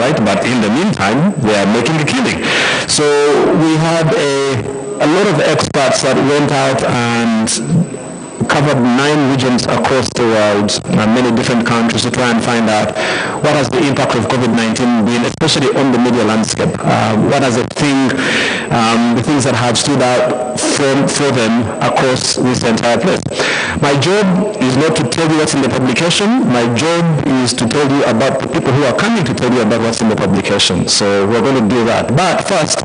right? But in the meantime, they are making a killing. So we had a lot of experts that went out and covered 9 regions across the world, many different countries, to try and find out what has the impact of COVID-19 been, especially on the media landscape. What are the things that have stood out for them across this entire place. My job is not to tell you what's in the publication. My job is to tell you about the people who are coming to tell you about what's in the publication. So we're going to do that. But first,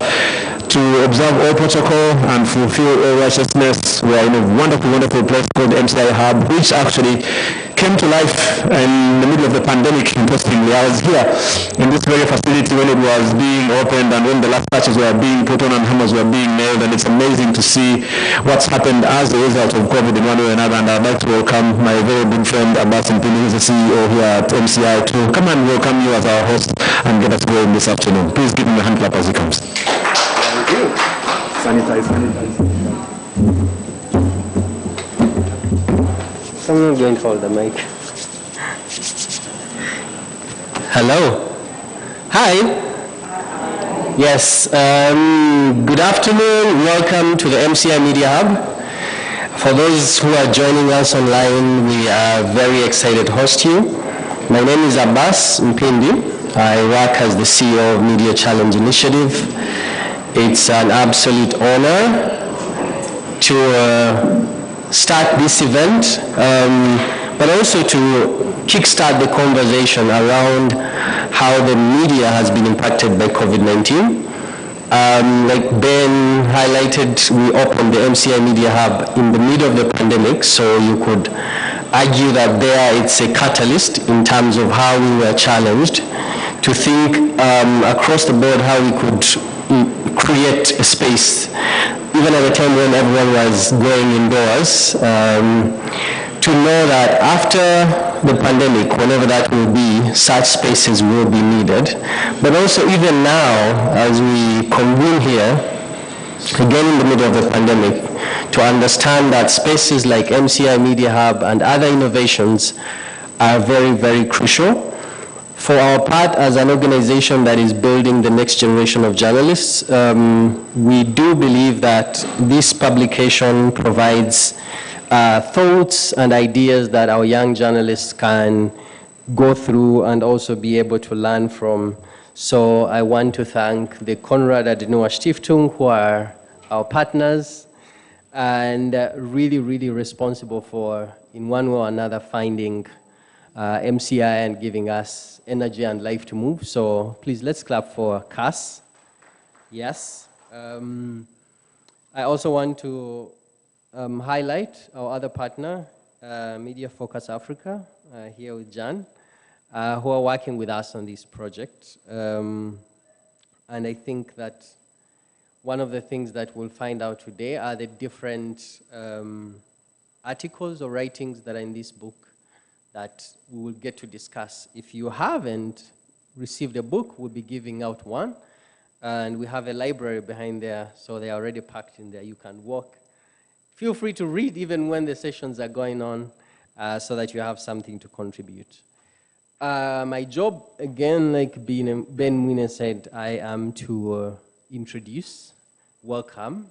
to observe all protocol and fulfill all righteousness, we are in a wonderful, wonderful place called MCI Hub, which actually came to life in the middle of the pandemic, interestingly. I was here in this very facility when it was being opened and when the last patches were being put on and hammers were being nailed, and it's amazing to see what's happened as a result of COVID in one way or another. And I'd like to welcome my very good friend Abbas Mpini, who's the CEO here at MCI, to come and welcome you as our host and get us going this afternoon. Please give him a hand clap as he comes. Sanitize. Someone going to hold the mic. Hello. Hi. Yes. Good afternoon. Welcome to the MCI Media Hub. For those who are joining us online, we are very excited to host you. My name is Abbas Mpindi. I work as the CEO of Media Challenge Initiative. It's an absolute honor to start this event, but also to kickstart the conversation around how the media has been impacted by COVID-19. Like Ben highlighted, we opened the MCI Media Hub in the middle of the pandemic, so you could argue that there it's a catalyst in terms of how we were challenged to think across the board how we could create a space, even at a time when everyone was going indoors, to know that after the pandemic, whenever that will be, such spaces will be needed. But also even now, as we convene here, again in the middle of the pandemic, to understand that spaces like MCI Media Hub and other innovations are very, very crucial. For our part, as an organization that is building the next generation of journalists, we do believe that this publication provides thoughts and ideas that our young journalists can go through and also be able to learn from. So I want to thank the Konrad Adenauer Stiftung, who are our partners and really, really responsible for, in one way or another, finding MCI and giving us energy and life to move. So please, let's clap for KAS. Yes. I also want to highlight our other partner, Media Focus Africa, here with Jan, who are working with us on this project. And I think that one of the things that we'll find out today are the different articles or writings that are in this book that we will get to discuss. If you haven't received a book, we'll be giving out one. And we have a library behind there, so they are already packed in there. You can walk. Feel free to read even when the sessions are going on, so that you have something to contribute. My job, again, like Ben Wiener said, I am to introduce, welcome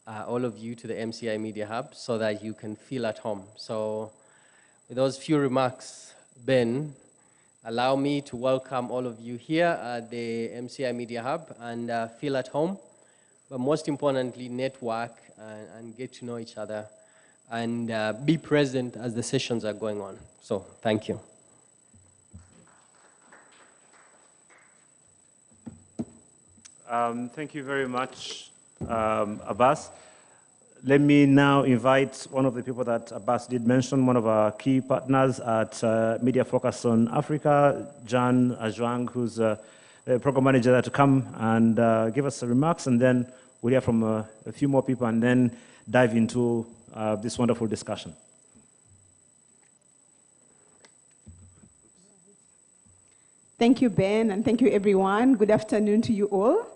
all of you to the MCI Media Hub so that you can feel at home. So with those few remarks, Ben, allow me to welcome all of you here at the MCI Media Hub and feel at home, but most importantly, network and get to know each other and be present as the sessions are going on. So thank you. Thank you very much, Abbas. Let me now invite one of the people that Abbas did mention, one of our key partners at Media Focus on Africa, Jan Ajwang, who's the program manager there, to come and give us some remarks, and then we'll hear from a few more people and then dive into this wonderful discussion. Thank you, Ben, and thank you, everyone. Good afternoon to you all.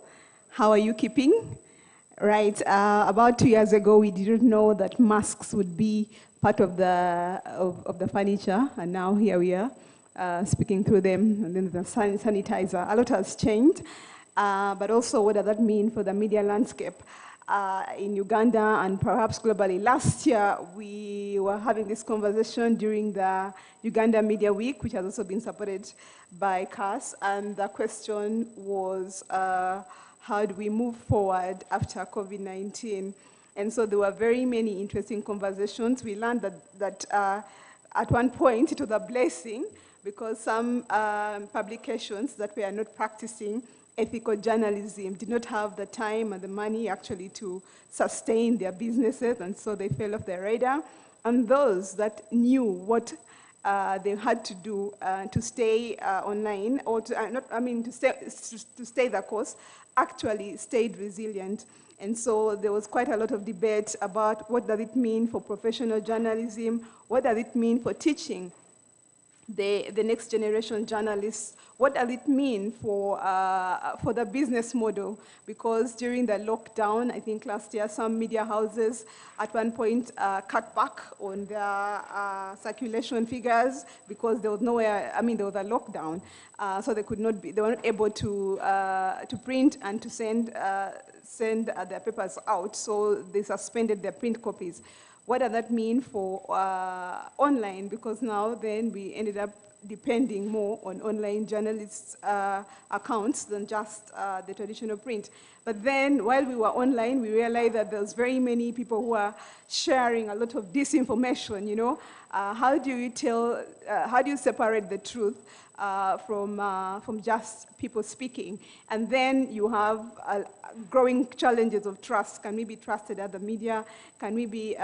How are you keeping? Right, about 2 years ago, we didn't know that masks would be part of the furniture, and now here we are. speaking through them, and then the sanitizer. A lot has changed, but also what does that mean for the media landscape in Uganda and perhaps globally? Last year, we were having this conversation during the Uganda Media Week, which has also been supported by KAS, and the question was, how do we move forward after COVID-19? And so there were very many interesting conversations. We learned that at one point it was a blessing because some publications that were not practicing ethical journalism did not have the time and the money actually to sustain their businesses, and so they fell off their radar. And those that knew what they had to do to stay online, or to stay the course, actually stayed resilient. And so there was quite a lot of debate about what does it mean for professional journalism, what does it mean for teaching the next generation journalists, what does it mean for the business model? Because during the lockdown, I think last year, some media houses at one point cut back on their circulation figures because there was nowhere, there was a lockdown. So they were not able to print and to send their papers out. So they suspended their print copies. What does that mean for online? Because now then we ended up depending more on online journalists' accounts than just the traditional print. But then while we were online, we realized that there's very many people who are sharing a lot of disinformation, you know. How do you separate the truth from just people speaking? And then you have growing challenges of trust. Can we be trusted as the media? Can we be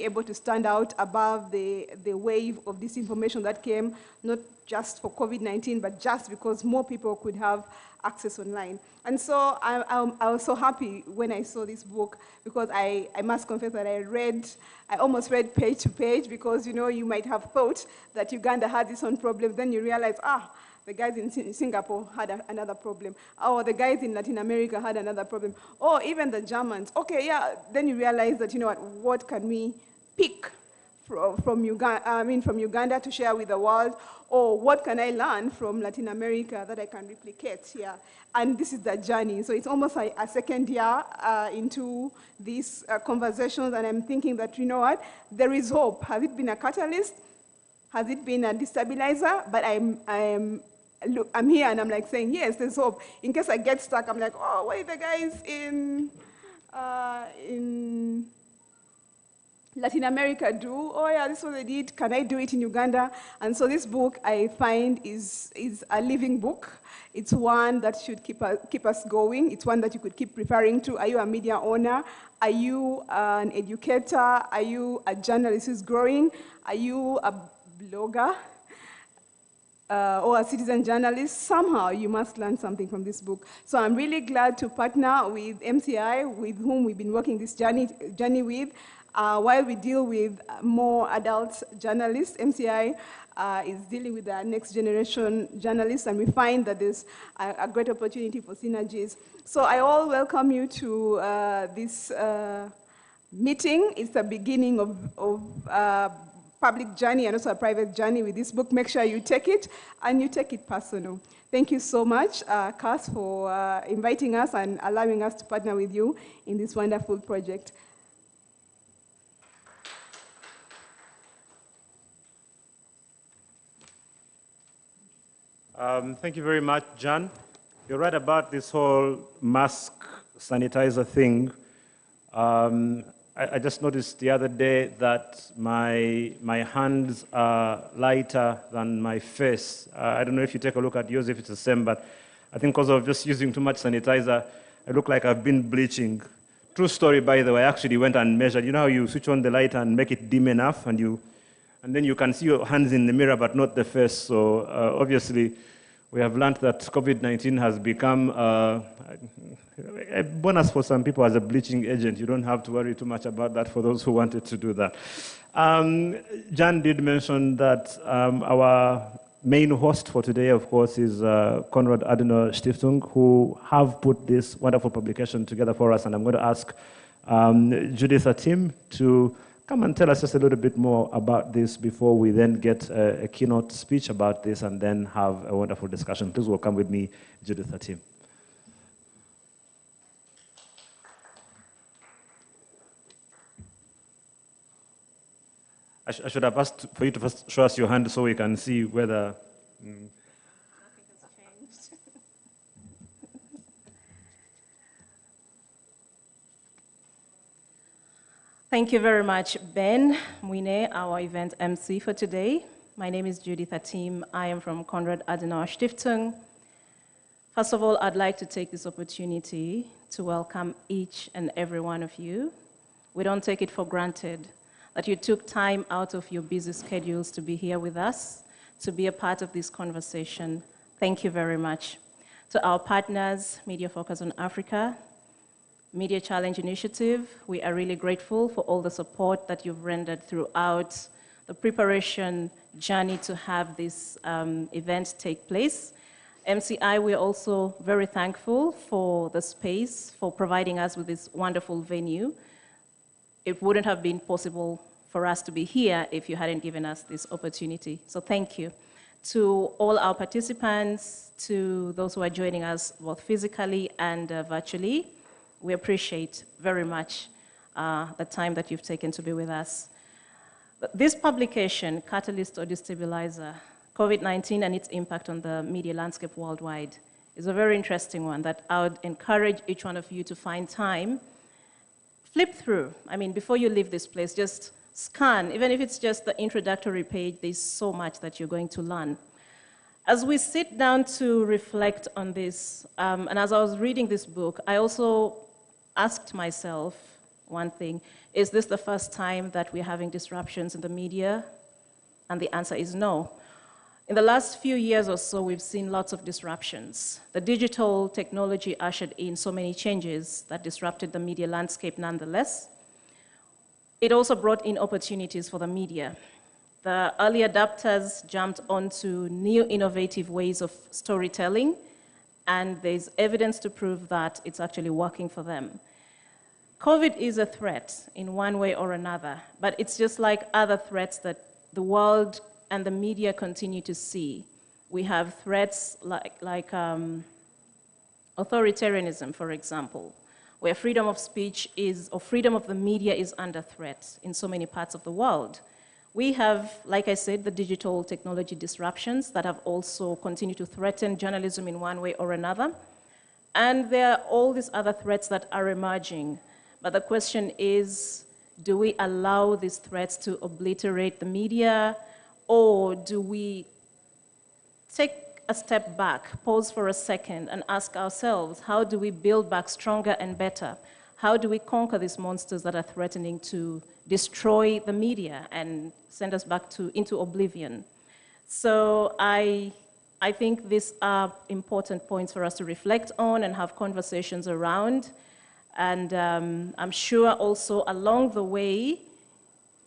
able to stand out above the wave of disinformation that came, not just for COVID-19, but just because more people could have access online? And so I was so happy when I saw this book, because I must confess that I almost read page to page, because you might have thought that Uganda had its own problem, then you realize, the guys in Singapore had another problem. Oh, the guys in Latin America had another problem. Oh, even the Germans. Okay, yeah. Then you realize that, what can we pick from Uganda to share with the world? Or what can I learn from Latin America that I can replicate here? And this is the journey. So it's almost like a second year into these conversations, and I'm thinking that, there is hope. Has it been a catalyst? Has it been a destabilizer? But I'm here and I'm like saying, yes, there's hope. In case I get stuck, I'm like, oh, wait, the guys in Latin America do? Oh yeah, this is what they did. Can I do it in Uganda? And so this book, I find, is a living book. It's one that should keep us going. It's one that you could keep referring to. Are you a media owner? Are you an educator? Are you a journalist who's growing? Are you a blogger? Or a citizen journalist? Somehow you must learn something from this book. So I'm really glad to partner with Emcee, with whom we've been working this journey with. While we deal with more adult journalists, Emcee is dealing with the next generation journalists, and we find that there's a great opportunity for synergies. So I all welcome you to this meeting. It's the beginning of public journey and also a private journey with this book. Make sure you take it, and you take it personal. Thank you so much, KAS, for inviting us and allowing us to partner with you in this wonderful project. Thank you very much, John. You're right about this whole mask sanitizer thing. I just noticed the other day that my hands are lighter than my face. I don't know if you take a look at yours, if it's the same, but I think because of just using too much sanitizer, I look like I've been bleaching. True story, by the way, I actually went and measured. You know how you switch on the light and make it dim enough, and then you can see your hands in the mirror, but not the face. So obviously, we have learned that COVID-19 has become a bonus for some people as a bleaching agent. You don't have to worry too much about that for those who wanted to do that. Jan did mention that our main host for today, of course, is Konrad Adenauer Stiftung, who have put this wonderful publication together for us. And I'm going to ask Judith Atim to come and tell us just a little bit more about this before we then get a keynote speech about this and then have a wonderful discussion. Please welcome with me Judith Hatim. I should have asked for you to first show us your hand so we can see whether... Nothing has changed. Thank you very much, Ben Mwine, our event MC for today. My name is Judith Hatim. I am from Konrad Adenauer Stiftung. First of all, I'd like to take this opportunity to welcome each and every one of you. We don't take it for granted that you took time out of your busy schedules to be here with us, to be a part of this conversation. Thank you very much. To our partners, Media Focus on Africa, Media Challenge Initiative, we are really grateful for all the support that you've rendered throughout the preparation journey to have this event take place. MCI, we're also very thankful for the space, for providing us with this wonderful venue. It wouldn't have been possible for us to be here if you hadn't given us this opportunity. So thank you. To all our participants, to those who are joining us both physically and virtually, we appreciate very much the time that you've taken to be with us. This publication, Catalyst or Destabilizer, COVID-19 and its impact on the media landscape worldwide, is a very interesting one that I would encourage each one of you to find time, flip through. I mean, before you leave this place, just scan, even if it's just the introductory page, there's so much that you're going to learn. As we sit down to reflect on this, and as I was reading this book, I also asked myself one thing: is this the first time that we're having disruptions in the media? And the answer is no. In the last few years or so, we've seen lots of disruptions. The digital technology ushered in so many changes that disrupted the media landscape nonetheless. It also brought in opportunities for the media. The early adapters jumped onto new innovative ways of storytelling, and there's evidence to prove that it's actually working for them. COVID is a threat in one way or another, but it's just like other threats that the world and the media continue to see. We have threats like authoritarianism, for example, where freedom of speech is, or freedom of the media is under threat in so many parts of the world. We have, like I said, the digital technology disruptions that have also continued to threaten journalism in one way or another. And there are all these other threats that are emerging. But the question is, do we allow these threats to obliterate the media, or do we take a step back, pause for a second, and ask ourselves, how do we build back stronger and better? How do we conquer these monsters that are threatening to destroy the media and send us back into oblivion? So I think these are important points for us to reflect on and have conversations around. And I'm sure also along the way,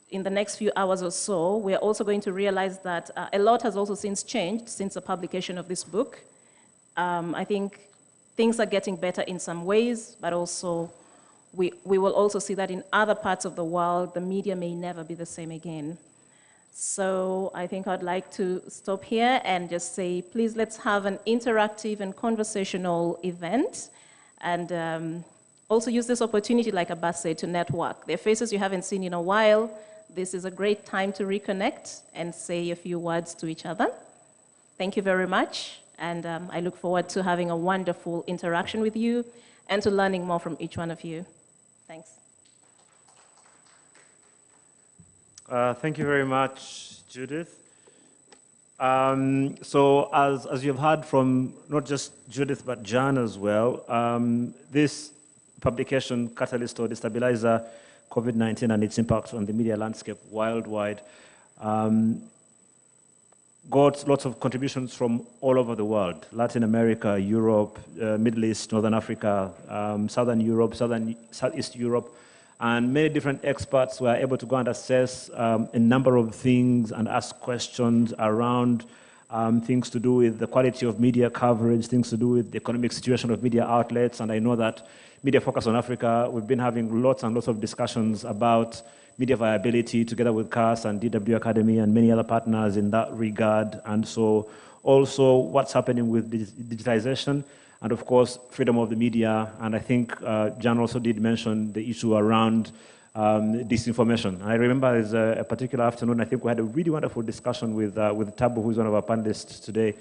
in the next few hours or so, we're also going to realize that a lot has also since changed since the publication of this book. I think things are getting better in some ways, but also we will also see that in other parts of the world, the media may never be the same again. So I think I'd like to stop here and just say, please let's have an interactive and conversational event, and also use this opportunity, like Abbas said, to network. There are faces you haven't seen in a while. This is a great time to reconnect and say a few words to each other. Thank you very much, and I look forward to having a wonderful interaction with you and to learning more from each one of you. Thanks. Thank you very much, Judith. So as you've heard from not just Judith, but Jan as well, this publication, Catalyst or Destabilizer, COVID-19 and its impact on the media landscape worldwide, got lots of contributions from all over the world: Latin America, Europe, Middle East, Northern Africa, Southern Europe, Southeast Europe, and many different experts were able to go and assess a number of things and ask questions around things to do with the quality of media coverage, things to do with the economic situation of media outlets. And I know that Media Focus on Africa, we've been having lots and lots of discussions about media viability together with KAS and DW Academy and many other partners in that regard. And so also what's happening with digitization and of course freedom of the media. And I think Jan also did mention the issue around disinformation. I remember there's a particular afternoon, I think we had a really wonderful discussion with Tabu, who's one of our panelists today,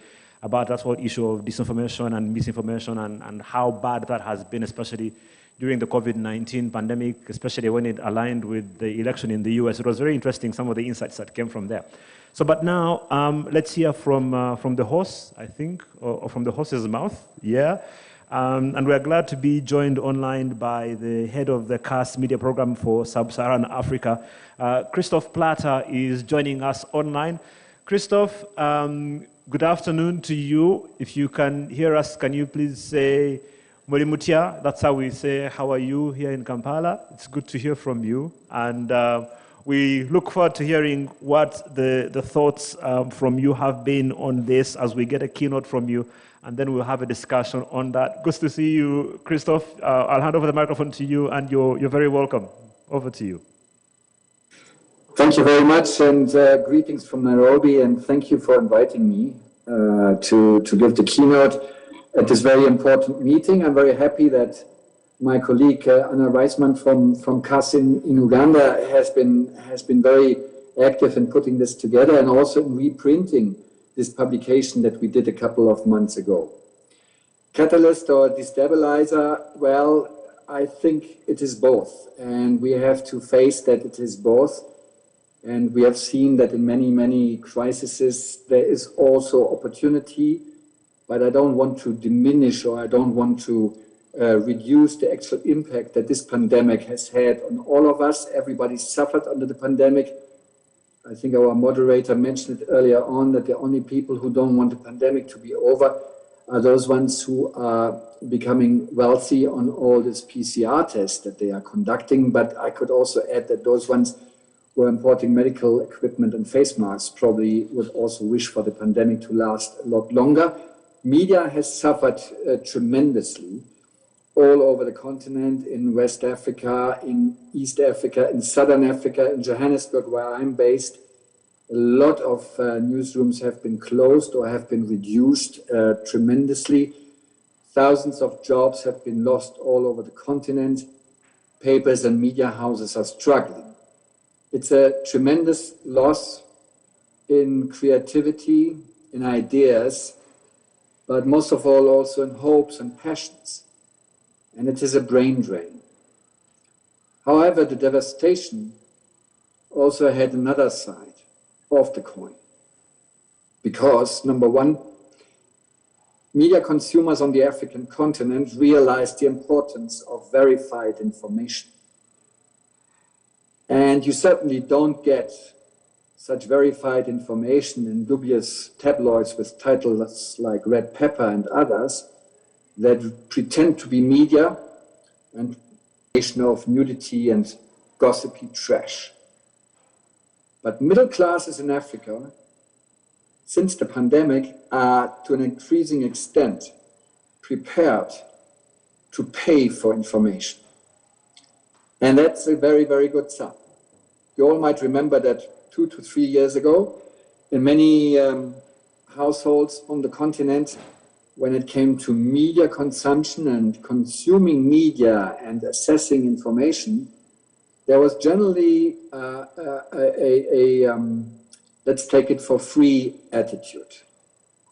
about that whole issue of disinformation and misinformation and how bad that has been, especially during the COVID-19 pandemic, especially when it aligned with the election in the US. It was very interesting, some of the insights that came from there. So, but now, let's hear from the horse, I think, or from the horse's mouth, yeah. And we're glad to be joined online by the head of the KAS media program for Sub-Saharan Africa. Christoph Platter is joining us online. Christoph, good afternoon to you. If you can hear us, can you please say Murimutia? That's how we say, how are you here in Kampala? It's good to hear from you. And we look forward to hearing what the thoughts from you have been on this as we get a keynote from you, and then we'll have a discussion on that. Good to see you, Christoph. I'll hand over the microphone to you, and you're very welcome. Over to you. Thank you very much, and greetings from Nairobi, and thank you for inviting me to give the keynote at this very important meeting. I'm very happy that my colleague Anna Reisman from KAS in Uganda has been very active in putting this together and also in reprinting this publication that we did a couple of months ago. Catalyst or Destabilizer, well, I think it is both, and we have to face that it is both. And we have seen that in many crises there is also opportunity, but I don't want to diminish or I don't want to reduce the actual impact that this pandemic has had on all of us. Everybody suffered under the pandemic. I think our moderator mentioned it earlier on that the only people who don't want the pandemic to be over are those ones who are becoming wealthy on all this PCR tests that they are conducting. But I could also add that those ones who are importing medical equipment and face masks probably would also wish for the pandemic to last a lot longer. Media has suffered tremendously all over the continent, in West Africa, in East Africa, in Southern Africa, in Johannesburg, where I'm based. A lot of newsrooms have been closed or have been reduced tremendously. Thousands of jobs have been lost all over the continent. Papers and media houses are struggling. It's a tremendous loss in creativity, in ideas, but most of all also in hopes and passions. And it is a brain drain. However, the devastation also had another side of the coin. Because, number one, media consumers on the African continent realized the importance of verified information. And you certainly don't get such verified information in dubious tabloids with titles like Red Pepper and others that pretend to be media and of nudity and gossipy trash. But middle classes in Africa, since the pandemic, are to an increasing extent prepared to pay for information. And that's a very, very good sign. You all might remember that 2 to 3 years ago, in many households on the continent, when it came to media consumption and consuming media and assessing information, there was generally let's take it for free attitude.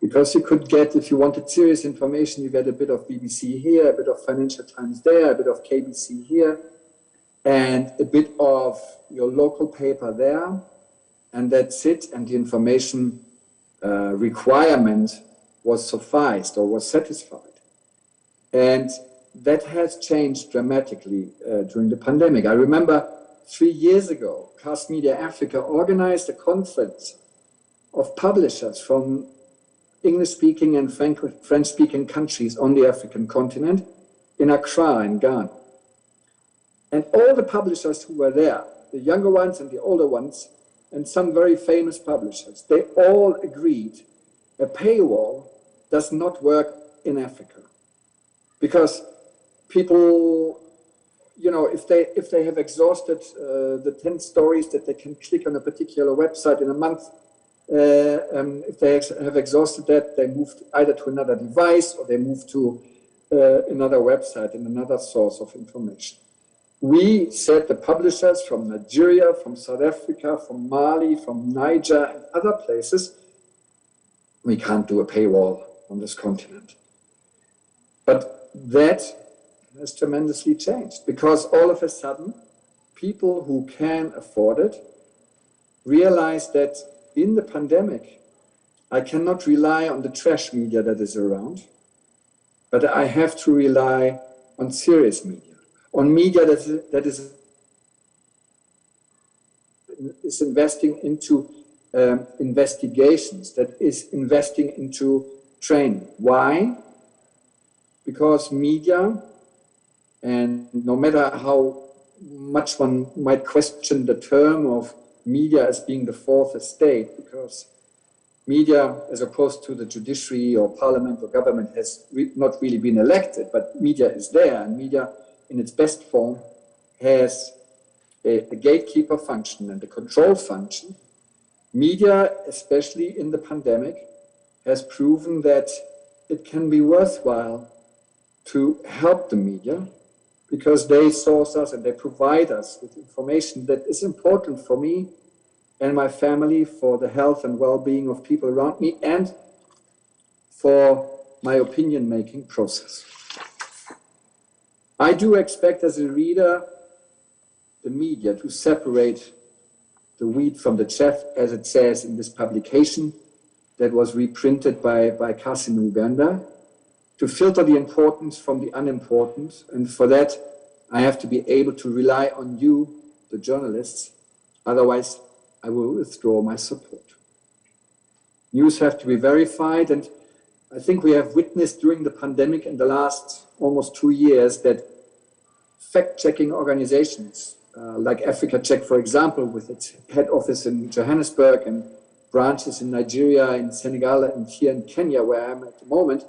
Because you could get, if you wanted serious information, you get a bit of BBC here, a bit of Financial Times there, a bit of KBC here, and a bit of your local paper there, and that's it, and the information requirement was sufficed or was satisfied. And that has changed dramatically during the pandemic. I remember 3 years ago, KAS Media Africa organized a conference of publishers from English-speaking and French-speaking countries on the African continent in Accra in Ghana. And all the publishers who were there, the younger ones and the older ones, and some very famous publishers, they all agreed a paywall does not work in Africa. Because people if they have exhausted the 10 stories that they can click on a particular website in a month, if they have exhausted that, they move either to another device or they move to another website and another source of information. We said the publishers from Nigeria, from South Africa, from Mali, from Niger, and other places, we can't do a paywall on this continent. But that has tremendously changed because all of a sudden, people who can afford it realize that in the pandemic, I cannot rely on the trash media that is around, but I have to rely on serious media, on media that is investing into investigations, that is investing into training. Why? Because media, and no matter how much one might question the term of media as being the fourth estate, because media, as opposed to the judiciary or parliament or government, has not really been elected, but media is there, and media in its best form has a gatekeeper function and a control function. Media, especially in the pandemic, has proven that it can be worthwhile to help the media because they source us and they provide us with information that is important for me and my family, for the health and well-being of people around me, and for my opinion-making process. I do expect as a reader the media to separate the wheat from the chaff, as it says in this publication that was reprinted by KAS in Uganda, to filter the importance from the unimportant. And for that, I have to be able to rely on you, the journalists. Otherwise, I will withdraw my support. News have to be verified, and I think we have witnessed during the pandemic in the last almost 2 years that fact-checking organizations like Africa Check, for example, with its head office in Johannesburg and branches in Nigeria, in Senegal, and here in Kenya, where I am at the moment,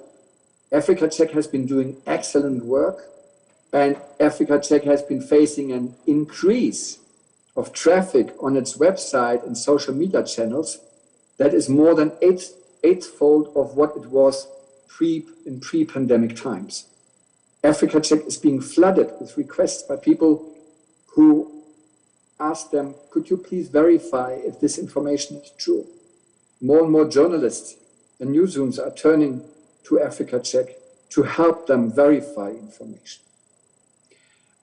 Africa Check has been doing excellent work, and Africa Check has been facing an increase of traffic on its website and social media channels that is more than eightfold of what it was in pre-pandemic times. Africa Check is being flooded with requests by people who ask them, could you please verify if this information is true? More and more journalists and newsrooms are turning to Africa Check to help them verify information.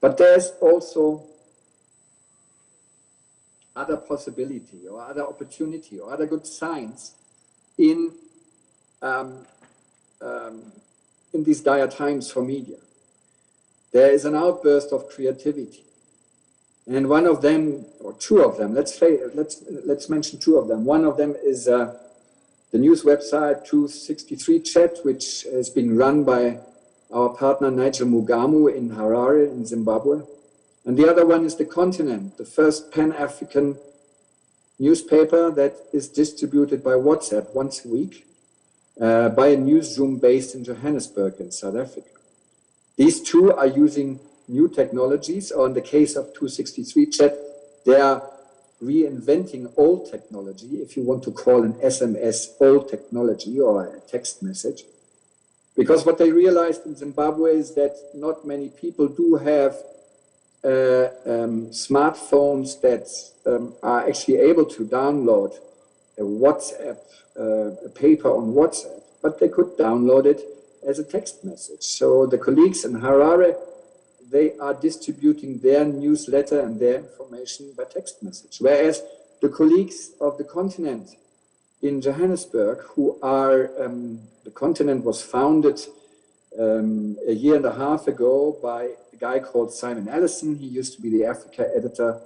But there's also other possibility or other opportunity or other good signs in these dire times for media. There is an outburst of creativity. And one of them, or two of them, let's mention two of them. One of them is the news website 263 Chat, which is being run by our partner Nigel Mugamu in Harare in Zimbabwe. And the other one is The Continent, the first Pan-African newspaper that is distributed by WhatsApp once a week by a newsroom based in Johannesburg in South Africa. These two are using new technologies, or in the case of 263 Chat, they are reinventing old technology, if you want to call an SMS old technology or a text message. Because what they realized in Zimbabwe is that not many people do have smartphones that are actually able to download a WhatsApp, a paper on WhatsApp, but they could download it as a text message. So the colleagues in Harare, they are distributing their newsletter and their information by text message. Whereas the colleagues of The Continent in Johannesburg, who are, The Continent was founded a year and a half ago by a guy called Simon Allison. He used to be the Africa editor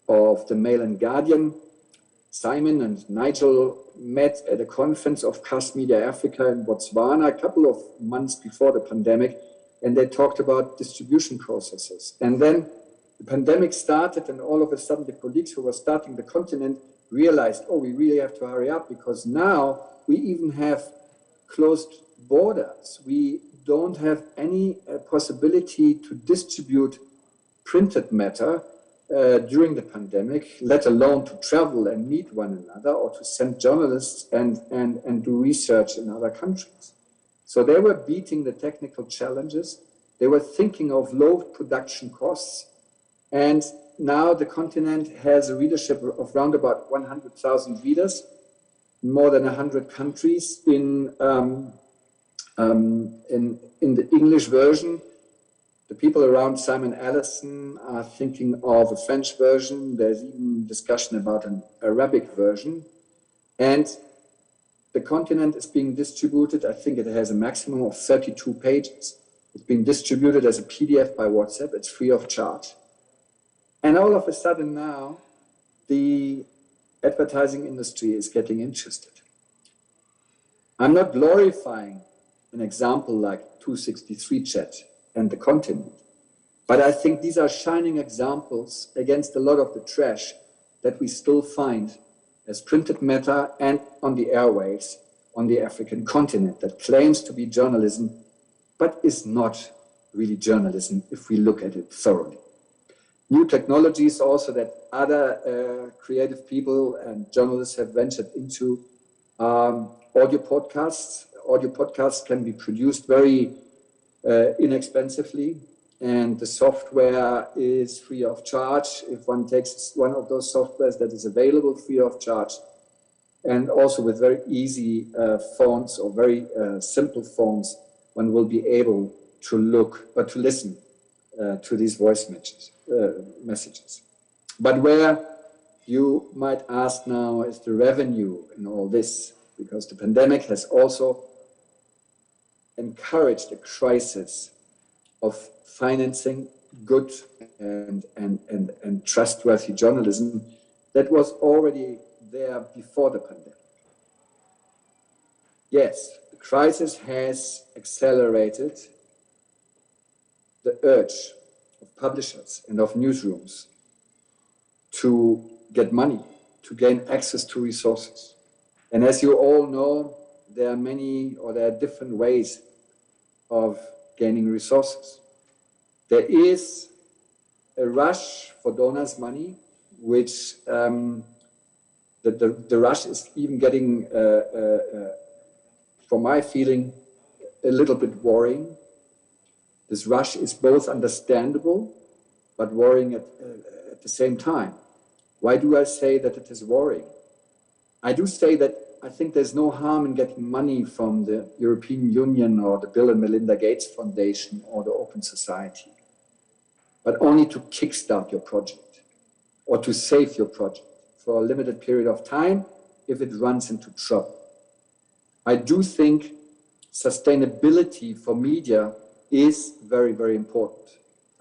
of the Mail and Guardian. Simon and Nigel met at a conference of KAS Media Africa in Botswana a couple of months before the pandemic, and they talked about distribution processes. And then the pandemic started, and all of a sudden the colleagues who were starting The Continent realized, oh, we really have to hurry up, because now we even have closed borders. We don't have any possibility to distribute printed matter during the pandemic, let alone to travel and meet one another or to send journalists and do research in other countries. So they were beating the technical challenges. They were thinking of low production costs. And now the continent has a readership of around about 100,000 readers, in more than 100 countries. In the English version, the people around Simon Allison are thinking of a French version. There's even discussion about an Arabic version. And the continent is being distributed. I think it has a maximum of 32 pages. It's being distributed as a PDF by WhatsApp. It's free of charge. And all of a sudden now, the advertising industry is getting interested. I'm not glorifying an example like 263 Chat and the continent, but I think these are shining examples against a lot of the trash that we still find as printed matter and on the airwaves on the African continent that claims to be journalism, but is not really journalism if we look at it thoroughly. New technologies also that other creative people and journalists have ventured into, audio podcasts. Audio podcasts can be produced very inexpensively, and the software is free of charge if one takes one of those softwares that is available free of charge, and also with very easy phones or very simple phones, one will be able to listen to these voice messages. But where you might ask now is the revenue in all this, because the pandemic has also encouraged a crisis of financing good and trustworthy journalism that was already there before the pandemic. Yes, the crisis has accelerated the urge of publishers and of newsrooms to get money, to gain access to resources. And as you all know, there are different ways of gaining resources. There is a rush for donors' money, which the rush is even getting, for my feeling, a little bit worrying. This rush is both understandable, but worrying at the same time. Why do I say that it is worrying? I do say that I think there's no harm in getting money from the European Union or the Bill and Melinda Gates Foundation or the Open Society, but only to kickstart your project or to save your project for a limited period of time if it runs into trouble. I do think sustainability for media is very, very important.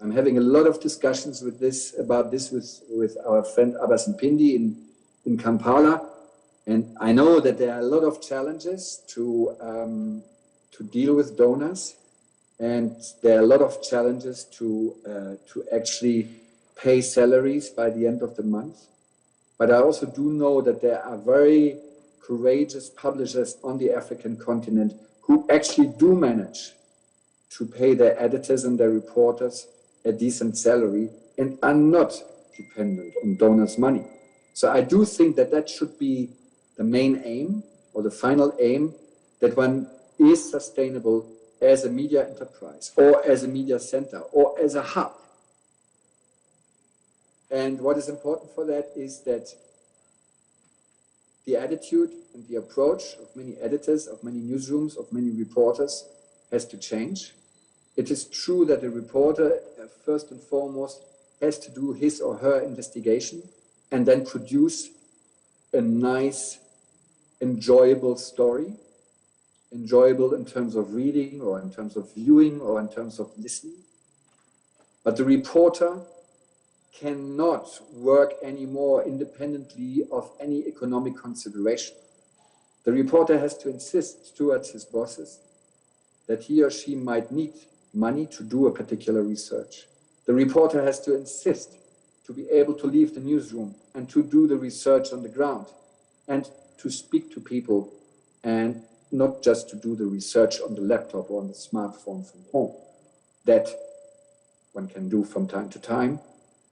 I'm having a lot of discussions about this with our friend Abbas Mpindi in Kampala. And I know that there are a lot of challenges to deal with donors, and there are a lot of challenges to actually pay salaries by the end of the month. But I also do know that there are very courageous publishers on the African continent who actually do manage to pay their editors and their reporters a decent salary and are not dependent on donors' money. So I do think that that should be the main aim or the final aim, that one is sustainable as a media enterprise or as a media center or as a hub. And what is important for that is that the attitude and the approach of many editors, of many newsrooms, of many reporters has to change. It is true that a reporter, first and foremost, has to do his or her investigation and then produce a nice, enjoyable story, enjoyable in terms of reading or in terms of viewing or in terms of listening. But the reporter cannot work anymore independently of any economic consideration. The reporter has to insist towards his bosses that he or she might need money to do a particular research. The reporter has to insist to be able to leave the newsroom and to do the research on the ground and to speak to people and not just to do the research on the laptop or on the smartphone from home. That one can do from time to time.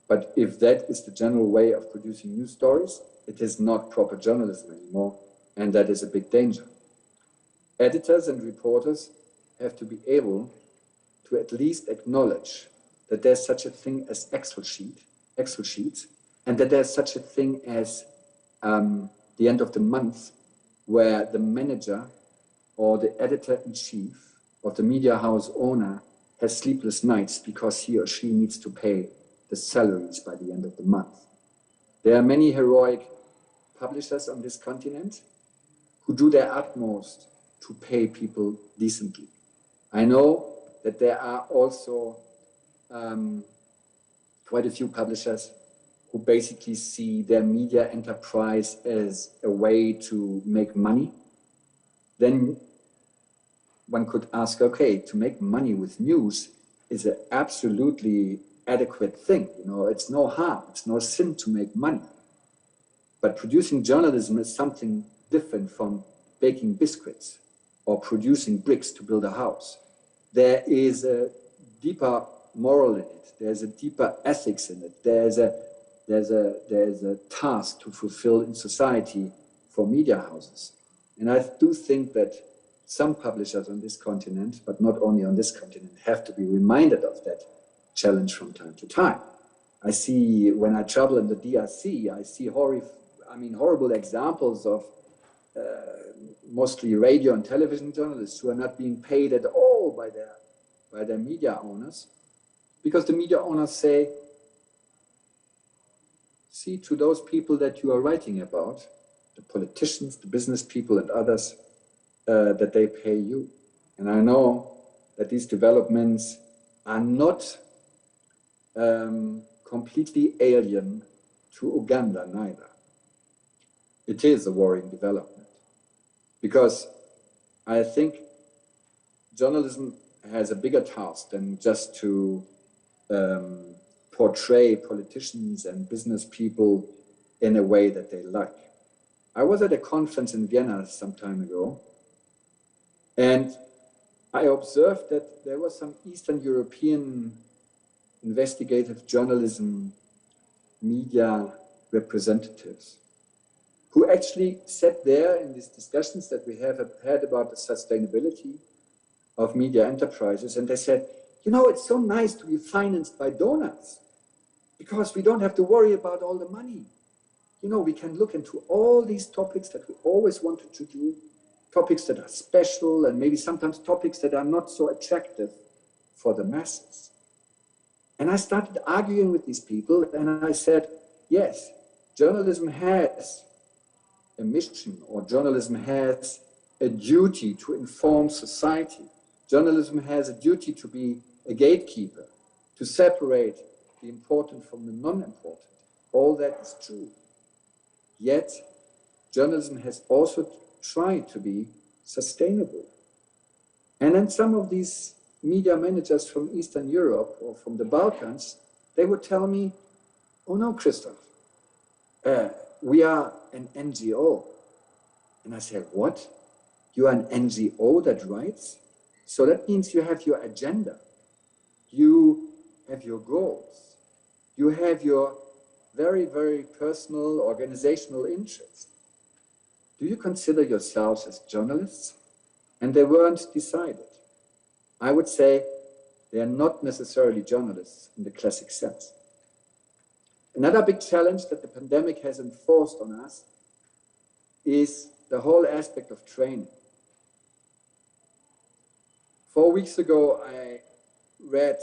But if that is the general way of producing news stories, it is not proper journalism anymore, and that is a big danger. Editors and reporters have to be able to at least acknowledge that there's such a thing as Excel sheets, and that there's such a thing as the end of the month, where the manager or the editor-in-chief of the media house owner has sleepless nights because he or she needs to pay the salaries by the end of the month. There are many heroic publishers on this continent who do their utmost to pay people decently. I know that there are also quite a few publishers who basically see their media enterprise as a way to make money. Then one could ask, okay, to make money with news is an absolutely adequate thing. You know, it's no harm, it's no sin to make money. But producing journalism is something different from baking biscuits or producing bricks to build a house. There is a deeper moral in it. There's a deeper ethics in it. There's a task to fulfill in society for media houses. And I do think that some publishers on this continent, but not only on this continent, have to be reminded of that challenge from time to time. I see, when I travel in the DRC, I see horrible examples of mostly radio and television journalists who are not being paid at all by their media owners, because the media owners say, see to those people that you are writing about, the politicians, the business people and others, that they pay you. And I know that these developments are not completely alien to Uganda neither. It is a worrying development, because I think journalism has a bigger task than just to portray politicians and business people in a way that they like. I was at a conference in Vienna some time ago, and I observed that there were some Eastern European investigative journalism media representatives who actually sat there in these discussions that we have had about the sustainability of media enterprises, and they said, you know, it's so nice to be financed by donors because we don't have to worry about all the money. You know, we can look into all these topics that we always wanted to do, topics that are special and maybe sometimes topics that are not so attractive for the masses. And I started arguing with these people, and I said, yes, journalism has a mission, or journalism has a duty to inform society. Journalism has a duty to be a gatekeeper, to separate the important from the non-important. All that is true. Yet, journalism has also tried to be sustainable. And then some of these media managers from Eastern Europe or from the Balkans, they would tell me, oh no, Christoph, we are an NGO. And I said, what? You are an NGO that writes? So that means you have your agenda. You have your goals. You have your very, very personal organizational interests. Do you consider yourselves as journalists? And they weren't decided. I would say they are not necessarily journalists in the classic sense. Another big challenge that the pandemic has enforced on us is the whole aspect of training. 4 weeks ago, I read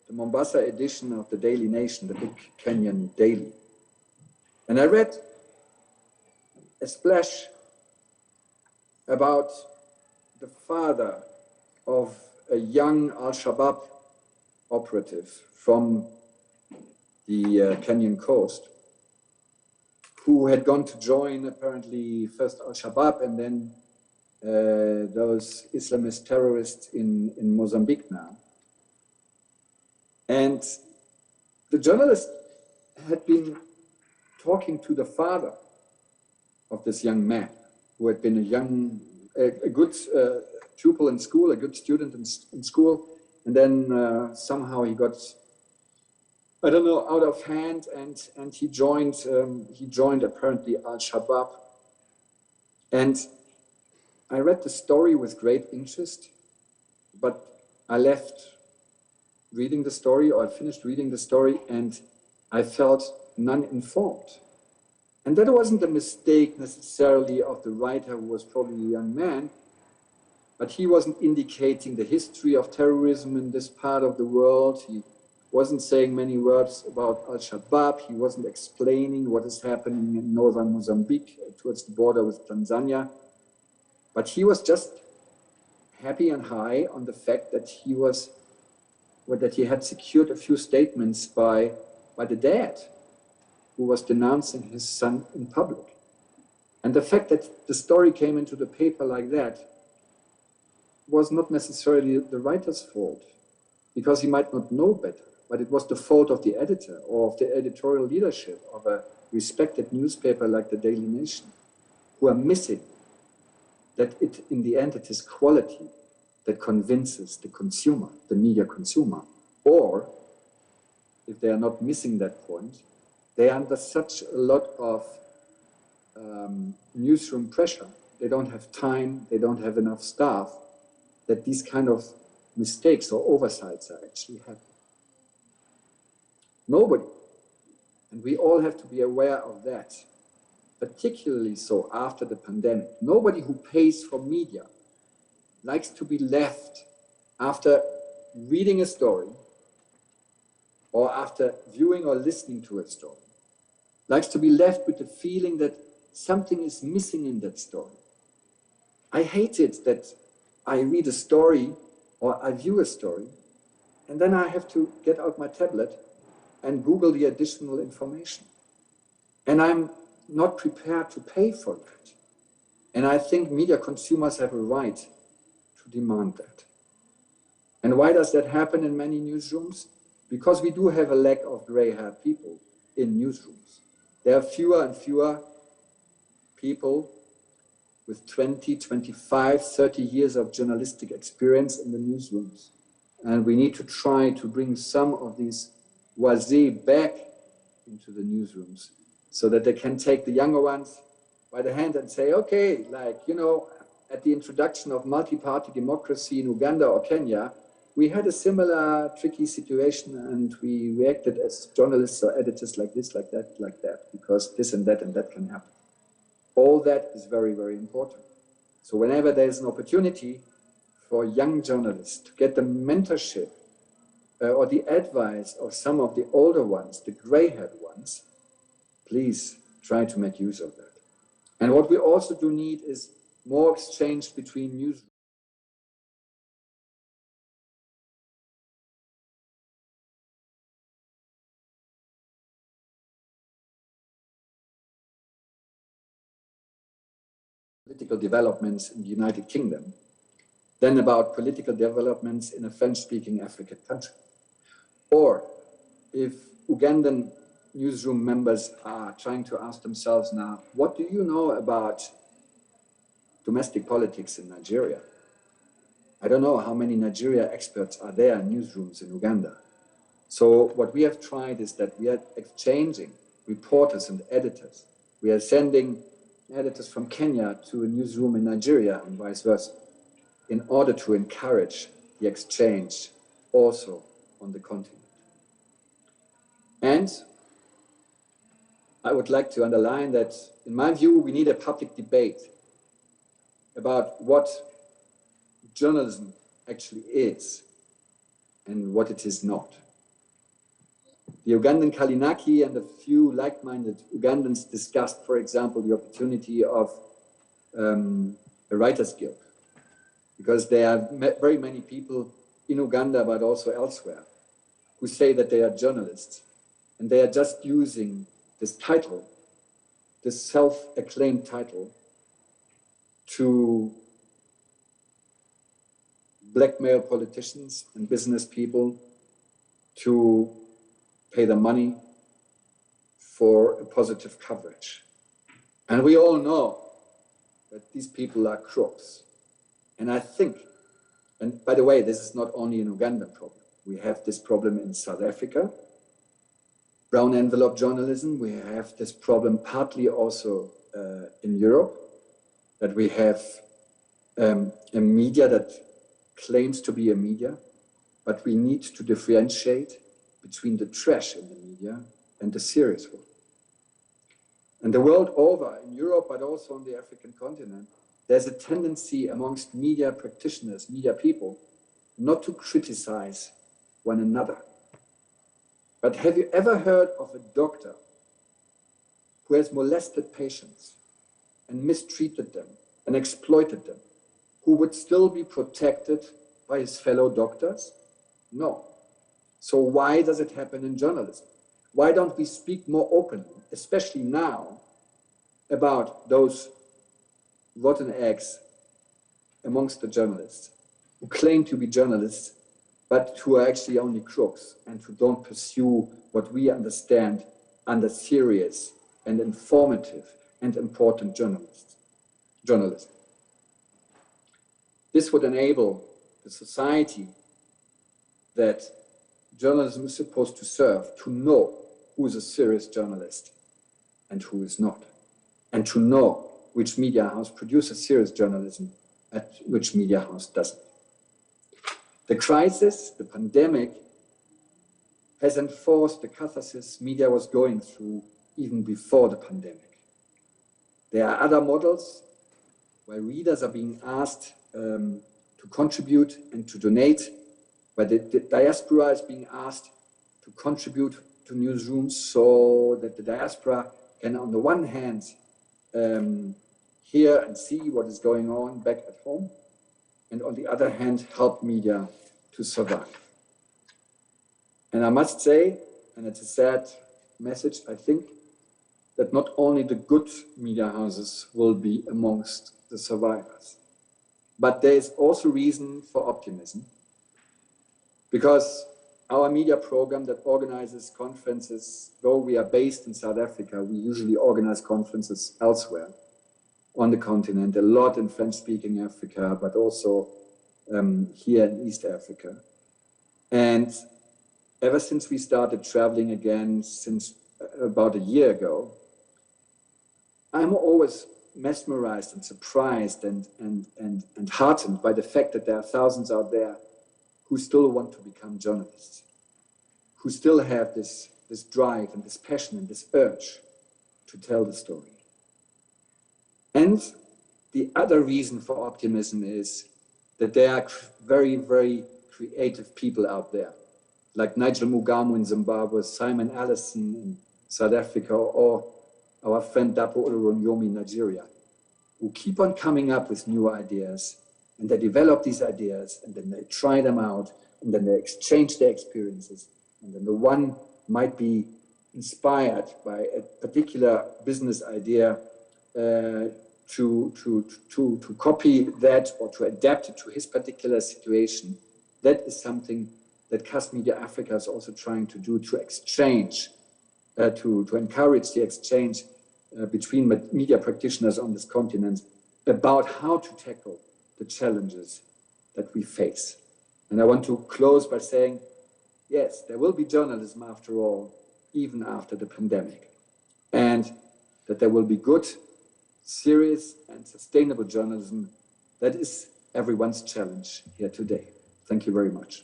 the Mombasa edition of the Daily Nation, the big Kenyan daily. And I read a splash about the father of a young Al-Shabaab operative from the Kenyan coast, who had gone to join apparently first Al-Shabaab and then those Islamist terrorists in Mozambique now. And the journalist had been talking to the father of this young man, who had been a good pupil in school, a good student in school. And then somehow he got, I don't know, out of hand, and he joined apparently Al-Shabaab. And I read the story with great interest, but I left reading the story, or I finished reading the story, and I felt non-informed. And that wasn't a mistake necessarily of the writer, who was probably a young man, but he wasn't indicating the history of terrorism in this part of the world. He wasn't saying many words about Al-Shabaab. He wasn't explaining what is happening in northern Mozambique towards the border with Tanzania. But he was just happy and high on the fact that he had secured a few statements by the dad, who was denouncing his son in public. And the fact that the story came into the paper like that was not necessarily the writer's fault, because he might not know better, but it was the fault of the editor or of the editorial leadership of a respected newspaper like the Daily Nation, who are missing that in the end, it is quality that convinces the consumer, the media consumer. Or, if they are not missing that point, they are under such a lot of newsroom pressure. They don't have time, they don't have enough staff, that these kind of mistakes or oversights are actually happening. Nobody, and we all have to be aware of that, particularly so after the pandemic. Nobody who pays for media likes to be left after reading a story or after viewing or listening to a story, likes to be left with the feeling that something is missing in that story. I hate it that I read a story or I view a story, and then I have to get out my tablet and Google the additional information. And I'm not prepared to pay for that. And I think media consumers have a right to demand that. And why does that happen in many newsrooms? Because we do have a lack of gray-haired people in newsrooms. There are fewer and fewer people with 20, 25, 30 years of journalistic experience in the newsrooms. And we need to try to bring some of these voisins back into the newsrooms so that they can take the younger ones by the hand and say, okay, like, you know, at the introduction of multi-party democracy in Uganda or Kenya, we had a similar tricky situation and we reacted as journalists or editors like this, like that, because this and that can happen. All that is very, very important. So whenever there's an opportunity for young journalists to get the mentorship or the advice of some of the older ones, the gray-haired ones, please try to make use of that. And what we also do need is more exchange between newsrooms. Political developments in the United Kingdom than about political developments in a French-speaking African country. Or if Ugandan newsroom members are trying to ask themselves now, what do you know about domestic politics in Nigeria? I don't know how many Nigeria experts are there in newsrooms in Uganda. So what we have tried is that we are exchanging reporters and editors. We are sending editors from Kenya to a newsroom in Nigeria and vice versa, in order to encourage the exchange also on the continent. And I would like to underline that, in my view, we need a public debate about what journalism actually is and what it is not. The Ugandan Kalinaki and a few like-minded Ugandans discussed, for example, the opportunity of a writers' guild, because there are very many people in Uganda, but also elsewhere, who say that they are journalists, and they are just using this title, this self-acclaimed title, to blackmail politicians and business people to pay them money for a positive coverage. And we all know that these people are crooks. And I think And by the way, this is not only an Ugandan problem. We have this problem in South Africa, brown envelope journalism. We have this problem partly also in Europe, that we have a media that claims to be a media, but we need to differentiate between the trash in the media and the serious one. And the world over, in Europe, but also on the African continent, there's a tendency amongst media practitioners, media people, not to criticize one another. But have you ever heard of a doctor who has molested patients and mistreated them and exploited them, who would still be protected by his fellow doctors? No. So why does it happen in journalism? Why don't we speak more openly, especially now, about those rotten eggs amongst the journalists who claim to be journalists, but who are actually only crooks and who don't pursue what we understand under serious and informative and important journalism. This would enable the society that journalism is supposed to serve to know who is a serious journalist and who is not, and to know which media house produces serious journalism and which media house doesn't. The crisis, the pandemic, has enforced the catharsis media was going through even before the pandemic. There are other models where readers are being asked to contribute and to donate, where the diaspora is being asked to contribute to newsrooms so that the diaspora can, on the one hand, hear and see what is going on back at home, and on the other hand, help media to survive. And I must say, and it's a sad message, I think, that not only the good media houses will be amongst the survivors, but there is also reason for optimism, because our media program that organizes conferences, though we are based in South Africa, we usually organize conferences elsewhere on the continent, a lot in French-speaking Africa, but also here in East Africa. And ever since we started traveling again, since about a year ago, I'm always mesmerized and surprised and heartened by the fact that there are thousands out there who still want to become journalists, who still have this drive and this passion and this urge to tell the story. And the other reason for optimism is that there are very, very creative people out there, like Nigel Mugamu in Zimbabwe, Simon Allison in South Africa, or our friend Dapo Oluronyomi in Nigeria, who keep on coming up with new ideas, and they develop these ideas, and then they try them out, and then they exchange their experiences, and then the one might be inspired by a particular business idea to copy that or to adapt it to his particular situation. That is something that KAS Media Africa is also trying to do, to exchange, to encourage the exchange between media practitioners on this continent about how to tackle the challenges that we face. And I want to close by saying, yes, there will be journalism after all, even after the pandemic, and that there will be good, serious and sustainable journalism. That is everyone's challenge here today. Thank you very much.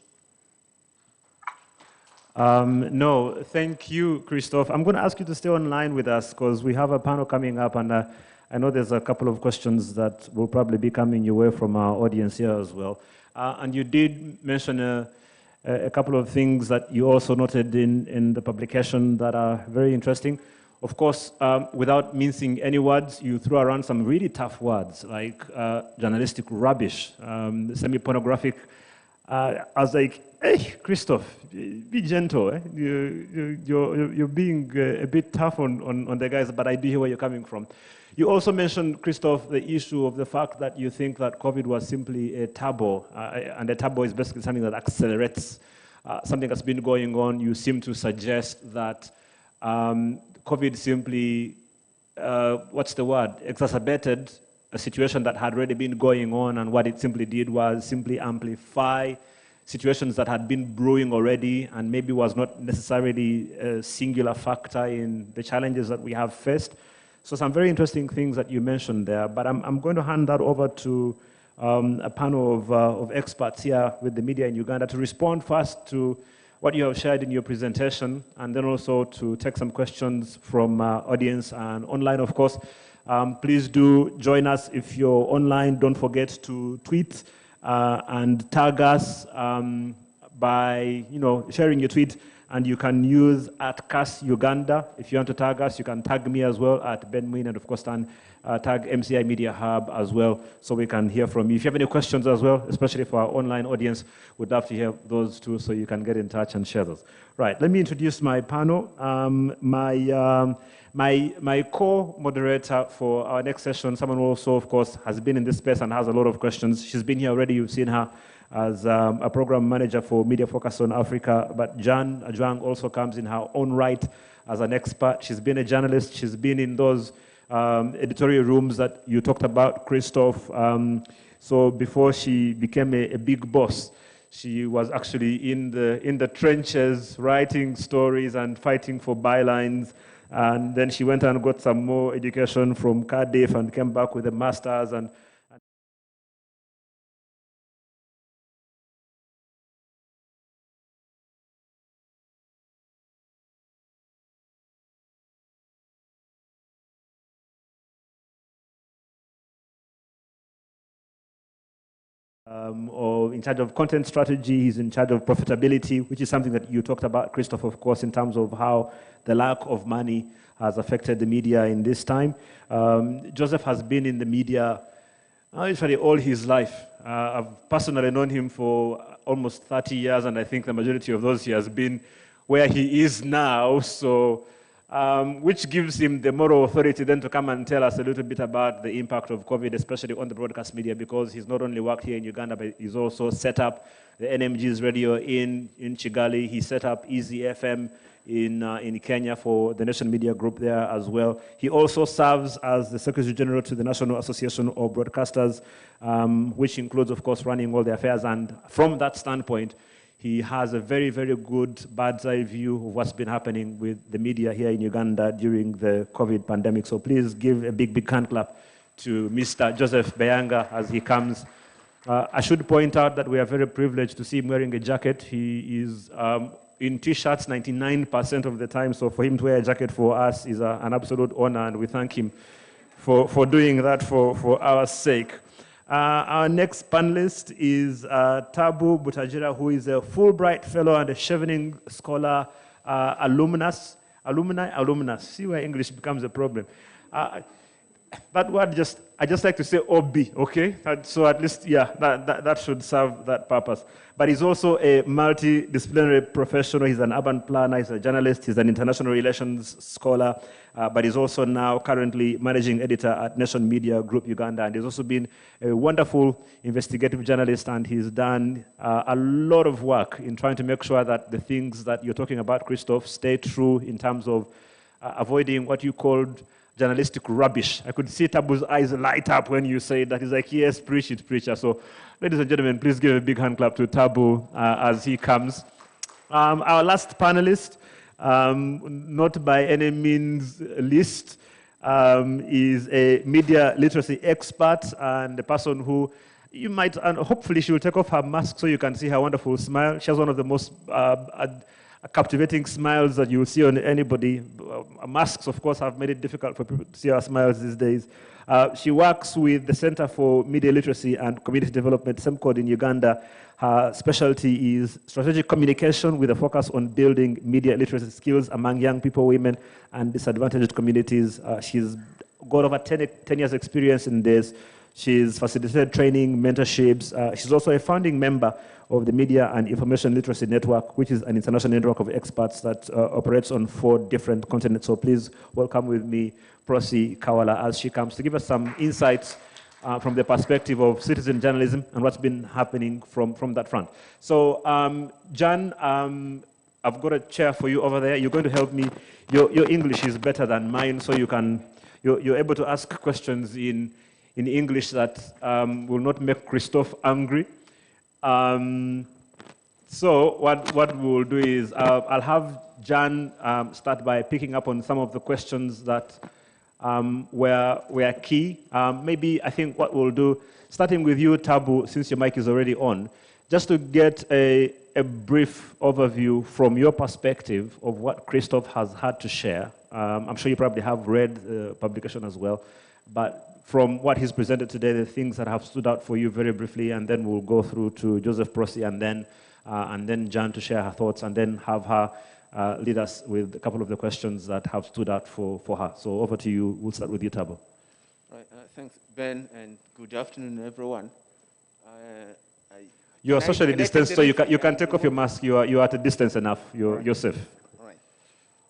No, thank you, Christophe. I'm going to ask you to stay online with us because we have a panel coming up, and I know there's a couple of questions that will probably be coming your way from our audience here as well. And you did mention a couple of things that you also noted in the publication that are very interesting. Of course, without mincing any words, you threw around some really tough words like journalistic rubbish, semi-pornographic. I was like, hey, Christophe, be gentle. Eh? You're being a bit tough on the guys, but I do hear where you're coming from. You also mentioned, Christophe, the issue of the fact that you think that COVID was simply a turbo, and a turbo is basically something that accelerates something that's been going on. You seem to suggest that COVID simply, exacerbated a situation that had already been going on, and what it simply did was simply amplify situations that had been brewing already and maybe was not necessarily a singular factor in the challenges that we have faced. So some very interesting things that you mentioned there, but I'm going to hand that over to a panel of experts here with the media in Uganda to respond first to what you have shared in your presentation, and then also to take some questions from audience and online, of course. Please do join us if you're online. Don't forget to tweet and tag us by sharing your tweet, and you can use at KAS Uganda. If you want to tag us, you can tag me as well at Ben Muin, and of course tag MCI Media Hub as well, so we can hear from you. If you have any questions as well, especially for our online audience, we'd love to hear those too, so you can get in touch and share those. Right, let me introduce my panel. My co-moderator for our next session, someone who also, of course, has been in this space and has a lot of questions. She's been here already, you've seen her as a program manager for Media Focus on Africa, but Jan Ajwang also comes in her own right as an expert. She's been a journalist, she's been in those editorial rooms that you talked about, Christoph. So before she became a big boss, she was actually in the trenches, writing stories and fighting for bylines. And then she went and got some more education from Cardiff and came back with a master's. And or in charge of content strategy, he's in charge of profitability, which is something that you talked about, Christoph, of course, in terms of how the lack of money has affected the media in this time. Joseph has been in the media actually all his life. I've personally known him for almost 30 years, and I think the majority of those he has been where he is now, so which gives him the moral authority then to come and tell us a little bit about the impact of COVID, especially on the broadcast media, because he's not only worked here in Uganda, but he's also set up the NMG's radio in Kigali. He set up Easy FM in Kenya for the Nation Media Group there as well. He also serves as the Secretary General to the National Association of Broadcasters, which includes, of course, running all the affairs. And from that standpoint, he has a very, very good bird's eye view of what's been happening with the media here in Uganda during the COVID pandemic. So please give a big, big hand clap to Mr. Joseph Bayanga as he comes. I should point out that we are very privileged to see him wearing a jacket. He is in T-shirts 99% of the time, so for him to wear a jacket for us is an absolute honor, and we thank him for doing that for our sake. Our next panelist is Tabu Butajira, who is a Fulbright Fellow and a Chevening Scholar alumnus. See where English becomes a problem. That word I just like to say OB, okay? So at least, yeah, that should serve that purpose. But he's also a multidisciplinary professional. He's an urban planner, he's a journalist, he's an international relations scholar, but he's also now currently managing editor at Nation Media Group Uganda. And he's also been a wonderful investigative journalist, and he's done a lot of work in trying to make sure that the things that you're talking about, Christoph, stay true in terms of avoiding what you called journalistic rubbish. I could see Tabu's eyes light up when you say that. He's like, yes, preach it, preacher. So, ladies and gentlemen, please give a big hand clap to Tabu as he comes. Our last panelist, not by any means least, is a media literacy expert and a person who you might, and hopefully she will take off her mask so you can see her wonderful smile. She has one of the most captivating smiles that you will see on anybody. Masks, of course, have made it difficult for people to see our smiles these days. She works with the Center for Media Literacy and Community Development, SEMCOD, in Uganda. Her specialty is strategic communication with a focus on building media literacy skills among young people, women, and disadvantaged communities. She's got over 10 years experience in this. She's facilitated training, mentorships. She's also a founding member of the Media and Information Literacy Network, which is an international network of experts that operates on 4 different continents. So please welcome with me Prosi Kawala as she comes to give us some insights from the perspective of citizen journalism and what's been happening from that front. So Jan, I've got a chair for you over there. You're going to help me. Your English is better than mine, so you're able to ask questions in in English that will not make Christophe angry. So what we'll do is I'll have Jan start by picking up on some of the questions that were key. Maybe I think what we'll do, starting with you, Tabu, since your mic is already on, just to get a brief overview from your perspective of what Christophe has had to share. I'm sure you probably have read the publication as well, but from what he's presented today, the things that have stood out for you very briefly, and then we'll go through to Joseph Prosi and then Jan to share her thoughts, and then have her lead us with a couple of the questions that have stood out for her. So over to you. We'll start with you, Tabo. Right, thanks, Ben, and good afternoon, everyone. You are socially distanced, so you can take off your mask. You are at a distance enough. You're safe. All right.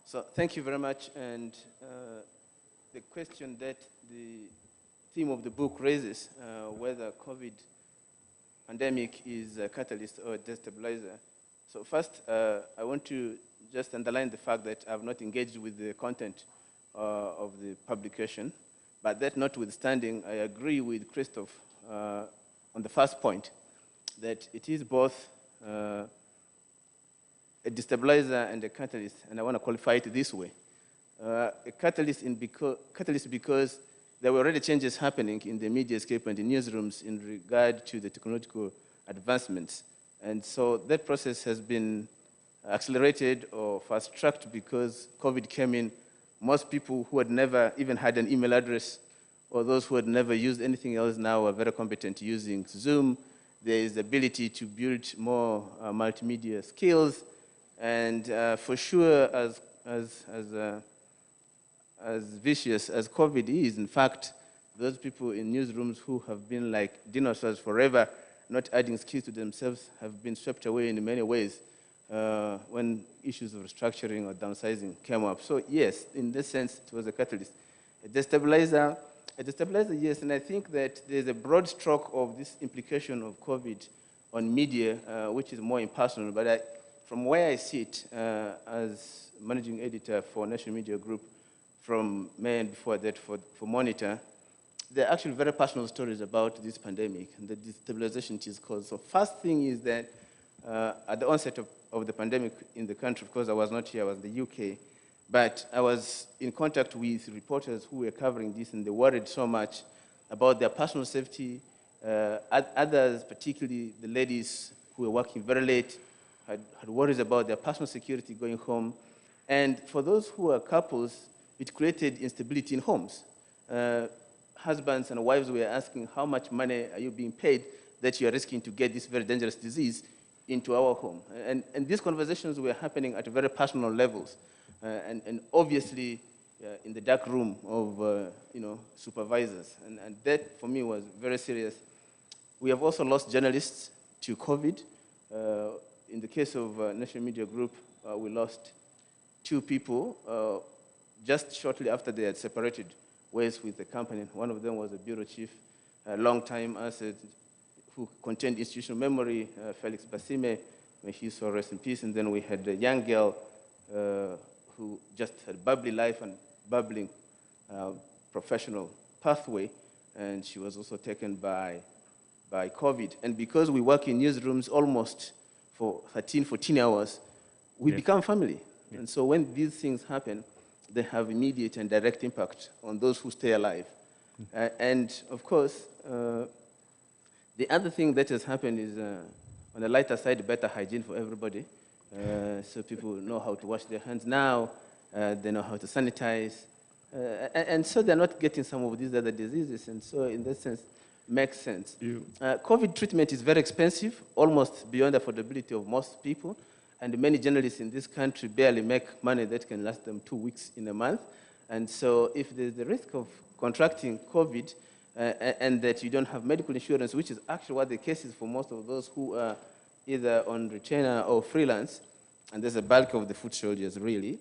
So thank you very much. And the question that the theme of the book raises, whether COVID pandemic is a catalyst or a destabilizer. So first, I want to just underline the fact that I've not engaged with the content of the publication. But that notwithstanding, I agree with Christophe on the first point, that it is both a destabilizer and a catalyst, and I want to qualify it this way. A catalyst because there were already changes happening in the mediascape and the newsrooms in regard to the technological advancements. And so that process has been accelerated or fast-tracked because COVID came in. Most people who had never even had an email address, or those who had never used anything else, now are very competent using Zoom. There is the ability to build more multimedia skills. And for sure, as vicious as COVID is, in fact, those people in newsrooms who have been like dinosaurs forever, not adding skills to themselves, have been swept away in many ways when issues of restructuring or downsizing came up. So yes, in this sense, it was a catalyst. A destabilizer, yes, and I think that there's a broad stroke of this implication of COVID on media, which is more impersonal, but from where I sit as managing editor for National Media Group, from May and before that for Monitor, there are actually very personal stories about this pandemic and the destabilization it has caused. So first thing is that at the onset of the pandemic in the country, of course I was not here, I was in the UK, but I was in contact with reporters who were covering this, and they worried so much about their personal safety. Others, particularly the ladies who were working very late, had worries about their personal security going home. And for those who are couples, it created instability in homes. Husbands and wives were asking, how much money are you being paid that you are risking to get this very dangerous disease into our home? And these conversations were happening at very personal levels. And obviously in the dark room of supervisors. And that, for me, was very serious. We have also lost journalists to COVID. In the case of National Media Group, we lost 2 people just shortly after they had separated ways with the company. One of them was a bureau chief, a long-time asset who contained institutional memory, Felix Basime, may he so rest in peace. And then we had a young girl who just had bubbly life and bubbling professional pathway, and she was also taken by COVID. And because we work in newsrooms almost for 13, 14 hours, we become family. Yeah. And so when these things happen, they have immediate and direct impact on those who stay alive. And of course, the other thing that has happened is, on the lighter side, better hygiene for everybody. So people know how to wash their hands now, they know how to sanitize, and so they're not getting some of these other diseases, and so in that sense, makes sense. COVID treatment is very expensive, almost beyond affordability of most people, and many journalists in this country barely make money that can last them 2 weeks in a month, and so if there's the risk of contracting COVID, and that you don't have medical insurance, which is actually what the case is for most of those who are either on retainer or freelance, and there's a bulk of the foot soldiers, really,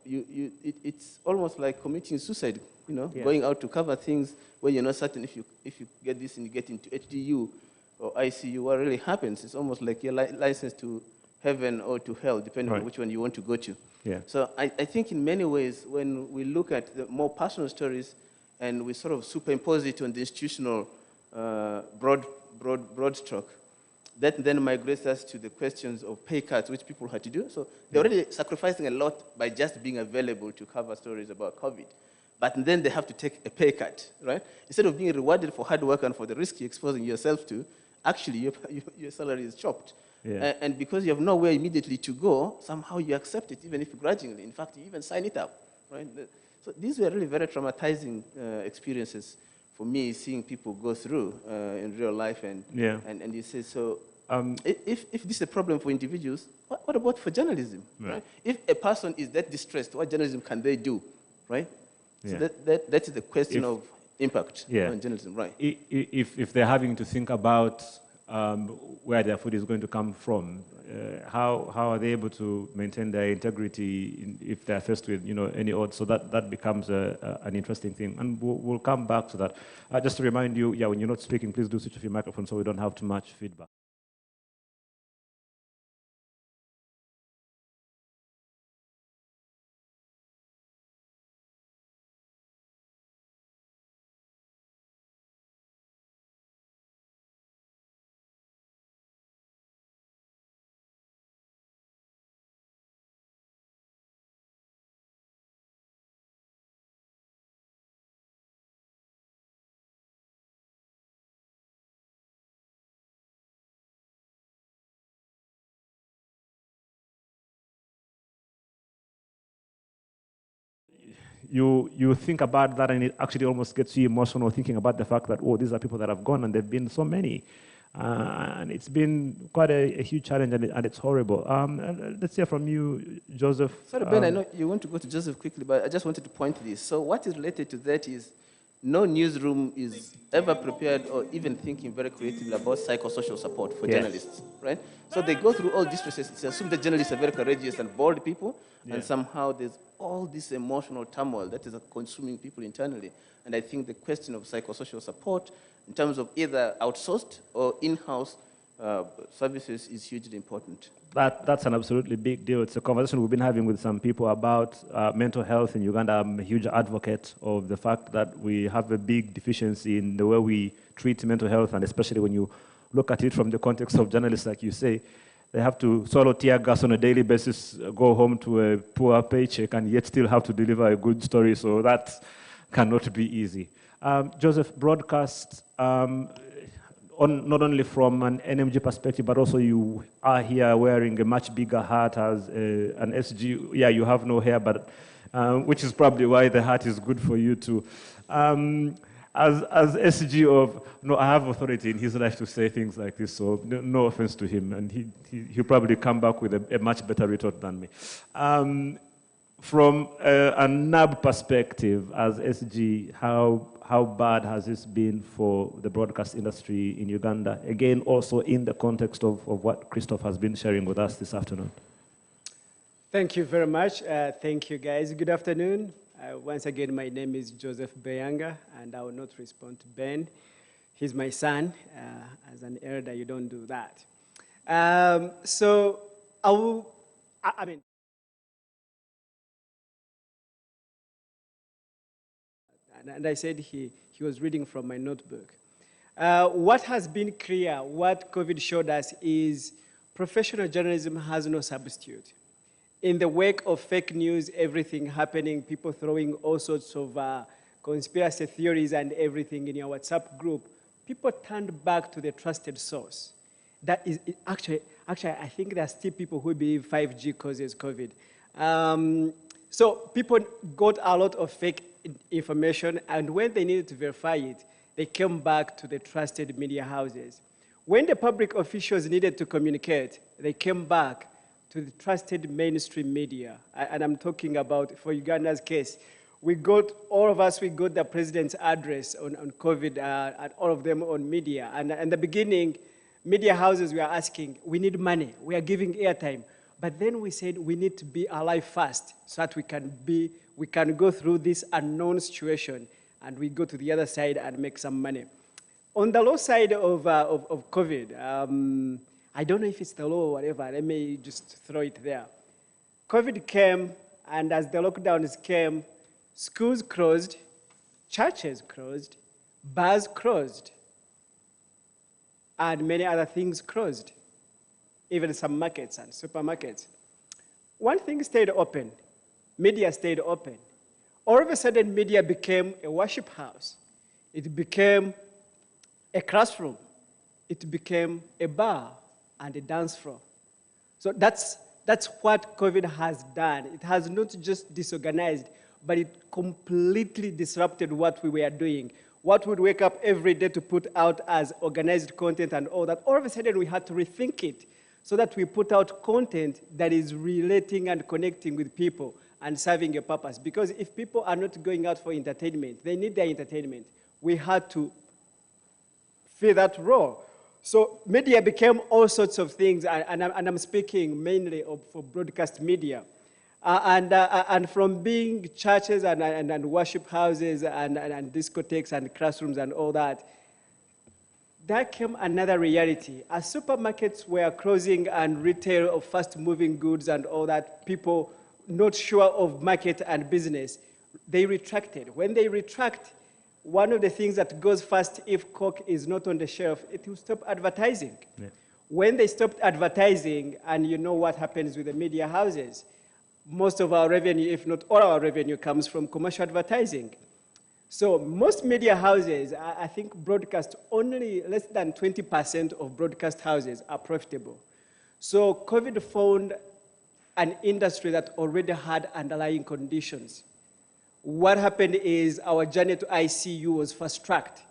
it's almost like committing suicide, going out to cover things where you're not certain if you get this and you get into HDU or ICU, what really happens. It's almost like you're licensed to heaven or to hell, depending on which one you want to go to. Yeah. So I think in many ways, when we look at the more personal stories and we sort of superimpose it on the institutional broad stroke, that then migrates us to the questions of pay cuts, which people had to do. So they're already sacrificing a lot by just being available to cover stories about COVID. But then they have to take a pay cut, right? Instead of being rewarded for hard work and for the risk you're exposing yourself to, actually your salary is chopped. Yeah. And because you have nowhere immediately to go, somehow you accept it, even if grudgingly. In fact, you even sign it up, right? So these were really very traumatizing experiences for me, seeing people go through in real life. And you say, so if this is a problem for individuals, what about for journalism? Right? If a person is that distressed, what journalism can they do, right? So that's the question of impact on journalism, right? If they're having to think about where their food is going to come from, how are they able to maintain their integrity if they're faced with any odds? So that becomes an interesting thing, and we'll come back to that. Just to remind you, when you're not speaking, please do switch off your microphone so we don't have too much feedback. You think about that, and it actually almost gets you emotional thinking about the fact that, oh, these are people that have gone, and there have been so many. And it's been quite a huge challenge, and it's horrible. Let's hear from you, Joseph. Sorry, Ben, I know you want to go to Joseph quickly, but I just wanted to point to this. So what is related to that is no newsroom is ever prepared or even thinking very creatively about psychosocial support for journalists, right? So they go through all these processes. They assume that journalists are very courageous and bold people, and somehow there's all this emotional turmoil that is consuming people internally. And I think the question of psychosocial support in terms of either outsourced or in-house services is hugely important. That's an absolutely big deal. It's a conversation we've been having with some people about mental health in Uganda. I'm a huge advocate of the fact that we have a big deficiency in the way we treat mental health, and especially when you look at it from the context of journalists, like you say, they have to swallow tear gas on a daily basis, go home to a poor paycheck, and yet still have to deliver a good story. So that cannot be easy. Joseph, broadcast, not only from an NMG perspective, but also you are here wearing a much bigger hat as an SG. Yeah, you have no hair, but which is probably why the hat is good for you too. As SG of, I have authority in his life to say things like this, so no offense to him, and he'll probably come back with a much better retort than me. From a NAB perspective, as SG, how bad has this been for the broadcast industry in Uganda? Again, also in the context of what Christophe has been sharing with us this afternoon. Thank you very much. Thank you, guys. Good afternoon. Once again, my name is Joseph Beyanga, and I will not respond to Ben. He's my son. As an elder, you don't do that. So I mean, and I said he was reading from my notebook. What has been clear, what COVID showed us is professional journalism has no substitute. In the wake of fake news, everything happening, people throwing all sorts of conspiracy theories and everything in your WhatsApp group, people turned back to the trusted source. That is actually, I think there are still people who believe 5G causes COVID. So people got a lot of fake information, and when they needed to verify it, they came back to the trusted media houses. When the public officials needed to communicate, they came back to the trusted mainstream media. And I'm talking about, for Uganda's case, all of us got the president's address on COVID, and all of them on media. And in the beginning, media houses were asking, we need money, we are giving airtime. But then we said we need to be alive fast so that we can go through this unknown situation and we go to the other side and make some money. On the low side of COVID, I don't know if it's the law or whatever, let me just throw it there. COVID came, and as the lockdowns came, schools closed, churches closed, bars closed, and many other things closed, even some markets and supermarkets. One thing stayed open. Media stayed open. All of a sudden, media became a worship house. It became a classroom. It became a bar and a dance floor. So that's what COVID has done. It has not just disorganized, but it completely disrupted what we were doing. What we'd wake up every day to put out as organized content and all that, all of a sudden we had to rethink it so that we put out content that is relating and connecting with people and serving a purpose. Because if people are not going out for entertainment, they need their entertainment. We had to fill that role. So media became all sorts of things, and I'm speaking mainly for broadcast media. And from being churches and worship houses and discotheques and classrooms and all that, there came another reality. As supermarkets were closing and retail of fast-moving goods and all that, people not sure of market and business, they retracted. When they retract, one of the things that goes fast if Coke is not on the shelf, it will stop advertising. Yeah. When they stopped advertising, and you know what happens with the media houses, most of our revenue, if not all our revenue, comes from commercial advertising. So most media houses, I think broadcast, only less than 20% of broadcast houses are profitable. So COVID found an industry that already had underlying conditions. What happened is our journey to ICU was fast-tracked.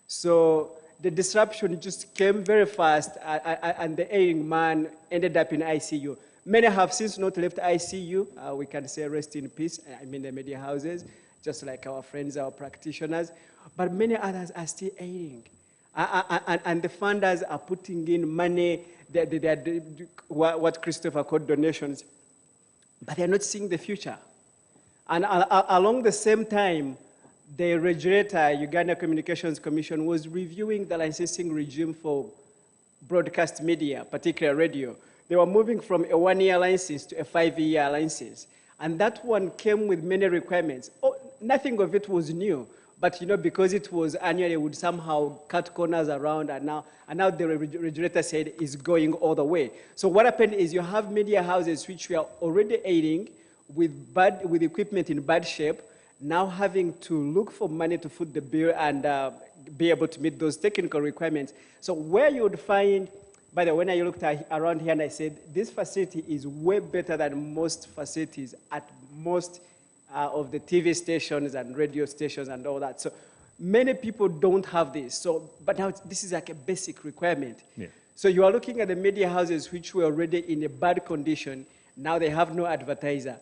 So the disruption just came very fast, and the ailing man ended up in ICU. Many have since not left ICU. We can say rest in peace, I mean the media houses, just like our friends, our practitioners. But many others are still ailing. And the funders are putting in money, what Christopher called donations, but they're not seeing the future. And along the same time, the regulator, Uganda Communications Commission, was reviewing the licensing regime for broadcast media, particularly radio. They were moving from a 1-year license to a 5-year license. And that one came with many requirements. Oh, nothing of it was new, but you know, because it was annual, it would somehow cut corners around, and now the regulator said it's going all the way. So what happened is you have media houses which were already aiding with equipment in bad shape, now having to look for money to foot the bill and be able to meet those technical requirements. So where you would find, by the way, when I looked around here and I said, this facility is way better than most facilities at most of the TV stations and radio stations and all that. So many people don't have this. So, but now this is like a basic requirement. Yeah. So you are looking at the media houses which were already in a bad condition. Now they have no advertiser.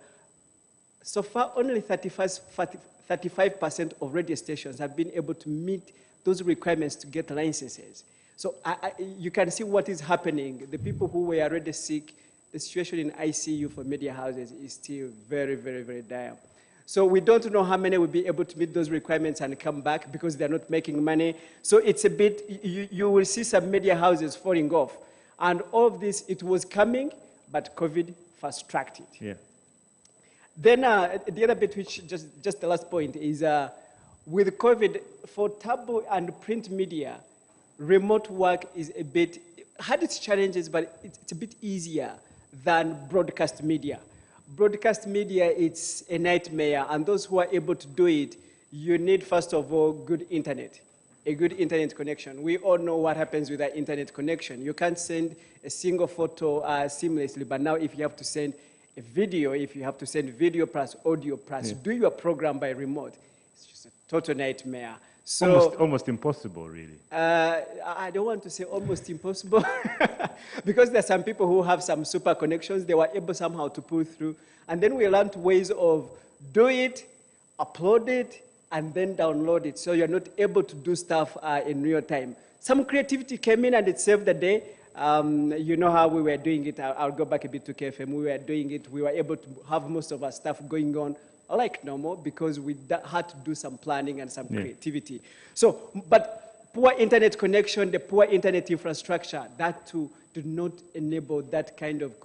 So far, only 35% of radio stations have been able to meet those requirements to get licenses. So you can see what is happening. The people who were already sick, the situation in ICU for media houses is still very, very, very dire. So we don't know how many will be able to meet those requirements and come back because they're not making money. So it's a bit, you will see some media houses falling off. And all of this, it was coming, but COVID fast-tracked it. Yeah. Then the other bit, which just the last point, is with COVID, for tabloid and print media, remote work is a bit, had its challenges, but it's a bit easier than broadcast media. Broadcast media, it's a nightmare, and those who are able to do it, you need, first of all, good internet, a good internet connection. We all know what happens with that internet connection. You can't send a single photo seamlessly, but now if you have to send a video, if you have to send video plus audio plus do your program by remote, it's just a total nightmare. So almost impossible, really. I don't want to say almost impossible because there are some people who have some super connections. They were able somehow to pull through. And then we learned ways of do it, upload it, and then download it. So you're not able to do stuff in real time. Some creativity came in and it saved the day. You know how we were doing it. I'll go back a bit to KFM. We were doing it. We were able to have most of our stuff going on like normal because we had to do some planning and some creativity. So, but poor internet connection, the poor internet infrastructure, that too did not enable that kind of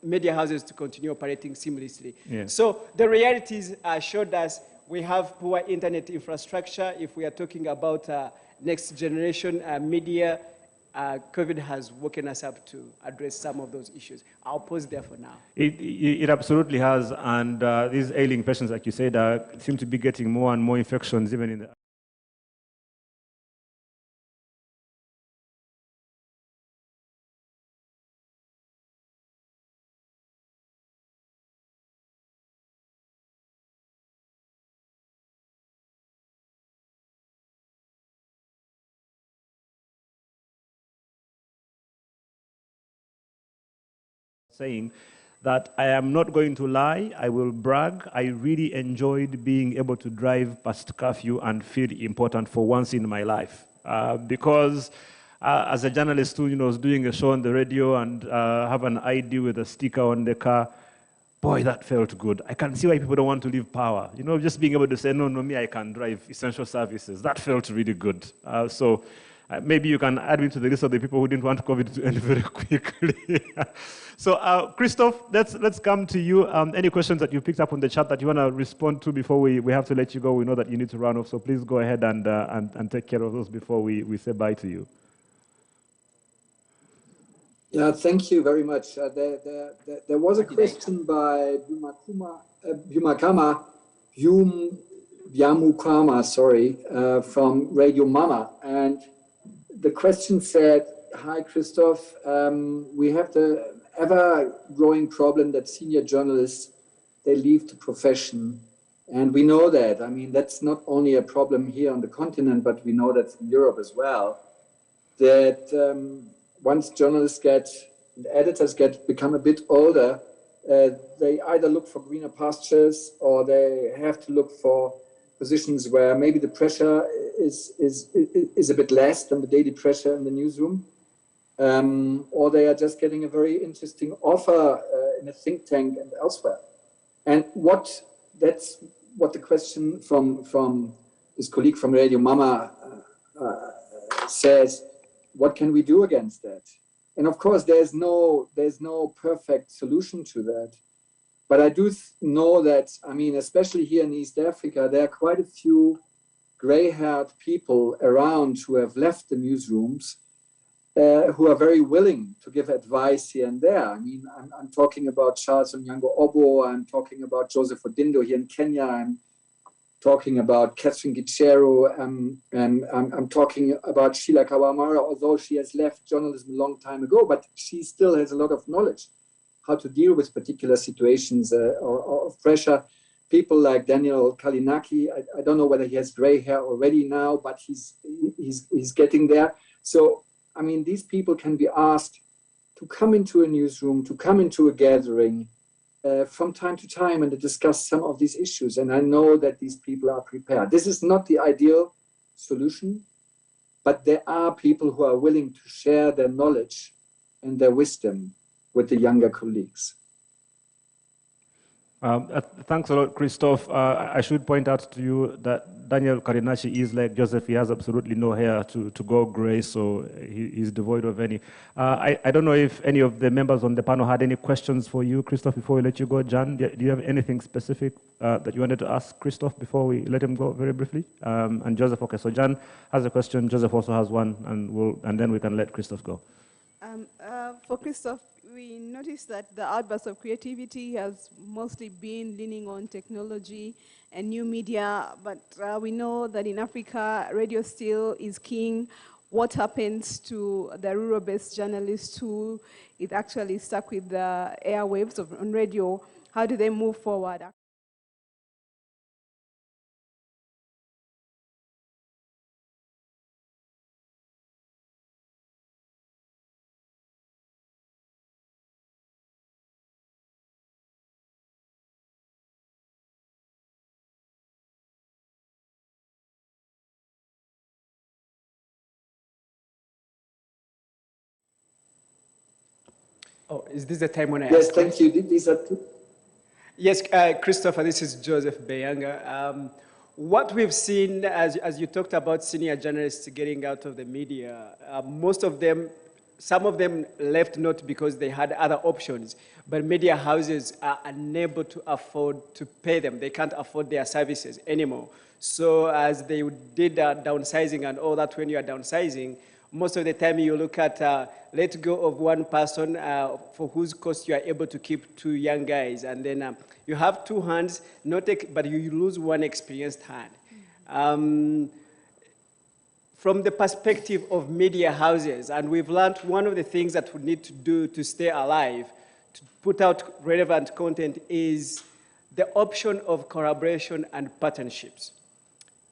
media houses to continue operating seamlessly. Yeah. So the realities showed us We have poor internet infrastructure. If we are talking about next generation media, COVID has woken us up to address some of those issues. I'll pause there for now. It absolutely has, and these ailing patients, like you said, seem to be getting more and more infections even in the saying that I am not going to lie, I will brag. I really enjoyed being able to drive past curfew and feel important for once in my life. Because as a journalist who was doing a show on the radio and have an ID with a sticker on the car, boy, that felt good. I can see why people don't want to leave power. Just being able to say, no, me, I can drive essential services. That felt really good. So maybe you can add me to the list of the people who didn't want COVID to end very quickly. So, Christoph, let's come to you. Any questions that you picked up on the chat that you want to respond to before we have to let you go? We know that you need to run off, so please go ahead and take care of those before we say bye to you. Yeah, thank you very much. There was a question by Byamukama, sorry, from Radio Mama, and the question said, "Hi, Christoph. We have the ever-growing problem that senior journalists, they leave the profession. And we know that. I mean, that's not only a problem here on the continent, but we know that's in Europe as well, that once journalists and editors become a bit older, they either look for greener pastures or they have to look for positions where maybe the pressure is a bit less than the daily pressure in the newsroom. Or they are just getting a very interesting offer in a think tank and elsewhere. And that's what the question from this colleague from Radio Mama says, what can we do against that? And of course, there's no perfect solution to that. But I do know that, I mean, especially here in East Africa, there are quite a few gray-haired people around who have left the newsrooms, who are very willing to give advice here and there. I mean, I'm talking about Charles Onyango Obo, I'm talking about Joseph Odindo here in Kenya, I'm talking about Catherine Gicheru, and I'm talking about Sheila Kawamara, although she has left journalism a long time ago, but she still has a lot of knowledge how to deal with particular situations of pressure. People like Daniel Kalinaki, I don't know whether he has gray hair already now, but he's getting there. So, I mean, these people can be asked to come into a newsroom, to come into a gathering from time to time and to discuss some of these issues. And I know that these people are prepared. This is not the ideal solution, but there are people who are willing to share their knowledge and their wisdom with the younger colleagues. Thanks a lot, Christoph. I should point out to you that Daniel Karinachi is like Joseph. He has absolutely no hair to go gray, so he's devoid of any. I don't know if any of the members on the panel had any questions for you, Christoph, before we let you go. Jan, do you have anything specific that you wanted to ask Christoph before we let him go very briefly? And Joseph, okay, so Jan has a question, Joseph also has one, and then we can let Christoph go. For Christoph, we noticed that the outburst of creativity has mostly been leaning on technology and new media, but we know that in Africa, radio still is king. What happens to the rural-based journalists who is actually stuck with the airwaves on radio? How do they move forward? Oh, is this the time when I Yes, ask? thank you. These are two. Yes, Christopher, this is Joseph Beyanga. What we've seen, as you talked about senior journalists getting out of the media, most of them some of them left not because they had other options, but media houses are unable to afford to pay them. They can't afford their services anymore. So as they did downsizing and all that, when you are downsizing, most of the time you look at let go of one person for whose cost you are able to keep two young guys. And then you have two hands, but you lose one experienced hand. From the perspective of media houses, and we've learned one of the things that we need to do to stay alive, to put out relevant content, is the option of collaboration and partnerships.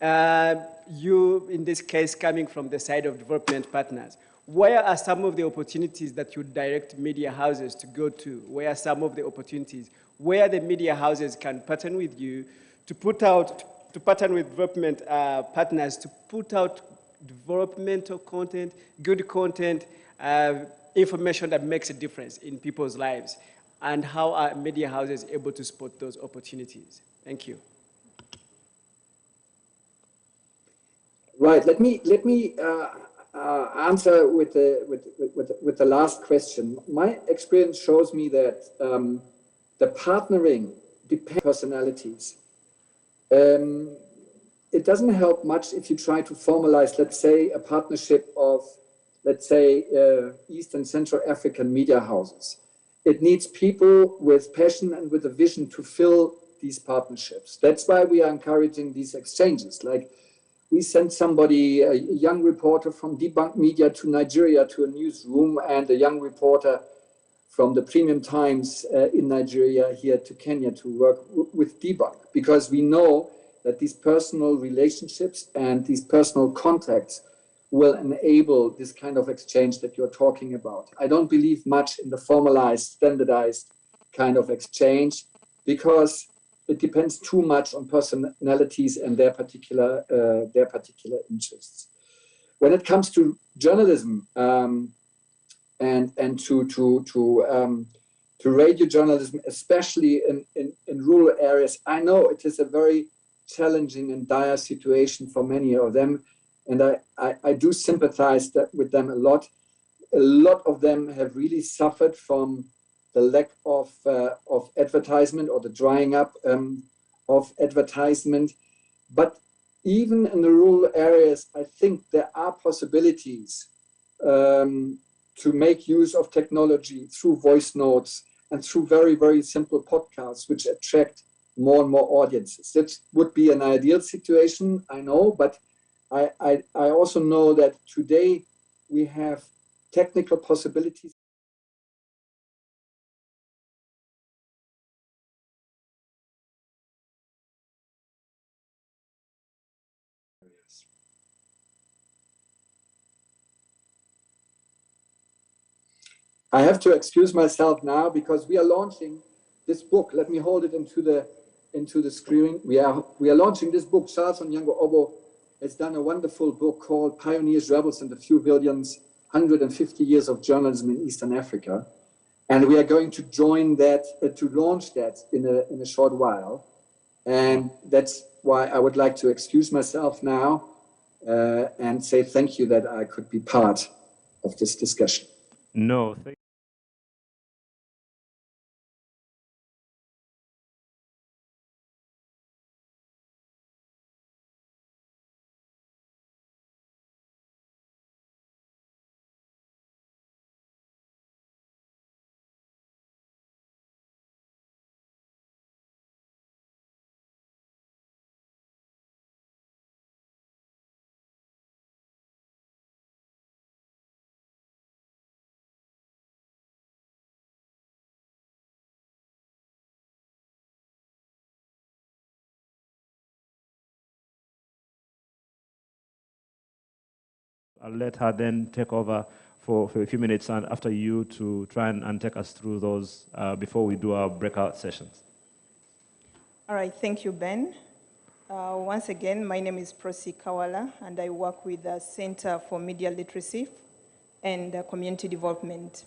You, in this case, coming from the side of development partners, where are some of the opportunities that you direct media houses to go to? Where are some of the opportunities where the media houses can partner with you to partner with development partners to put out developmental content, good content, information that makes a difference in people's lives, and how are media houses able to spot those opportunities? Thank you. Right. Let me answer with the last question. My experience shows me that the partnering depends on personalities. It doesn't help much if you try to formalize, let's say, a partnership of, let's say, East and Central African media houses. It needs people with passion and with a vision to fill these partnerships. That's why we are encouraging these exchanges. Like, we sent somebody, a young reporter from Debunk Media to Nigeria to a newsroom, and a young reporter from the Premium Times in Nigeria here to Kenya to work with Debunk, because we know that these personal relationships and these personal contacts will enable this kind of exchange that you're talking about. I don't believe much in the formalized, standardized kind of exchange, because it depends too much on personalities and their particular interests. When it comes to journalism and to radio journalism, especially in rural areas, I know it is a very challenging and dire situation for many of them, and I do sympathize with them a lot. A lot of them have really suffered from the lack of advertisement, or the drying up of advertisement. But even in the rural areas, I think there are possibilities to make use of technology through voice notes and through very, very simple podcasts, which attract more and more audiences. That would be an ideal situation, I know, but I also know that today we have technical possibilities. I have to excuse myself now because we are launching this book. Let me hold it into the screen. We are launching this book. Charles Onyango Obo has done a wonderful book called Pioneers, Rebels, and a Few Billions, 150 Years of Journalism in Eastern Africa. And we are going to join that, to launch that in a short while. And that's why I would like to excuse myself now and say thank you that I could be part of this discussion. No, I'll let her then take over for a few minutes, and after you to try and take us through those before we do our breakout sessions. All right, thank you, Ben. Once again, my name is Prosi Kawala, and I work with the Center for Media Literacy and Community Development.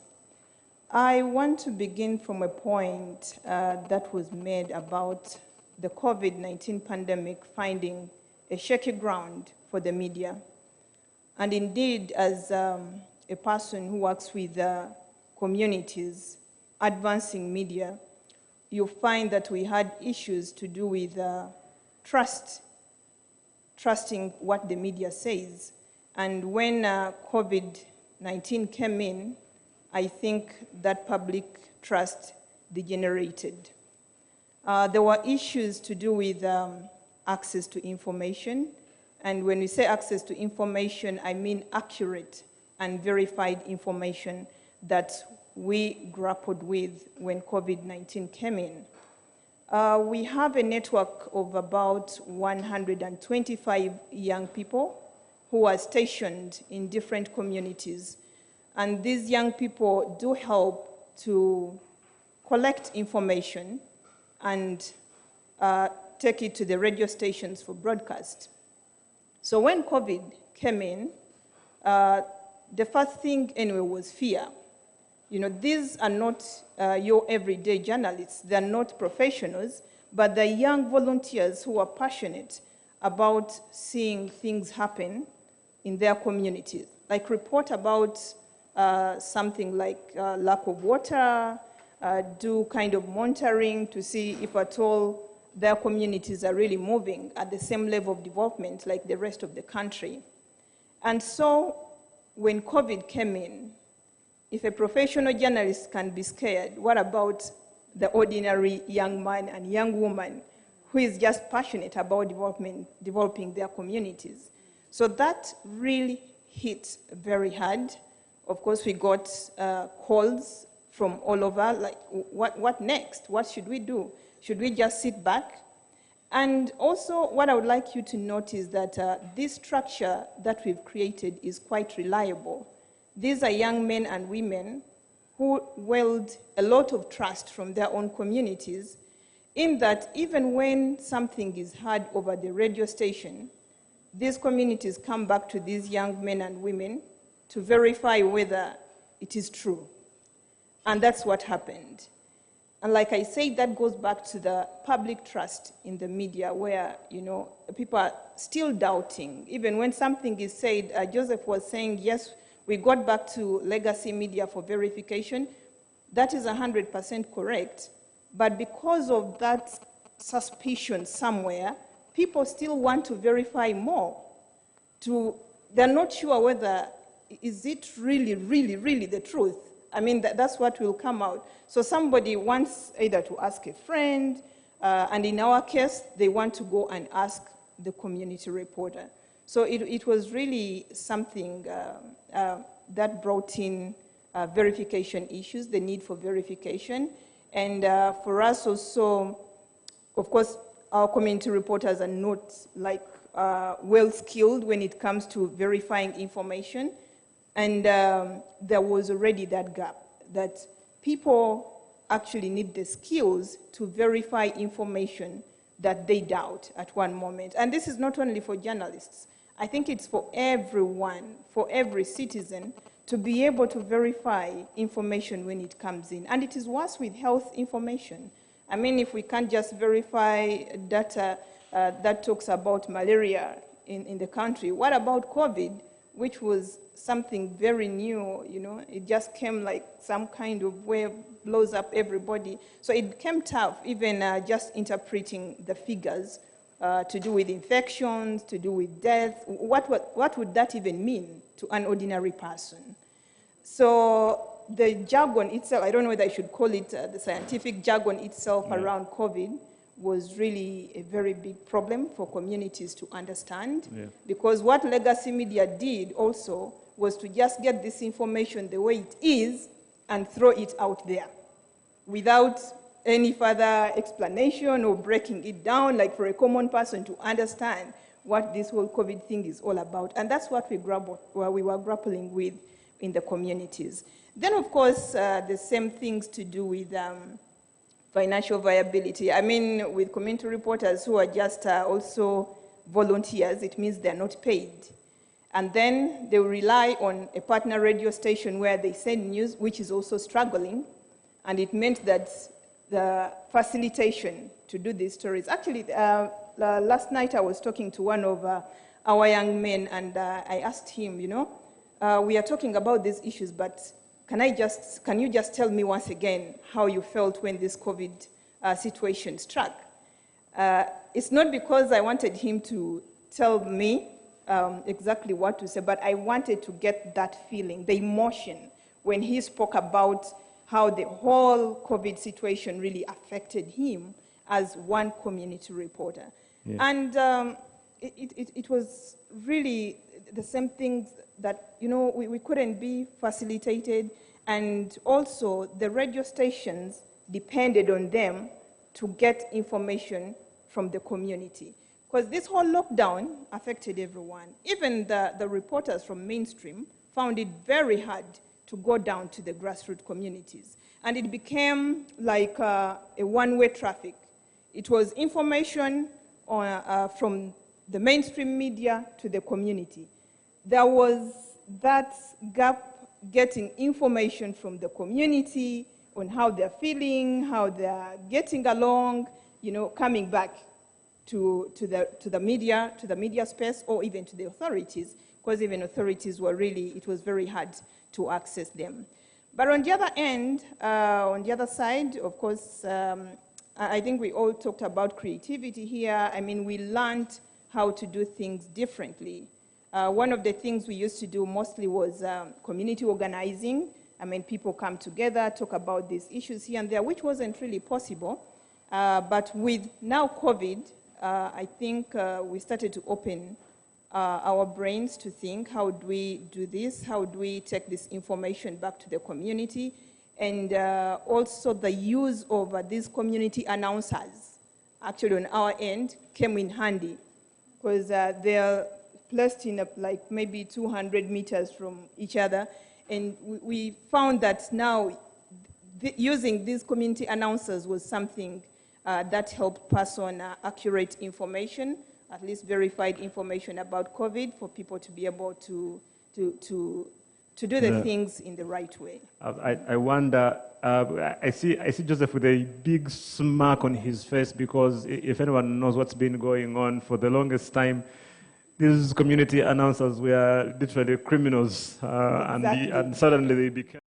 I want to begin from a point that was made about the COVID-19 pandemic finding a shaky ground for the media. And indeed, as a person who works with communities, advancing media, you find that we had issues to do with trusting what the media says. And when COVID-19 came in, I think that public trust degenerated. There were issues to do with access to information. And when we say access to information, I mean accurate and verified information that we grappled with when COVID-19 came in. We have a network of about 125 young people who are stationed in different communities. And these young people do help to collect information and take it to the radio stations for broadcast. So when COVID came in, the first thing anyway was fear. You know, these are not your everyday journalists. They're not professionals, but they're young volunteers who are passionate about seeing things happen in their communities. Like report about something like lack of water, do kind of monitoring to see if at all their communities are really moving at the same level of development like the rest of the country. And so when COVID came in, if a professional journalist can be scared, what about the ordinary young man and young woman who is just passionate about developing their communities? So that really hit very hard. Of course, we got calls from all over, like, what next? What should we do? Should we just sit back? And also, what I would like you to note is that this structure that we've created is quite reliable. These are young men and women who wield a lot of trust from their own communities, in that even when something is heard over the radio station, these communities come back to these young men and women to verify whether it is true. And that's what happened. And like I said, that goes back to the public trust in the media, where, you know, people are still doubting. Even when something is said, Joseph was saying, yes, we got back to legacy media for verification. That is 100% correct. But because of that suspicion somewhere, people still want to verify more. They're not sure whether, is it really, really, really the truth? I mean, that's what will come out. So somebody wants either to ask a friend, and in our case, they want to go and ask the community reporter. So it was really something that brought in verification issues, the need for verification. And for us also, of course, our community reporters are not like well-skilled when it comes to verifying information. And there was already that gap, that people actually need the skills to verify information that they doubt at one moment. And this is not only for journalists. I think it's for everyone, for every citizen, to be able to verify information when it comes in. And it is worse with health information. I mean, if we can't just verify data that talks about malaria in the country, what about COVID, which was something very new, you know? It just came like some kind of wave, blows up everybody. So it became tough, even just interpreting the figures to do with infections, to do with death. What would that even mean to an ordinary person? So the jargon itself, I don't know whether I should call it the scientific jargon itself around COVID, was really a very big problem for communities to understand. Because what legacy media did also was to just get this information the way it is and throw it out there without any further explanation or breaking it down, like for a common person to understand what this whole COVID thing is all about. And that's what we were grappling with in the communities. Then, of course, the same things to do with financial viability. I mean, with community reporters who are just also volunteers, it means they're not paid. And then they rely on a partner radio station where they send news, which is also struggling. And it meant that the facilitation to do these stories. Actually, last night I was talking to one of our young men, and I asked him, you know, we are talking about these issues, but can you just tell me once again how you felt when this COVID situation struck? It's not because I wanted him to tell me exactly what to say, but I wanted to get that feeling, the emotion, when he spoke about how the whole COVID situation really affected him as one community reporter. Yeah. And it was really the same things that, you know, we couldn't be facilitated, and also the radio stations depended on them to get information from the community. Because this whole lockdown affected everyone. Even the reporters from mainstream found it very hard to go down to the grassroots communities. And it became like a one-way traffic. It was information from the mainstream media to the community. There was that gap getting information from the community on how they're feeling, how they're getting along, you know, coming back to the media space, or even to the authorities, because even authorities were really, it was very hard to access them. But on the other end, on the other side, of course, I think we all talked about creativity here. I mean, we learned how to do things differently. One of the things we used to do mostly was community organizing. I mean, people come together, talk about these issues here and there, which wasn't really possible. But with now COVID, I think we started to open our brains to think, how do we do this? How do we take this information back to the community? And also the use of these community announcers, actually on our end, came in handy, because they're placed in like maybe 200 meters from each other. And we found that now using these community announcers was something that helped pass on accurate information, at least verified information about COVID, for people to be able to do the things in the right way. I wonder, I see Joseph with a big smirk on his face, because if anyone knows what's been going on for the longest time, these community announcers were literally criminals, exactly. and suddenly they became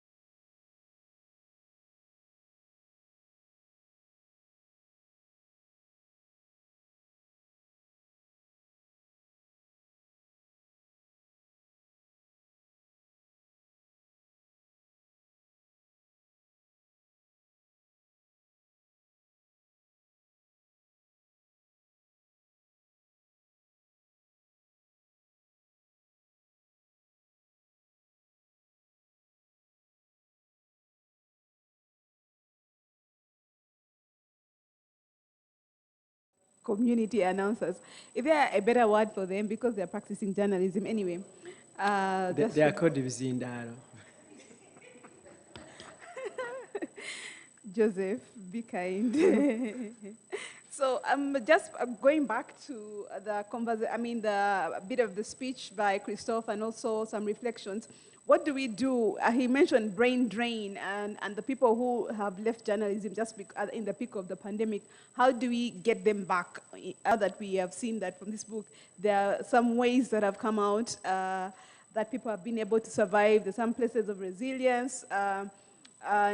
community announcers. Is there a better word for them, because they're practicing journalism anyway? They are called Bizindaro. Joseph, be kind. So just going back to the conversation, I mean the bit of the speech by Christophe, and also some reflections. What do we do? He mentioned brain drain and the people who have left journalism just in the peak of the pandemic. How do we get them back? Now that we have seen that from this book, there are some ways that have come out that people have been able to survive. There's some places of resilience.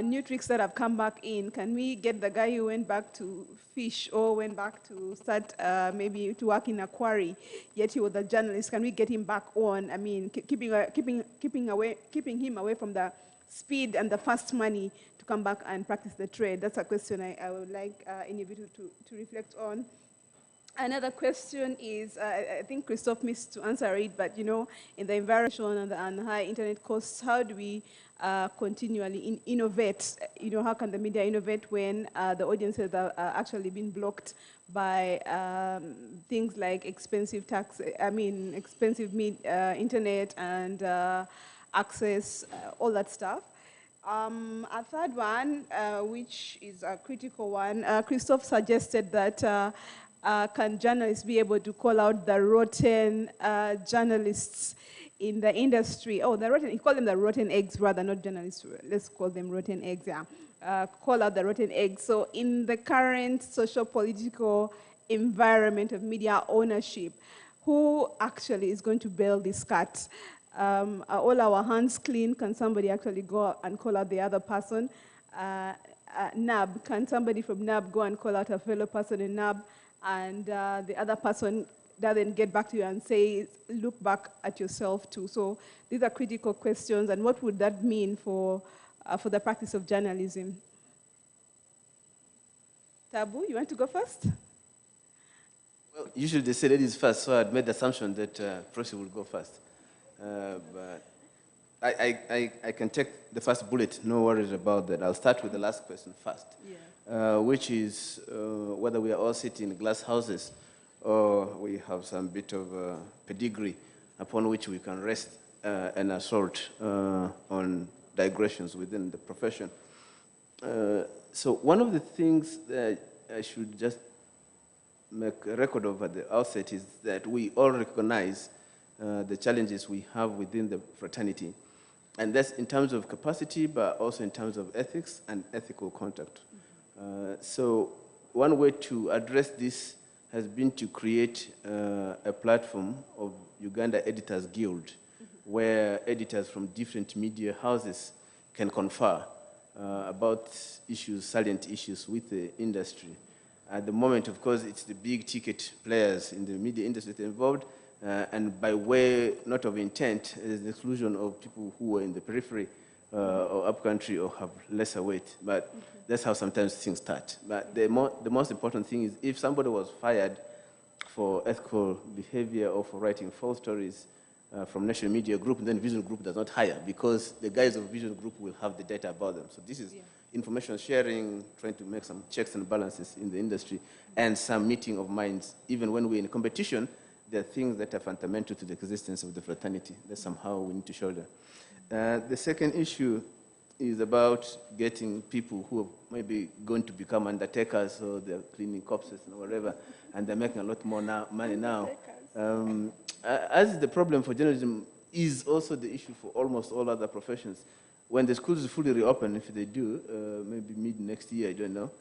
New tricks that have come back in. Can we get the guy who went back to fish or went back to start maybe to work in a quarry, yet he was a journalist? Can we get him back on? I mean, keeping him away from the speed and the fast money to come back and practice the trade? That's a question I would like any of you to reflect on. Another question is, I think Christophe missed to answer it, but you know, in the environment and high internet costs, how do we continually innovate? You know, how can the media innovate when the audiences are actually being blocked by things like expensive internet and access, all that stuff. A third one, which is a critical one, Christophe suggested that can journalists be able to call out the rotten journalists in the industry? Oh, he called them the rotten eggs rather, not journalists. Let's call them rotten eggs, yeah. Call out the rotten eggs. So in the current social-political environment of media ownership, who actually is going to bail this cat? Are all our hands clean? Can somebody actually go and call out the other person? NAB, can somebody from NAB go and call out a fellow person in NAB, and the other person doesn't get back to you and say, look back at yourself too? So these are critical questions, and what would that mean for the practice of journalism? Tabu, you want to go first? Well, usually they say ladies first, so I'd made the assumption that Prosi will go first. But I can take the first bullet, no worries about that. I'll start with the last question first, which is whether we are all sitting in glass houses or we have some bit of pedigree upon which we can rest and assault on digressions within the profession. So one of the things that I should just make a record of at the outset is that we all recognize the challenges we have within the fraternity. And that's in terms of capacity, but also in terms of ethics and ethical conduct. So one way to address this has been to create a platform of Uganda Editors Guild, where editors from different media houses can confer about issues, salient issues with the industry. At the moment, of course, it's the big ticket players in the media industry that are involved, and by way, not of intent, is the exclusion of people who are in the periphery or upcountry or have lesser weight. But that's how sometimes things start. But the most important thing is if somebody was fired for ethical behavior or for writing false stories from National Media Group, then Vision Group does not hire, because the guys of Vision Group will have the data about them. So this is information sharing, trying to make some checks and balances in the industry, and some meeting of minds. Even when we're in competition, there are things that are fundamental to the existence of the fraternity that somehow we need to shoulder. The second issue is about getting people who are maybe going to become undertakers, or they're cleaning corpses and whatever, and they're making a lot more money now. As the problem for journalism is also the issue for almost all other professions. When the schools fully reopen, if they do, maybe mid next year, I don't know.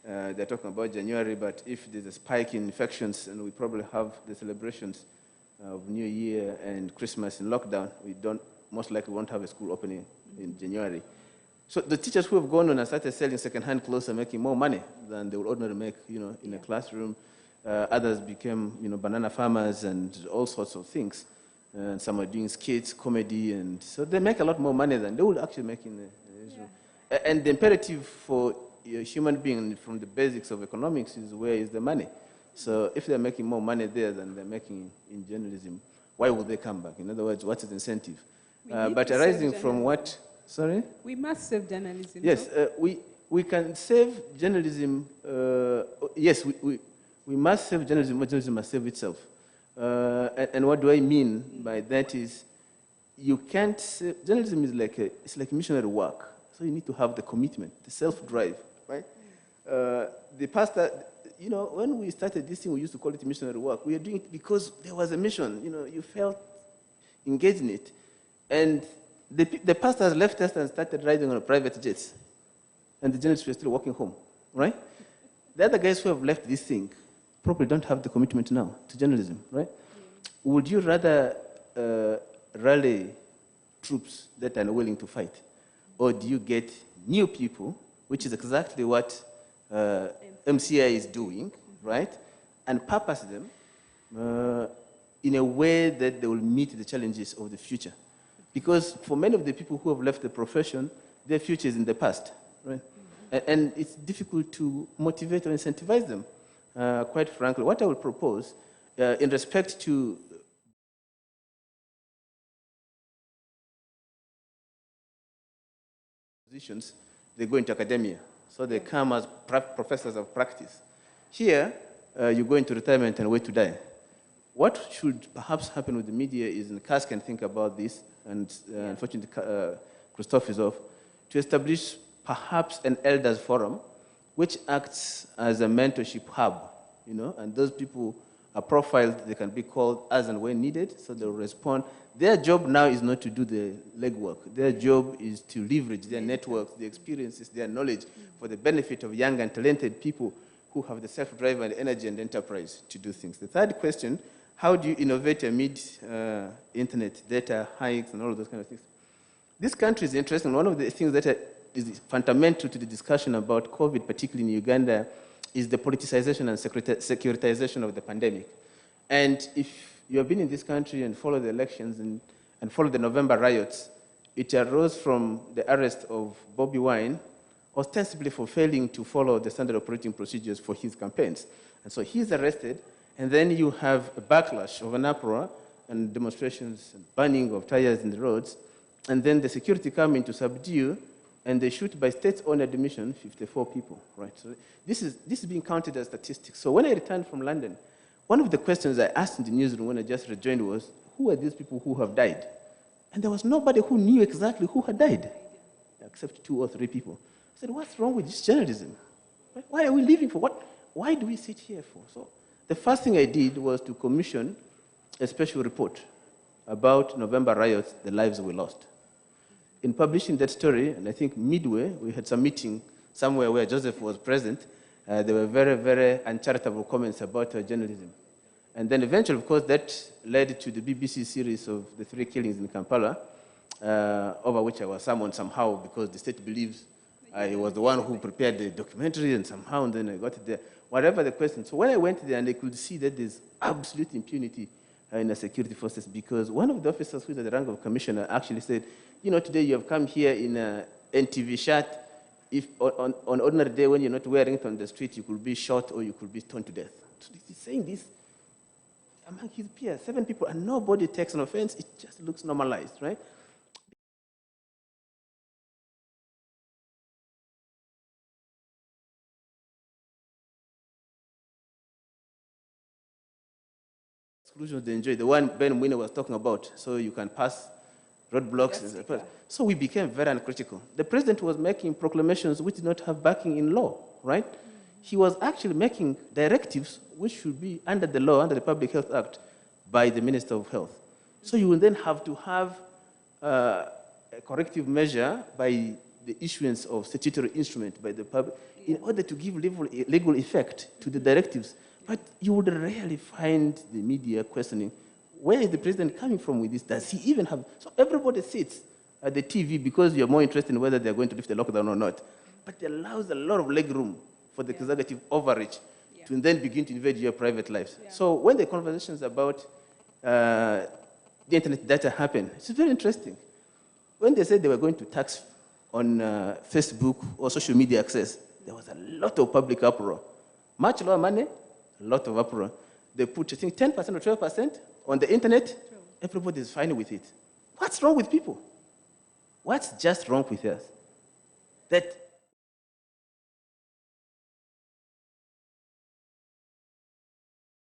They're talking about January, but if there's a spike in infections and we probably have the celebrations of New Year and Christmas in lockdown, we most likely won't have a school opening in January. So the teachers who have gone on and started selling second-hand clothes are making more money than they would ordinarily make, in a classroom. Others became, banana farmers and all sorts of things. And some are doing skits, comedy, and so they make a lot more money than they would actually make in the And the imperative for a human being from the basics of economics is, where is the money? So if they're making more money there than they're making in journalism, why would they come back? In other words, what is the incentive? But arising from what? Sorry? We must save journalism. Yes, we can save journalism. Yes, we must save journalism, but journalism must save itself. And what do I mean by that is, you can't save, journalism is it's like missionary work. So you need to have the commitment, the self-drive, right? The pastor, when we started this thing, we used to call it missionary work. We are doing it because there was a mission. You felt engaged in it. And the pastors left us and started riding on private jets. And the journalists were still walking home, right? The other guys who have left this thing probably don't have the commitment now to journalism, right? Would you rather rally troops that are willing to fight? Or do you get new people, which is exactly what MCI is doing, right? And purpose them in a way that they will meet the challenges of the future. Because for many of the people who have left the profession, their future is in the past, right? And it's difficult to motivate or incentivize them, quite frankly. What I will propose, in respect to positions, they go into academia. So they come as professors of practice. Here, you go into retirement and wait to die. What should perhaps happen with the media is, and KAS can think about this, and unfortunately Christophe is off, to establish perhaps an elders forum, which acts as a mentorship hub, and those people are profiled. They can be called as and when needed, so they'll respond. Their job now is not to do the legwork. Their job is to leverage their networks, their experiences, their knowledge for the benefit of young and talented people who have the self-drive and energy and enterprise to do things. The third question How do you innovate amid internet data hikes and all of those kind of things? This country is interesting. One of the things that is fundamental to the discussion about COVID, particularly in Uganda, is the politicization and securitization of the pandemic. And if you have been in this country and followed the elections and followed the November riots, it arose from the arrest of Bobi Wine, ostensibly for failing to follow the standard operating procedures for his campaigns. And so he's arrested, and then you have a backlash of an uproar and demonstrations and burning of tires in the roads, and then the security come in to subdue, and they shoot by state's own admission 54 people, right? So this is being counted as statistics. So when I returned from London, one of the questions I asked in the newsroom when I just rejoined was, who are these people who have died? And there was nobody who knew exactly who had died, except 2 or 3 people. I said, what's wrong with this journalism? Why are we living for what? Why do we sit here for? So the first thing I did was to commission a special report about November riots, the lives we lost. In publishing that story, and I think midway, we had some meeting somewhere where Joseph was present, there were very, very uncharitable comments about our journalism. And then eventually, of course, that led to the BBC series of the 3 killings in Kampala, over which I was summoned somehow because the state believes I was the one who prepared the documentary, and somehow, and then I got it there. Whatever the question. So when I went there, and I could see that there's absolute impunity in the security forces, because one of the officers who is at the rank of commissioner actually said, you know, today you have come here in a NTV shirt. If on ordinary day when you're not wearing it on the street, you could be shot or you could be stoned to death. So he's saying this among his peers, 7 people, and nobody takes an offense. It just looks normalized, right? Exclusions they enjoy, the one Ben Mwine was talking about, so you can pass roadblocks. So we became very uncritical. The president was making proclamations which did not have backing in law, right? He was actually making directives which should be under the law, under the Public Health Act, by the Minister of Health. So you will then have to have a corrective measure by the issuance of statutory instrument by the public in order to give legal effect to the directives. But you would rarely find the media questioning, where is the president coming from with this? Does he even have... So everybody sits at the TV because you're more interested in whether they're going to lift the lockdown or not. But it allows a lot of leg room for the executive overreach to then begin to invade your private lives. So when the conversations about the internet data happen, it's very interesting. When they said they were going to tax on Facebook or social media access, there was a lot of public uproar. Much lower money, a lot of uproar. They put, I think, 10% or 12% on the internet. Everybody is fine with it. What's wrong with people? What's just wrong with us? That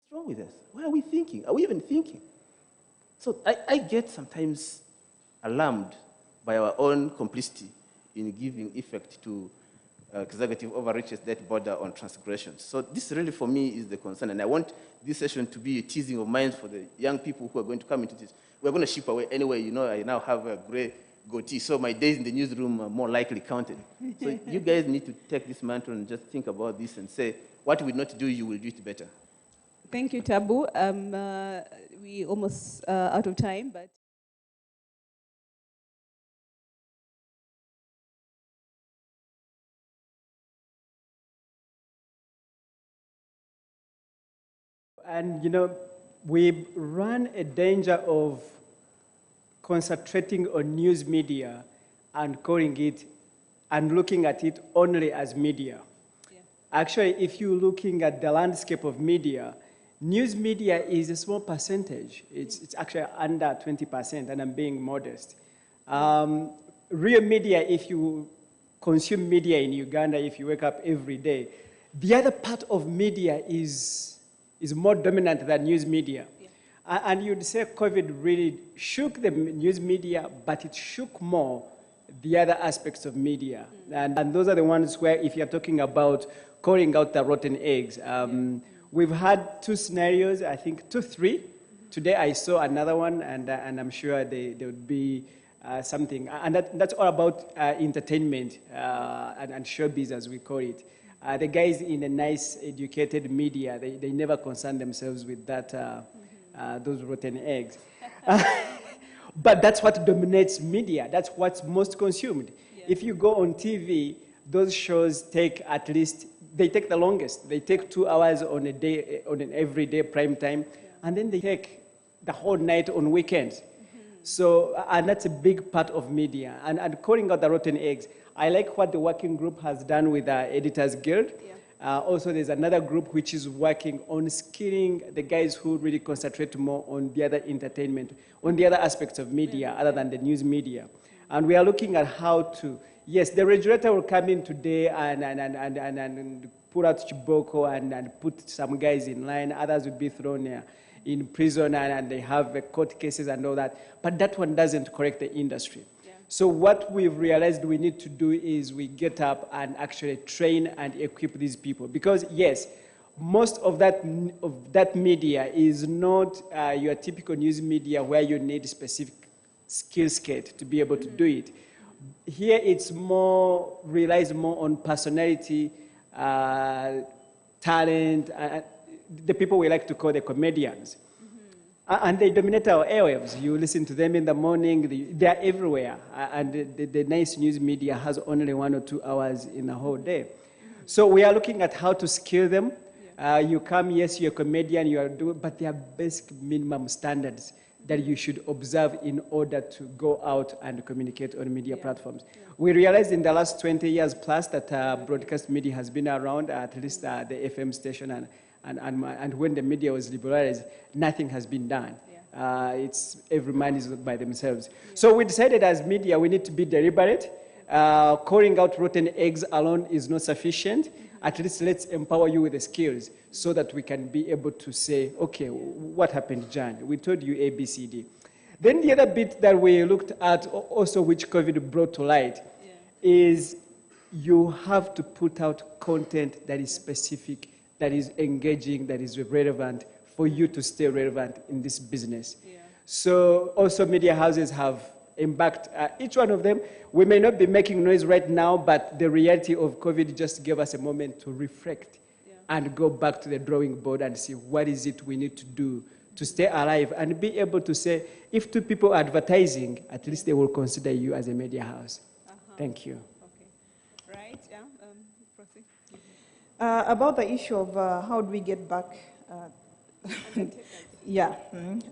what's wrong with us? Why are we thinking? Are we even thinking? So I get sometimes alarmed by our own complicity in giving effect to executive overreaches that border on transgressions. So this really, for me, is the concern. And I want this session to be a teasing of minds for the young people who are going to come into this. We're going to ship away anyway. You know, I now have a gray goatee, so my days in the newsroom are more likely counted. So you guys need to take this mantle and just think about this and say, what we not do, you will do it better. Thank you, Tabu. We almost out of time, but... And, you know, we run a danger of concentrating on news media and calling it and looking at it only as media. Yeah. Actually, if you're looking at the landscape of media, news media is a small percentage. It's actually under 20%, and I'm being modest. Real media, if you consume media in Uganda, if you wake up every day, the other part of media is more dominant than news media. Yeah. And you'd say COVID really shook the news media, but it shook more the other aspects of media. And those are the ones where, if you're talking about calling out the rotten eggs, we've had 2 scenarios, I think 2, 3. Today I saw another one, and I'm sure there would be something. And that's all about entertainment and showbiz, as we call it. The guys in a nice, educated media, they never concern themselves with that those rotten eggs. But that's what dominates media. That's what's most consumed. Yeah. If you go on TV, those shows take at least, they take the longest. They take 2 hours on a day, on an everyday prime time, and then they take the whole night on weekends. So, and that's a big part of media. And calling out the rotten eggs, I like what the working group has done with the Editors Guild. Yeah. Also, there's another group which is working on skilling the guys who really concentrate more on the other entertainment, on the other aspects of media other than the news media. And we are looking at how to, yes, the regulator will come in today and put out Chiboko and put some guys in line, others will be thrown in prison and they have court cases and all that. But that one doesn't correct the industry. Yeah. So what we've realized we need to do is we get up and actually train and equip these people. Because yes, most of that media is not your typical news media where you need specific skill set to be able to do it. Here it's more, relies more on personality, talent, the people we like to call the comedians. And they dominate our airwaves. You listen to them in the morning, they're everywhere. And the nice news media has only 1 or 2 hours in the whole day. So we are looking at how to skill them. You come, yes, you're a comedian, you are doing, but there are basic minimum standards that you should observe in order to go out and communicate on media platforms. We realized in the last 20 years plus that broadcast media has been around, at least the FM station, and when the media was liberalized, nothing has been done. It's every man is by themselves. So we decided as media, we need to be deliberate. Calling out rotten eggs alone is not sufficient. At least let's empower you with the skills so that we can be able to say, okay, what happened, John? We told you A, B, C, D. Then the other bit that we looked at also, which COVID brought to light, is you have to put out content that is specific, that is engaging, that is relevant for you to stay relevant in this business. So also media houses have embarked, each one of them. We may not be making noise right now, but the reality of COVID just gave us a moment to reflect and go back to the drawing board and see what is it we need to do to stay alive and be able to say, if 2 people are advertising, at least they will consider you as a media house. Thank you. Okay. Right, yeah, proceed. About the issue of how do we get back,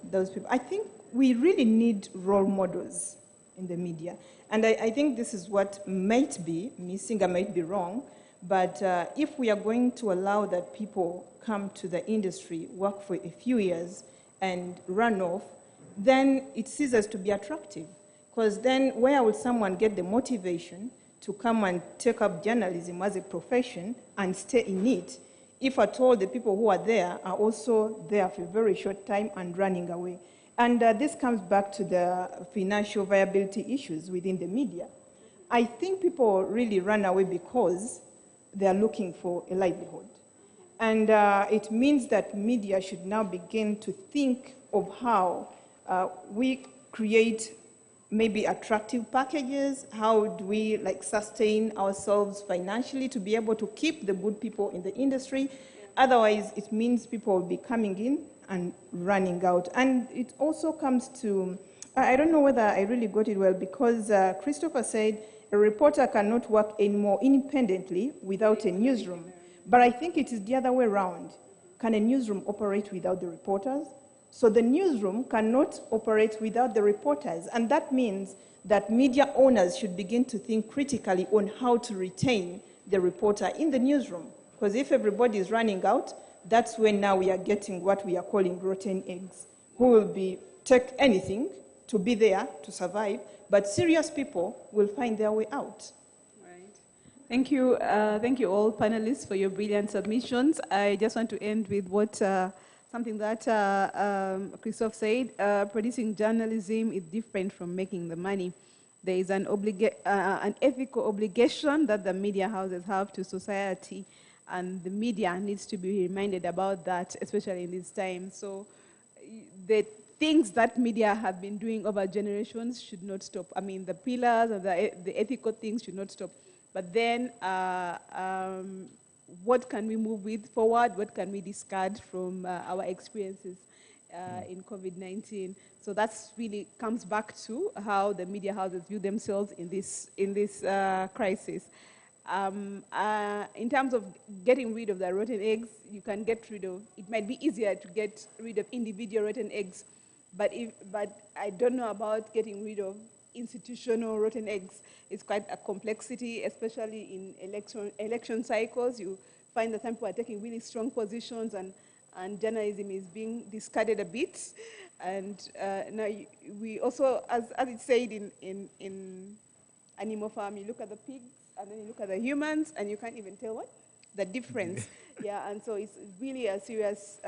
those people. I think we really need role models in the media. And I think this is what might be missing, I might be wrong, but if we are going to allow that people come to the industry, work for a few years, and run off, then it ceases to be attractive. Because then where will someone get the motivation to come and take up journalism as a profession and stay in it, if at all the people who are there are also there for a very short time and running away? And this comes back to the financial viability issues within the media. I think people really run away because they are looking for a livelihood. And it means that media should now begin to think of how we create maybe attractive packages. How do we sustain ourselves financially to be able to keep the good people in the industry? Otherwise, it means people will be coming in and running out. And it also comes to, I don't know whether I really got it well, because Christopher said a reporter cannot work anymore independently without a newsroom. But I think it is the other way around. Can a newsroom operate without the reporters? So the newsroom cannot operate without the reporters. And that means that media owners should begin to think critically on how to retain the reporter in the newsroom. Because if everybody is running out, that's when now we are getting what we are calling rotten eggs, who will take anything to be there to survive, but serious people will find their way out. Right. Thank you all panelists for your brilliant submissions. I just want to end with something that Christophe said. Producing journalism is different from making the money. There is an ethical obligation that the media houses have to society, and the media needs to be reminded about that, especially in this time. So the things that media have been doing over generations should not stop. I mean, the pillars and the ethical things should not stop. But then what can we move with forward? What can we discard from our experiences? in COVID-19. So that's really comes back to how the media houses view themselves in this crisis. In terms of getting rid of the rotten eggs, you can get rid of, it might be easier to get rid of individual rotten eggs, but I don't know about getting rid of institutional rotten eggs. It's quite a complexity, especially in election cycles. You find that some people are taking really strong positions, and journalism is being discarded a bit. And now we also, as it said in Animal Farm, you look at the pigs and then you look at the humans and you can't even tell what the difference. Yeah, and so it's really a serious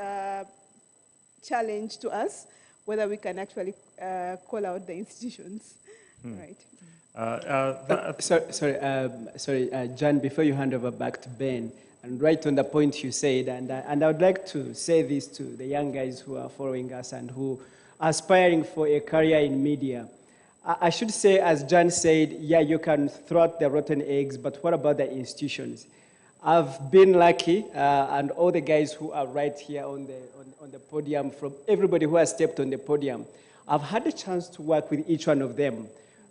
challenge to us whether we can actually call out the institutions. Right. Sorry, John, before you hand over back to Ben, and right on the point you said, and I would like to say this to the young guys who are following us and who are aspiring for a career in media. I should say, as John said, yeah, you can throw out the rotten eggs, but what about the institutions? I've been lucky, and all the guys who are right here on the podium, from everybody who has stepped on the podium, I've had a chance to work with each one of them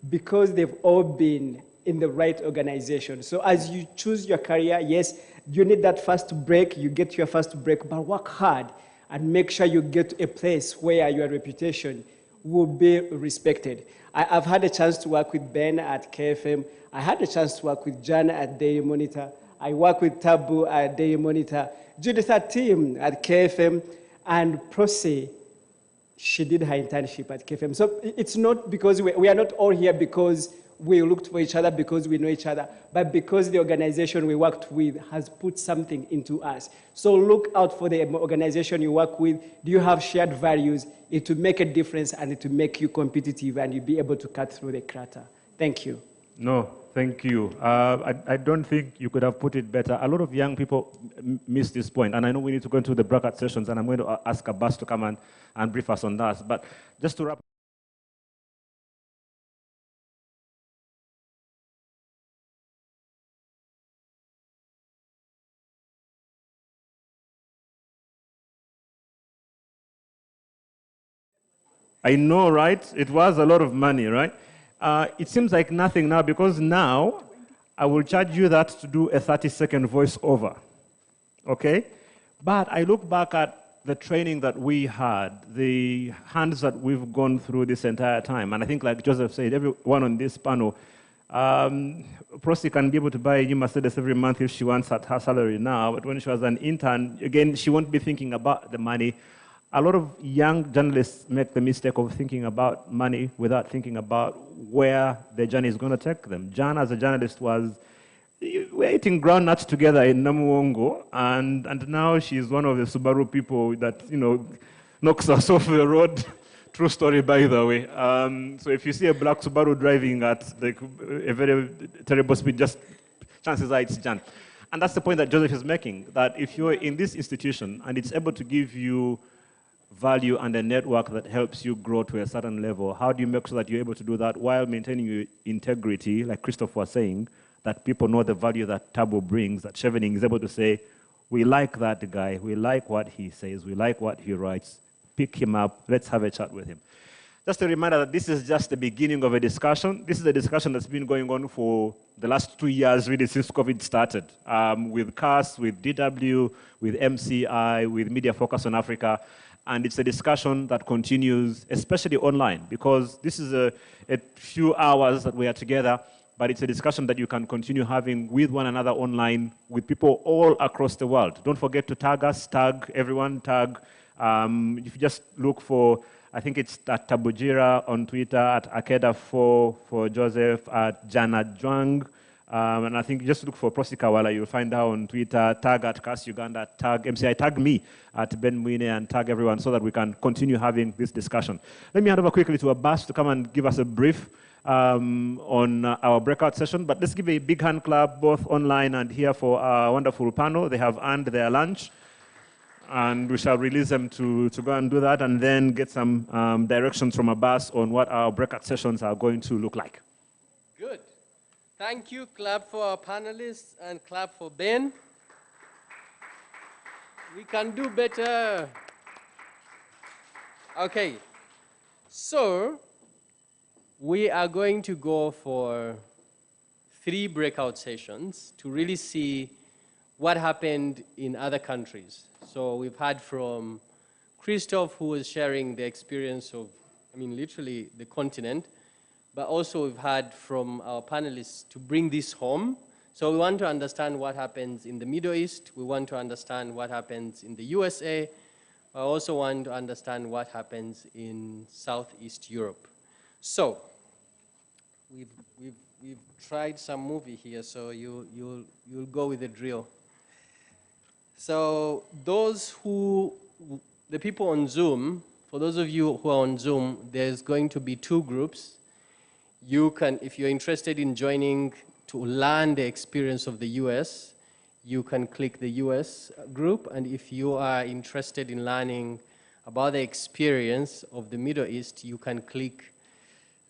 because they've all been in the right organization. So as you choose your career, yes, you need that first break, you get your first break, but work hard and make sure you get to a place where your reputation will be respected. I've had a chance to work with Ben at KFM. I had a chance to work with Jan at Daily Monitor. I work with Tabu at Daily Monitor. Judith at Team at KFM, and Prosy, she did her internship at KFM. So it's not because we are not all here because we looked for each other, because we know each other, but because the organization we worked with has put something into us. So look out for the organization you work with. Do you have shared values? It will make a difference, and it will make you competitive, and you'll be able to cut through the clutter. Thank you. No, thank you. I don't think you could have put it better. A lot of young people miss this point, and I know we need to go into the bracket sessions, and I'm going to ask Abbas to come and brief us on that. But just to wrap I know, right? It was a lot of money, right? It seems like nothing now, because now I will charge you that to do a 30-second voiceover, okay? But I look back at the training that we had, the hands that we've gone through this entire time, and I think, like Joseph said, everyone on this panel, Prosy can be able to buy a new Mercedes every month if she wants at her salary now, but when she was an intern, again, she won't be thinking about the money. A lot of young journalists make the mistake of thinking about money without thinking about where the journey is going to take them. Jan, as a journalist, we're eating groundnuts together in Namuwongo, and now she's one of the Subaru people that, knocks us off the road. True story, by the way. So if you see a black Subaru driving at a very terrible speed, just chances are it's Jan. And that's the point that Joseph is making, that if you're in this institution and it's able to give you value and a network that helps you grow to a certain level, how do you make sure that you're able to do that while maintaining your integrity, like Christoph was saying, that people know the value that Tabu brings, that Chevening is able to say, we like that guy, we like what he says, we like what he writes, pick him up, let's have a chat with him. Just a reminder that this is just the beginning of a discussion. This is a discussion that's been going on for the last 2 years, really, since COVID started, with KAS, with DW, with MCI, with Media Focus on Africa. And it's a discussion that continues, especially online, because this is a few hours that we are together, but it's a discussion that you can continue having with one another online, with people all across the world. Don't forget to tag us, tag everyone, tag. If you just look for, I think it's at Tabujira on Twitter, at Akeda4 for Joseph, at Jana Jwang, and I think just look for Prosy Kawala, you'll find her on Twitter, tag at KAS Uganda, tag Emcee, tag me at Ben Mwine, and tag everyone so that we can continue having this discussion. Let me hand over quickly to Abbas to come and give us a brief on our breakout session, but let's give a big hand clap both online and here for our wonderful panel. They have earned their lunch, and we shall release them to go and do that, and then get some directions from Abbas on what our breakout sessions are going to look like. Good. Thank you. Clap for our panelists and clap for Ben. We can do better. Okay, so we are going to go for 3 breakout sessions to really see what happened in other countries. So we've heard from Christoph, who was sharing the experience of, literally the continent, but also we've heard from our panelists to bring this home. So we want to understand what happens in the Middle East. We want to understand what happens in the USA. I also want to understand what happens in Southeast Europe. So we've tried some movie here, so you'll go with the drill. So the people on Zoom, for those of you who are on Zoom, there's going to be 2 groups. You can, if you're interested in joining to learn the experience of the US, you can click the US group. And if you are interested in learning about the experience of the Middle East, you can click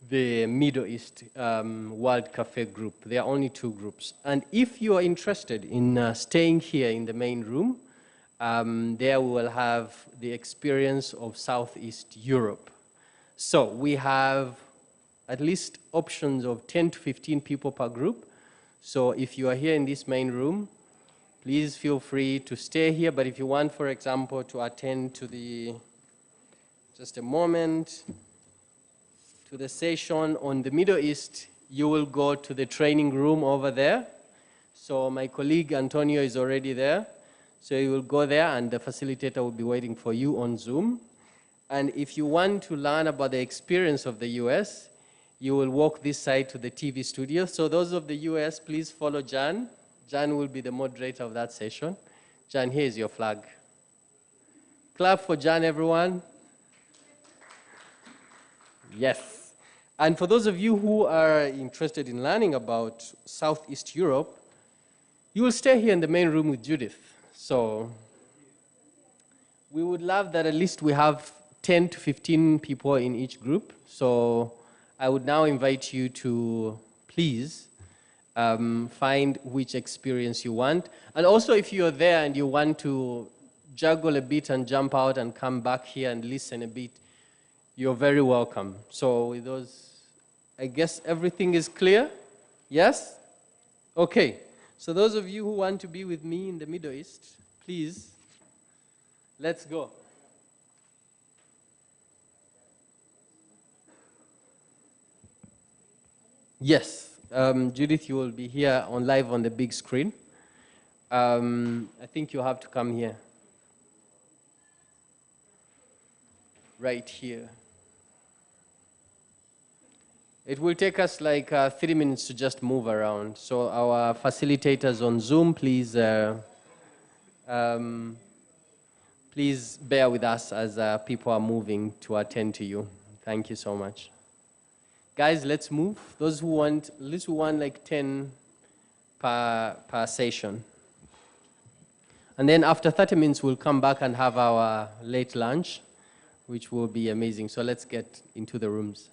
the Middle East World Cafe group. There are only 2 groups. And if you are interested in staying here in the main room, there we will have the experience of Southeast Europe. So we have at least options of 10 to 15 people per group. So if you are here in this main room, please feel free to stay here. But if you want, for example, to attend to just a moment, to the session on the Middle East, you will go to the training room over there. So my colleague Antonio is already there. So you will go there and the facilitator will be waiting for you on Zoom. And if you want to learn about the experience of the US, you will walk this side to the TV studio. So those of the US, please follow Jan. Jan will be the moderator of that session. Jan, here is your flag. Clap for Jan, everyone. Yes. And for those of you who are interested in learning about Southeast Europe, you will stay here in the main room with Judith. So we would love that at least we have 10 to 15 people in each group. So I would now invite you to please find which experience you want. And also if you're there and you want to juggle a bit and jump out and come back here and listen a bit, you're very welcome. So with those, I guess everything is clear? Yes? Okay. So those of you who want to be with me in the Middle East, please, let's go. Yes, Judith, you will be here on live on the big screen. I think you have to come here. Right here. It will take us like 3 minutes to just move around. So our facilitators on Zoom, please, please bear with us as people are moving to attend to you. Thank you so much. Guys, let's move. Those who want, at least we want like 10 per session. And then after 30 minutes, we'll come back and have our late lunch, which will be amazing. So let's get into the rooms.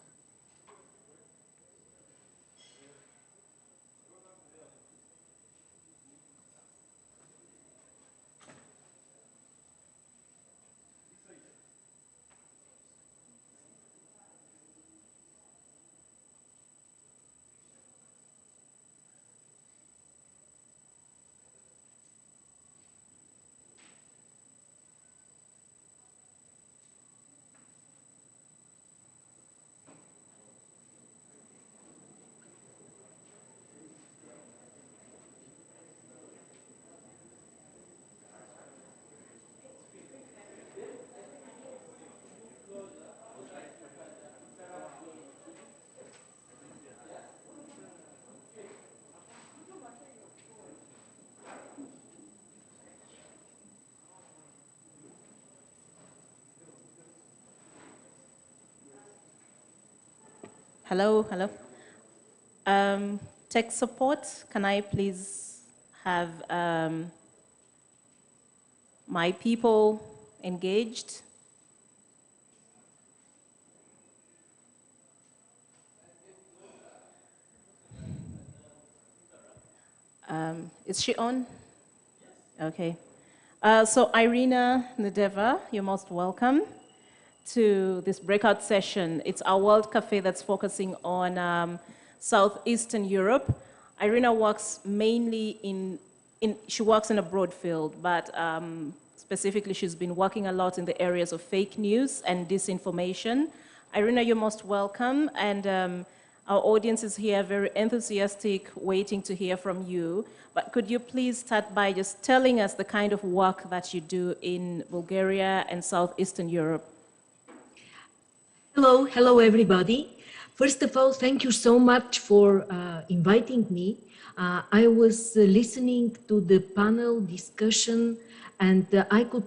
Hello, hello. Tech support, can I please have my people engaged? Is she on? Okay. So Irina Nadeva, you're most welcome to this breakout session. It's our World Cafe that's focusing on Southeastern Europe. Irina works mainly she works in a broad field, but specifically she's been working a lot in the areas of fake news and disinformation. Irina, you're most welcome, and our audience is here very enthusiastic, waiting to hear from you. But could you please start by just telling us the kind of work that you do in Bulgaria and Southeastern Europe? Hello everybody. First of all, thank you so much for inviting me. I was listening to the panel discussion, and I could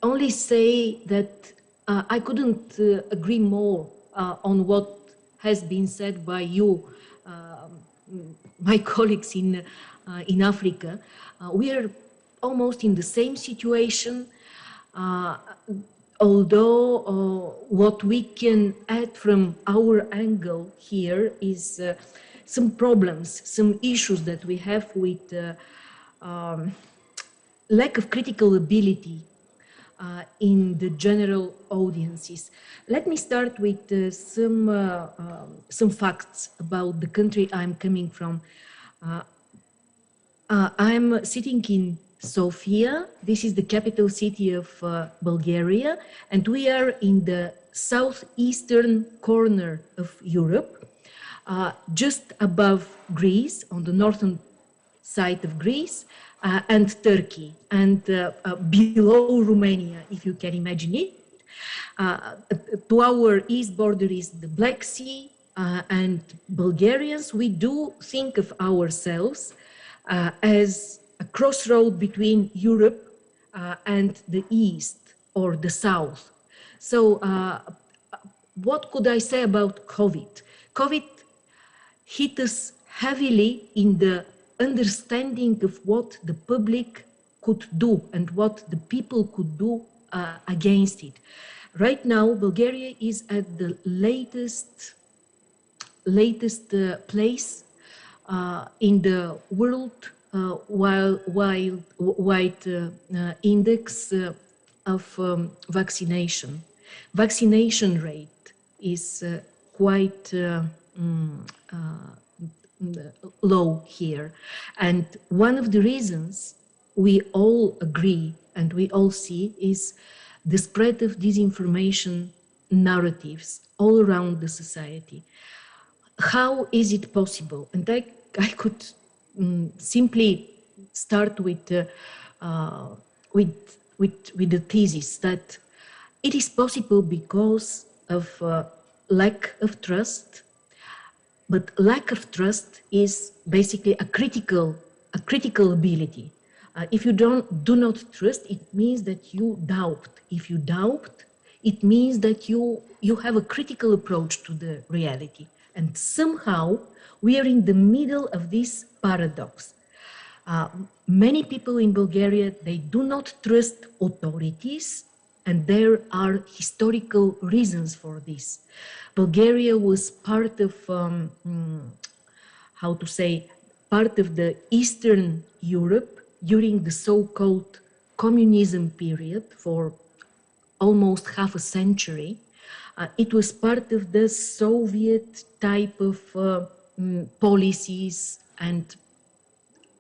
only say that I couldn't agree more on what has been said by you, my colleagues in Africa. We are almost in the same situation, although what we can add from our angle here is some problems, some issues that we have with lack of critical ability in the general audiences. Let me start with some facts about the country I'm coming from. I'm sitting in Sofia. This is the capital city of Bulgaria, and we are in the southeastern corner of Europe, just above Greece, on the northern side of Greece, and Turkey, and below Romania, if you can imagine it. To our east border is the Black Sea, and Bulgarians, we do think of ourselves as a crossroad between Europe and the east or the south. So what could I say about COVID? COVID hit us heavily in the understanding of what the public could do and what the people could do against it. Right now, Bulgaria is at the latest place in the world wide index of vaccination. Vaccination rate is quite low here. And one of the reasons we all agree and we all see is the spread of disinformation narratives all around the society. How is it possible? And I could simply start with the thesis that it is possible because of lack of trust. But lack of trust is basically a critical ability. If you do not trust, it means that you doubt. If you doubt, it means that you have a critical approach to the reality. And somehow we are in the middle of this paradox. Many people in Bulgaria, they do not trust authorities, and there are historical reasons for this. Bulgaria was part of, part of the Eastern Europe during the so-called communism period for almost half a century. It was part of the Soviet type of policies, and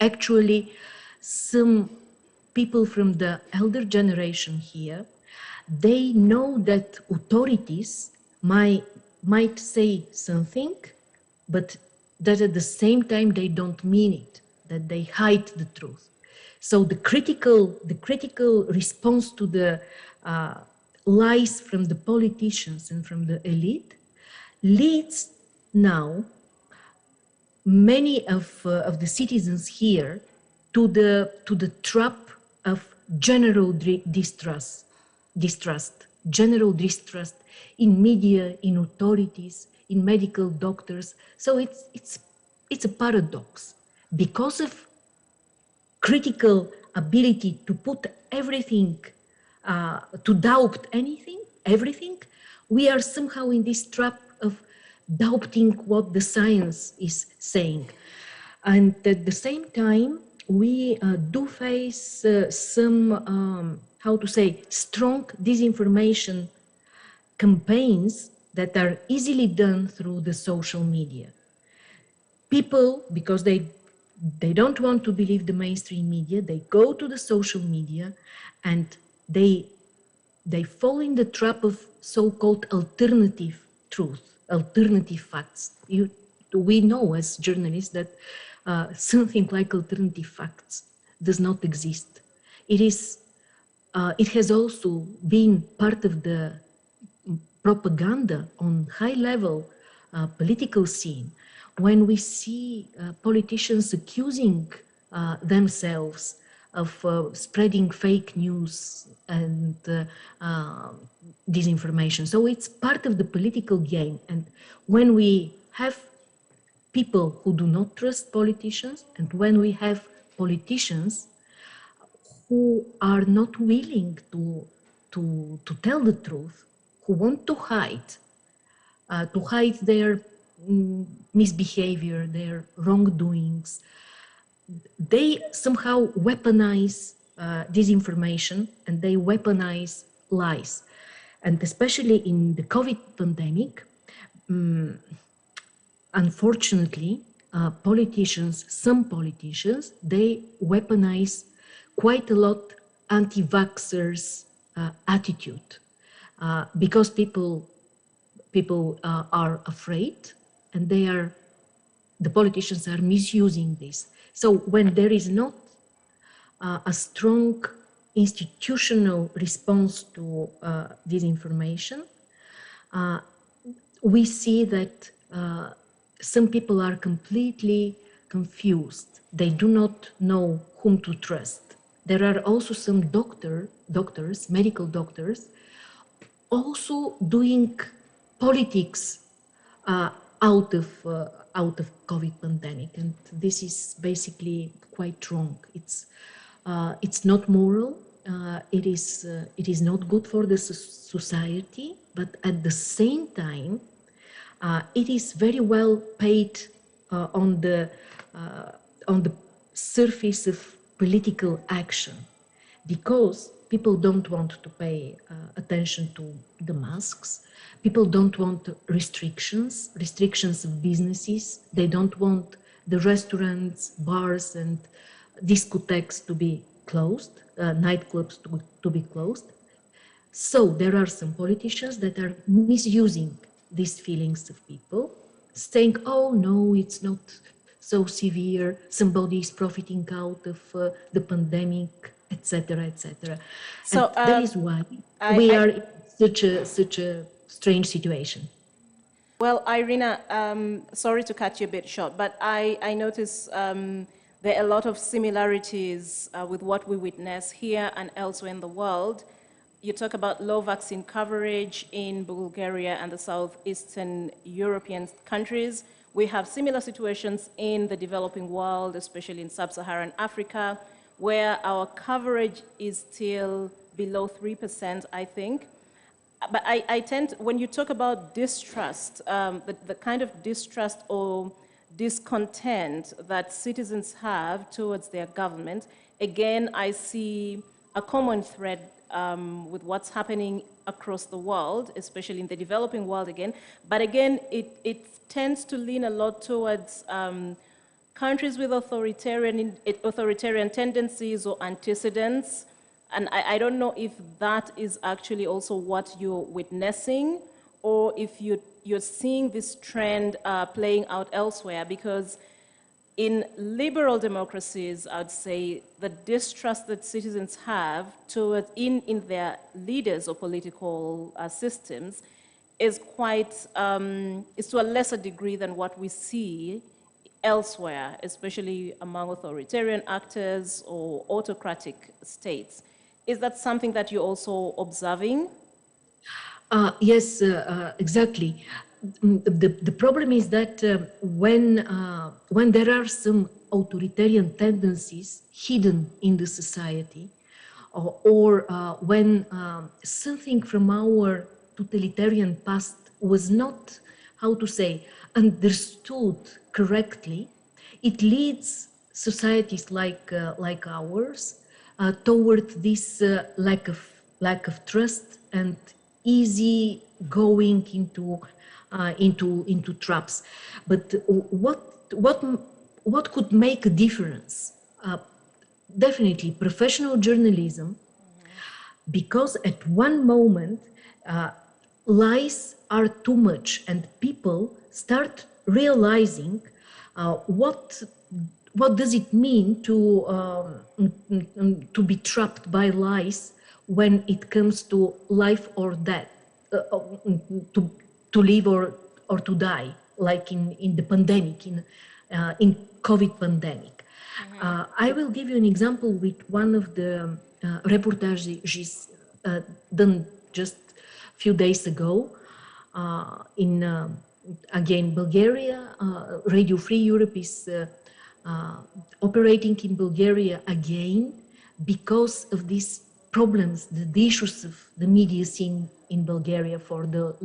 actually some people from the elder generation here, they know that authorities might say something, but that at the same time they don't mean it, that they hide the truth. So the critical response to the lies from the politicians and from the elite leads now many of the citizens here to the trap of general distrust, general distrust in media, in authorities, in medical doctors. So it's a paradox. Because of critical ability to put everything, to doubt everything, we are somehow in this trap of doubting what the science is saying. And at the same time, we do face some, strong disinformation campaigns that are easily done through the social media. People, because they don't want to believe the mainstream media, they go to the social media and they fall in the trap of so-called alternative truth, alternative facts. We know as journalists that something like alternative facts does not exist. It has also been part of the propaganda on high-level political scene. When we see politicians accusing themselves of spreading fake news and disinformation. So it's part of the political game. And when we have people who do not trust politicians, and when we have politicians who are not willing to tell the truth, who want to hide their misbehavior, their wrongdoings, they somehow weaponize disinformation and they weaponize lies. And especially in the COVID pandemic, unfortunately, some politicians, they weaponize quite a lot anti-vaxxers attitude because people are afraid and the politicians are misusing this. So when there is not a strong institutional response to disinformation, we see that some people are completely confused. They do not know whom to trust. There are also some doctors, medical doctors, also doing politics out of COVID pandemic, and this is basically quite wrong. It's not moral. It is not good for the society, but at the same time, it is very well paid on the surface of political action, because people don't want to pay attention to the masks. People don't want restrictions of businesses. They don't want the restaurants, bars, and discotheques to be closed, nightclubs to be closed. So there are some politicians that are misusing these feelings of people, saying, oh no, it's not so severe, somebody is profiting out of the pandemic, etc., etc. So that is why we are in such a strange situation. Well, Irina, sorry to cut you a bit short, but I notice there are a lot of similarities with what we witness here and elsewhere in the world. You talk about low vaccine coverage in Bulgaria and the southeastern European countries. We have similar situations in the developing world, especially in sub-Saharan Africa, where our coverage is still below 3%, I think. But I tend, when you talk about distrust, the kind of distrust or discontent that citizens have towards their government, again, I see a common thread with what's happening across the world, especially in the developing world again. But again, it tends to lean a lot towards countries with authoritarian tendencies or antecedents. And I don't know if that is actually also what you're witnessing, or if you're seeing this trend playing out elsewhere, because in liberal democracies, I'd say the distrust that citizens have towards in their leaders or political systems is quite, is to a lesser degree than what we see elsewhere, especially among authoritarian actors or autocratic states. Is that something that you're also observing? Yes, exactly. The problem is that when there are some authoritarian tendencies hidden in the society, or when something from our totalitarian past was not, how to say, understood correctly, it leads societies like ours toward this lack of trust and easy going into traps. But what could make a difference? Definitely professional journalism, because at one moment lies are too much and people start realizing what does it mean to be trapped by lies when it comes to life or death, to live or to die, like in the pandemic, in COVID pandemic. I will give you an example with one of the reportages done just a few days ago in again Bulgaria. Radio Free Europe is operating in Bulgaria again because of these problems, the issues of the media scene in Bulgaria for the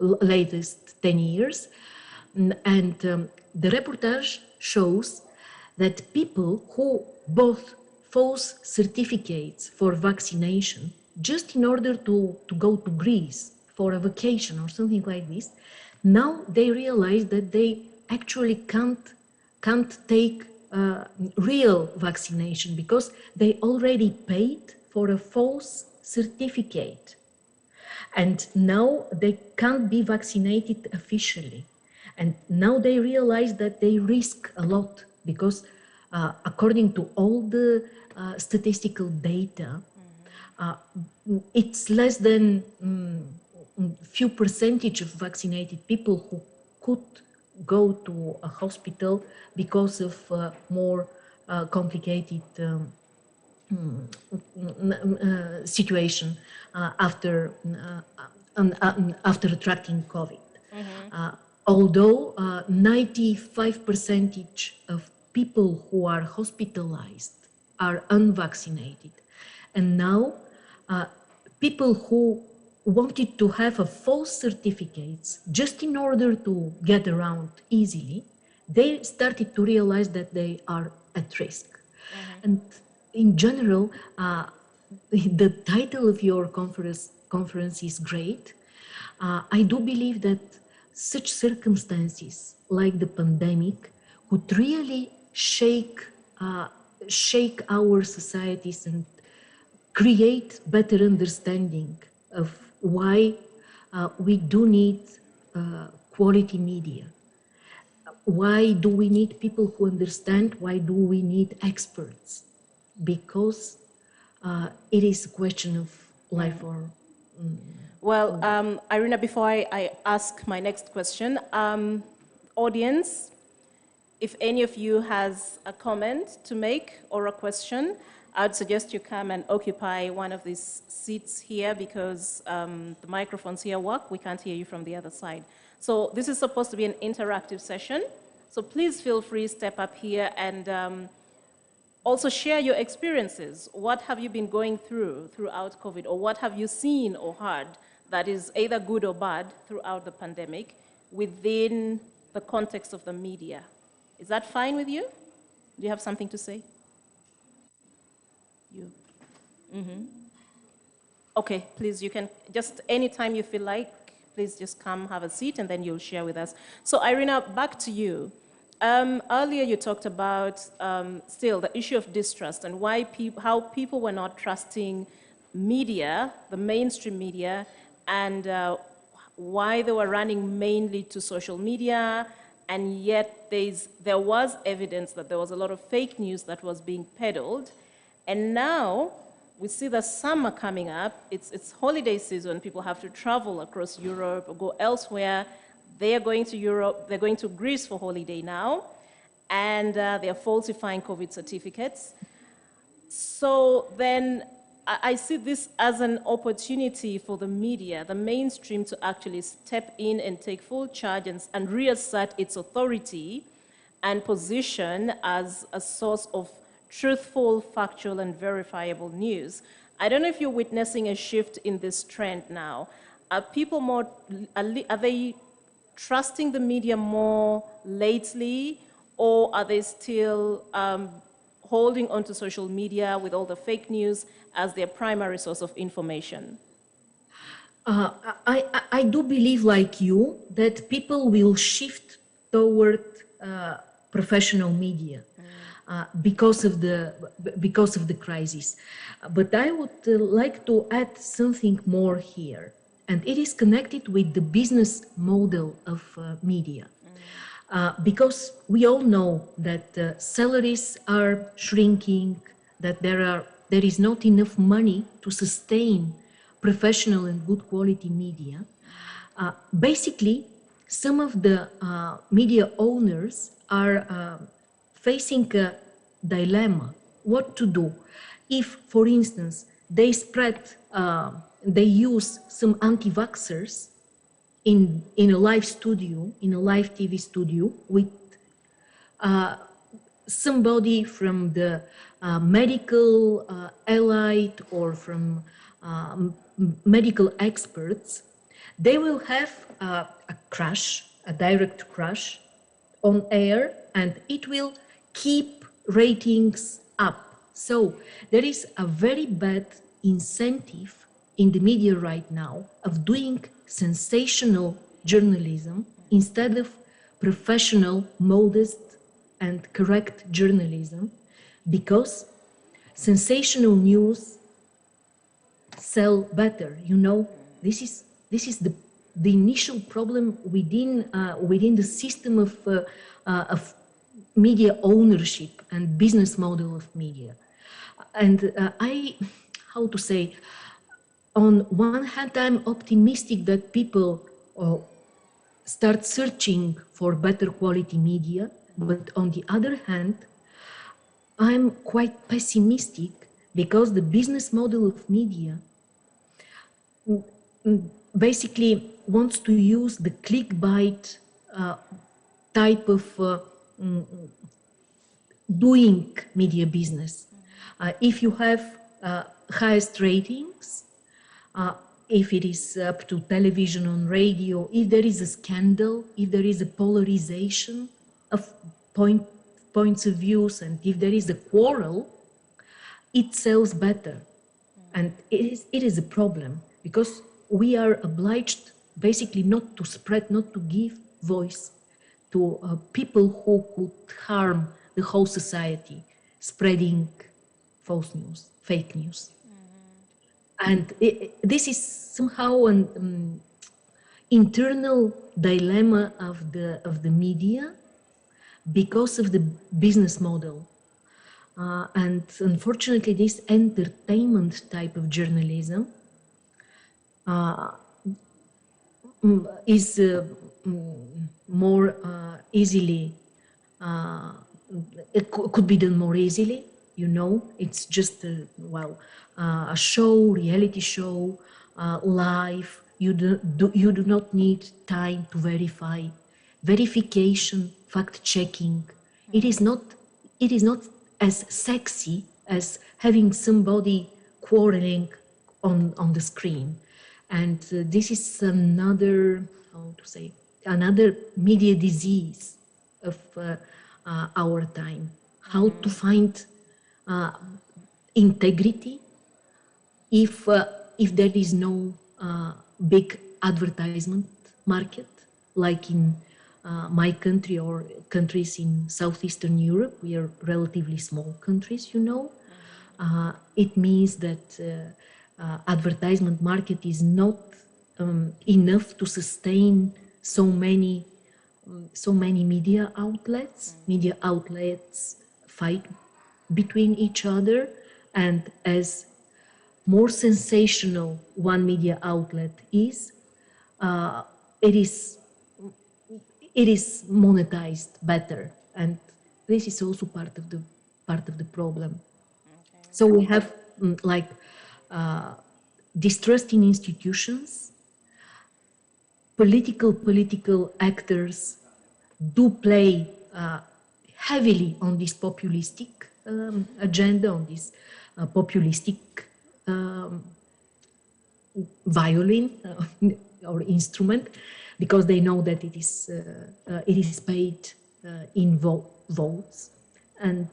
latest 10 years. And the reportage shows that people who bought false certificates for vaccination just in order to go to Greece for a vacation or something like this, now they realize that they actually can't take real vaccination because they already paid for a false certificate. And now they can't be vaccinated officially. And now they realize that they risk a lot because according to all the statistical data, it's less than few percentage of vaccinated people who could go to a hospital because of more complicated situation after attracting COVID. Although 95% of people who are hospitalized are unvaccinated, and now people who wanted to have a false certificates just in order to get around easily, they started to realize that they are at risk. And in general, the title of your conference is great. I do believe that such circumstances like the pandemic would really shake our societies and create better understanding of why we do need quality media. Why do we need people who understand? Why do we need experts? Because it is a question of life or... Well, Irina, before I ask my next question, audience, if any of you has a comment to make or a question, I'd suggest you come and occupy one of these seats here because the microphones here work. We can't hear you from the other side. So this is supposed to be an interactive session. So please feel free, step up here and also share your experiences. What have you been going throughout COVID, or what have you seen or heard that is either good or bad throughout the pandemic within the context of the media? Is that fine with you? Do you have something to say? You? Okay, please, you can just anytime you feel like, please just come have a seat and then you'll share with us. So Irina, back to you. Earlier you talked about still the issue of distrust and how people were not trusting media, the mainstream media, and why they were running mainly to social media, and yet there was evidence that there was a lot of fake news that was being peddled. And now we see the summer coming up. It's holiday season. People have to travel across Europe or go elsewhere. They are going to Europe. They're going to Greece for holiday now, and they are falsifying COVID certificates. So then I see this as an opportunity for the media, the mainstream, to actually step in and take full charge and reassert its authority and position as a source of truthful, factual, and verifiable news. I don't know if you're witnessing a shift in this trend now. Are people more, are they trusting the media more lately, or are they still holding onto social media with all the fake news as their primary source of information? I do believe, like you, that people will shift toward professional media because of the crisis. But I would like to add something more here, and it is connected with the business model of media. Because we all know that salaries are shrinking, that there is not enough money to sustain professional and good quality media. Basically, some of the media owners are facing a dilemma, what to do. If, for instance, they use some anti-vaxxers in a live studio, in a live TV studio with somebody from the medical elite or from medical experts, they will have a crash, a direct crash on air, and it will keep ratings up. So there is a very bad incentive in the media right now of doing sensational journalism instead of professional, modest, and correct journalism, because sensational news sell better. You know, this is the initial problem within the system of media ownership and business model of media. And how to say, on one hand, I'm optimistic that people start searching for better quality media, but on the other hand, I'm quite pessimistic because the business model of media basically wants to use the clickbait type of doing media business. If you have highest ratings, if it is up to television on radio, if there is a scandal, if there is a polarization of points of views, and if there is a quarrel, it sells better. And it is a problem because we are obliged basically not to spread, not to give voice to people who could harm the whole society, spreading false news, fake news. And this is somehow an internal dilemma of the media because of the business model. And unfortunately, this entertainment type of journalism is more easily, it could be done more easily. You know, it's just a show, reality show, live. You do not need time to verify. Verification, fact checking. It is not as sexy as having somebody quarreling on the screen. And this is another, how to say, another media disease of our time. How to find integrity if there is no big advertisement market, like in my country or countries in Southeastern Europe. We are relatively small countries, you know. It means that advertisement market is not enough to sustain so many media outlets. Media outlets fight between each other, and as more sensational one media outlet is, it is monetized better, and this is also part of the problem. Okay. So we have distrust in institutions. Political actors do play heavily on this populistic agenda, on this populistic violin or instrument, because they know that it is paid in votes, and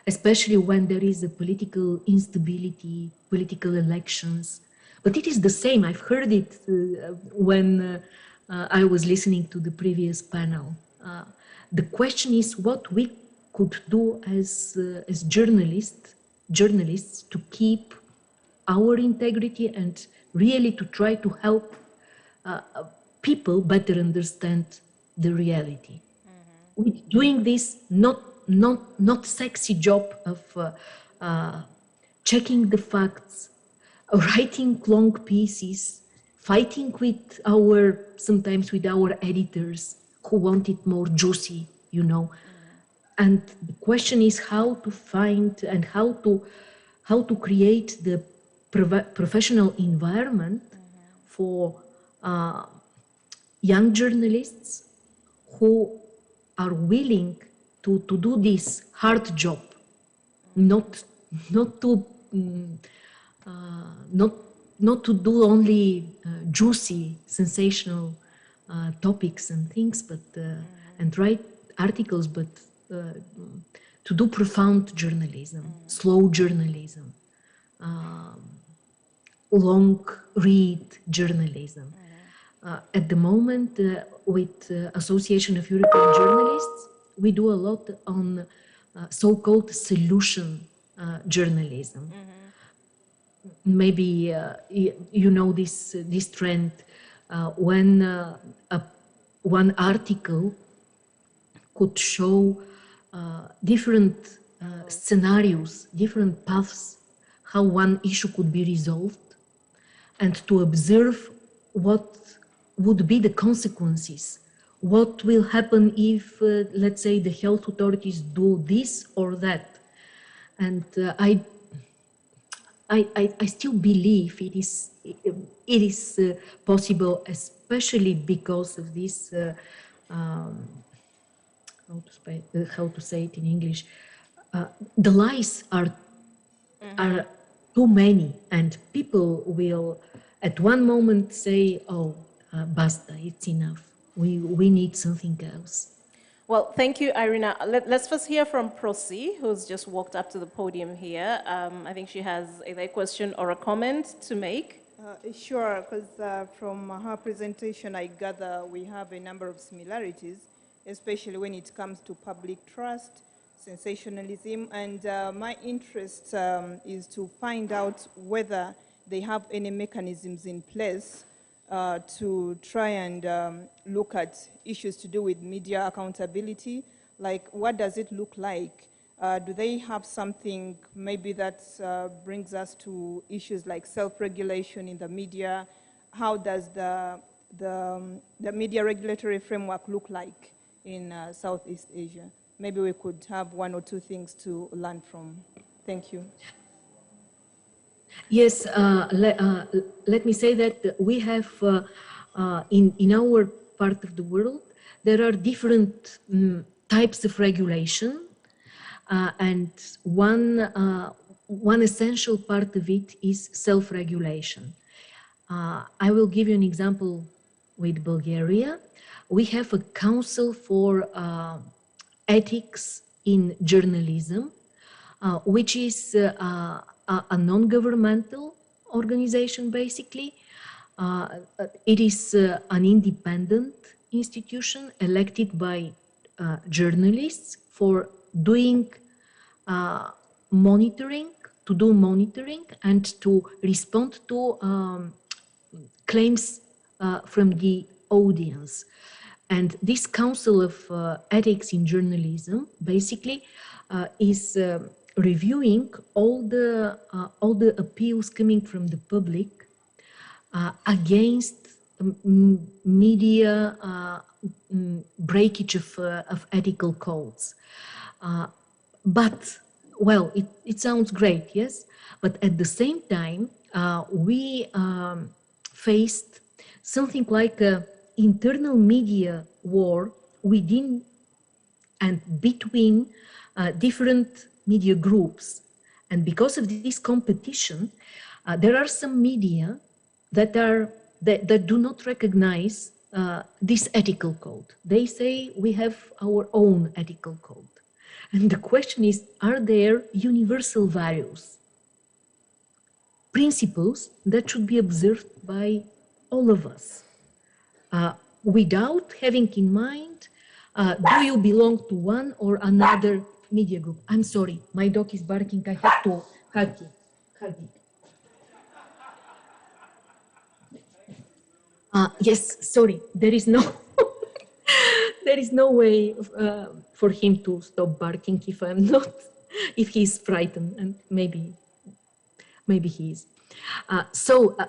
especially when there is a political instability, political elections, But it is the same. I've heard it when I was listening to the previous panel. The question is what we could do as journalists to keep our integrity and really to try to help people better understand the reality. We're doing this not sexy job of checking the facts, writing long pieces, fighting with sometimes with our editors who want it more juicy, you know. And the question is how to find and how to create the professional environment for young journalists who are willing to do this hard job, not to do only juicy, sensational topics and things, but and write articles, but to do profound journalism, slow journalism, long read journalism. At the moment, with Association of European Journalists, we do a lot on so-called solution journalism. Maybe you know this trend when one article could show different scenarios, different paths, how one issue could be resolved, and to observe what would be the consequences. What will happen if, let's say, the health authorities do this or that? And I still believe it is possible, especially because of this. How to say it in English? The lies are too many, and people will at one moment say, "Oh, basta, it's enough. We need something else." Well, thank you, Irina. Let's first hear from Prosi, who's just walked up to the podium here. I think she has either a question or a comment to make. Sure, because from her presentation, I gather we have a number of similarities, especially when it comes to public trust, sensationalism, and my interest is to find out whether they have any mechanisms in place to try and look at issues to do with media accountability. Like, what does it look like? Do they have something maybe that brings us to issues like self-regulation in the media? How does the media regulatory framework look like in Southeast Asia? Maybe we could have one or two things to learn from. Thank you. Yes, let me say that we have in our part of the world, there are different types of regulation, and one essential part of it is self-regulation. I will give you an example with Bulgaria. We have a council for ethics in journalism, which is a non-governmental organization, basically. It is an independent institution elected by journalists for doing monitoring, to do monitoring and to respond to claims from the audience. And this Council of Ethics in Journalism basically is reviewing all the appeals coming from the public against media breakage of ethical codes. But, well, it sounds great, yes? But at the same time, we faced something like an internal media war within and between different media groups. And because of this competition, there are some media that do not recognize this ethical code. They say we have our own ethical code. And the question is, are there universal values? principles that should be observed by all of us, without having in mind, do you belong to one or another media group? I'm sorry, my dog is barking. I have to hug it. Yes, sorry, there is no there is no way for him to stop barking if I'm not, if he's frightened, and maybe he is.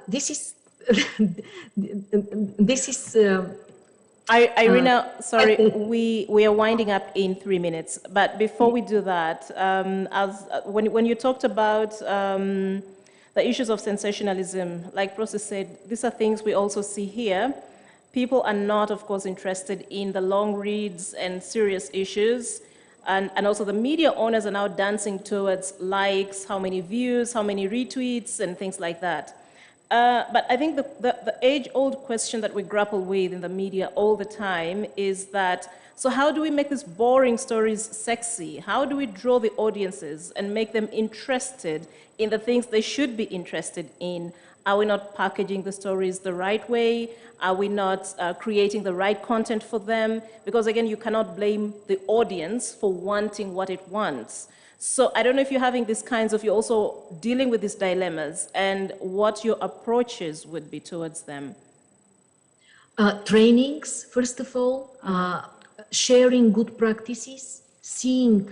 This is this is. Irina, sorry, we are winding up in 3 minutes. But before we do that, when you talked about the issues of sensationalism, like Prosi said, these are things we also see here. People are not, of course, interested in the long reads and serious issues. And also the media owners are now dancing towards likes, how many views, how many retweets, and things like that. But I think the age-old question that we grapple with in the media all the time is that, so how do we make these boring stories sexy? How do we draw the audiences and make them interested in the things they should be interested in? Are we not packaging the stories the right way? Are we not creating the right content for them? Because again, you cannot blame the audience for wanting what it wants. So I don't know if you're having these kinds of, you're also dealing with these dilemmas and what your approaches would be towards them. Trainings, first of all, sharing good practices, seeing,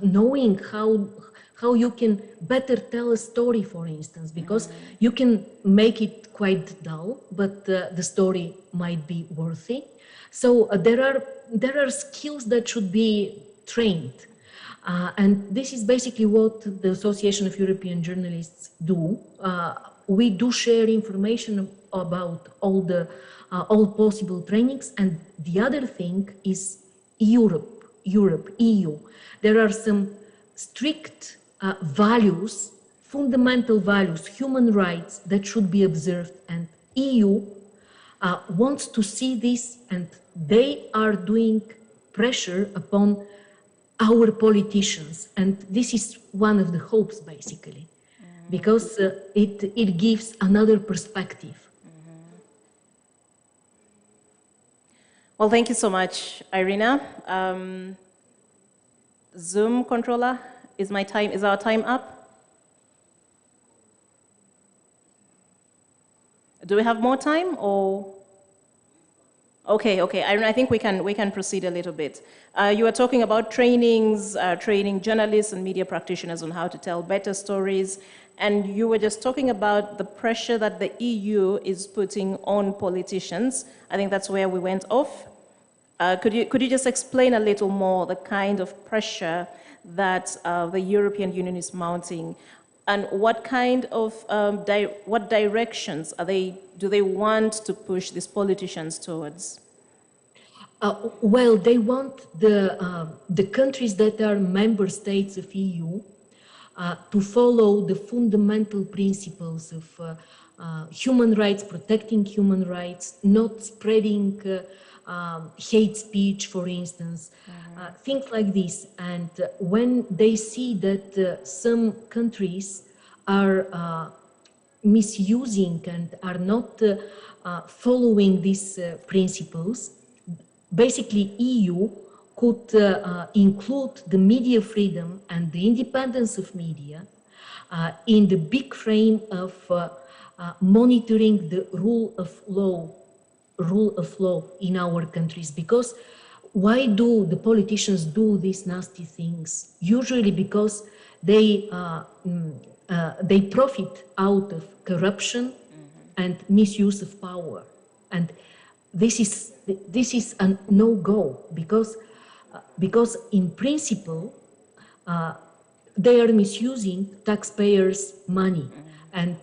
knowing how you can better tell a story, for instance, because you can make it quite dull, but the story might be worthy. So there are skills that should be trained. And this is basically what the Association of European Journalists do. We do share information about all possible trainings. And the other thing is Europe, EU. There are some strict values, fundamental values, human rights that should be observed. And EU wants to see this, and they are doing pressure upon our politicians, and this is one of the hopes, basically, because it gives another perspective. Well, thank you so much, Irina. Zoom controller, is our time up? Do we have more time, or? Okay. I think we can proceed a little bit. You were talking about trainings, training journalists and media practitioners on how to tell better stories, and you were just talking about the pressure that the EU is putting on politicians. I think that's where we went off. Could you just explain a little more the kind of pressure that the European Union is mounting, and what kind of what directions do they want to push these politicians towards? Well, they want the countries that are member states of EU to follow the fundamental principles of human rights, protecting human rights, not spreading hate speech, for instance, things like this. And when they see that some countries are misusing and are not following these principles, basically EU could include the media freedom and the independence of media in the big frame of monitoring the rule of law in our countries. Because why do the politicians do these nasty things? Usually because they profit out of corruption and misuse of power, and this is a no-go, because in principle they are misusing taxpayers' money, and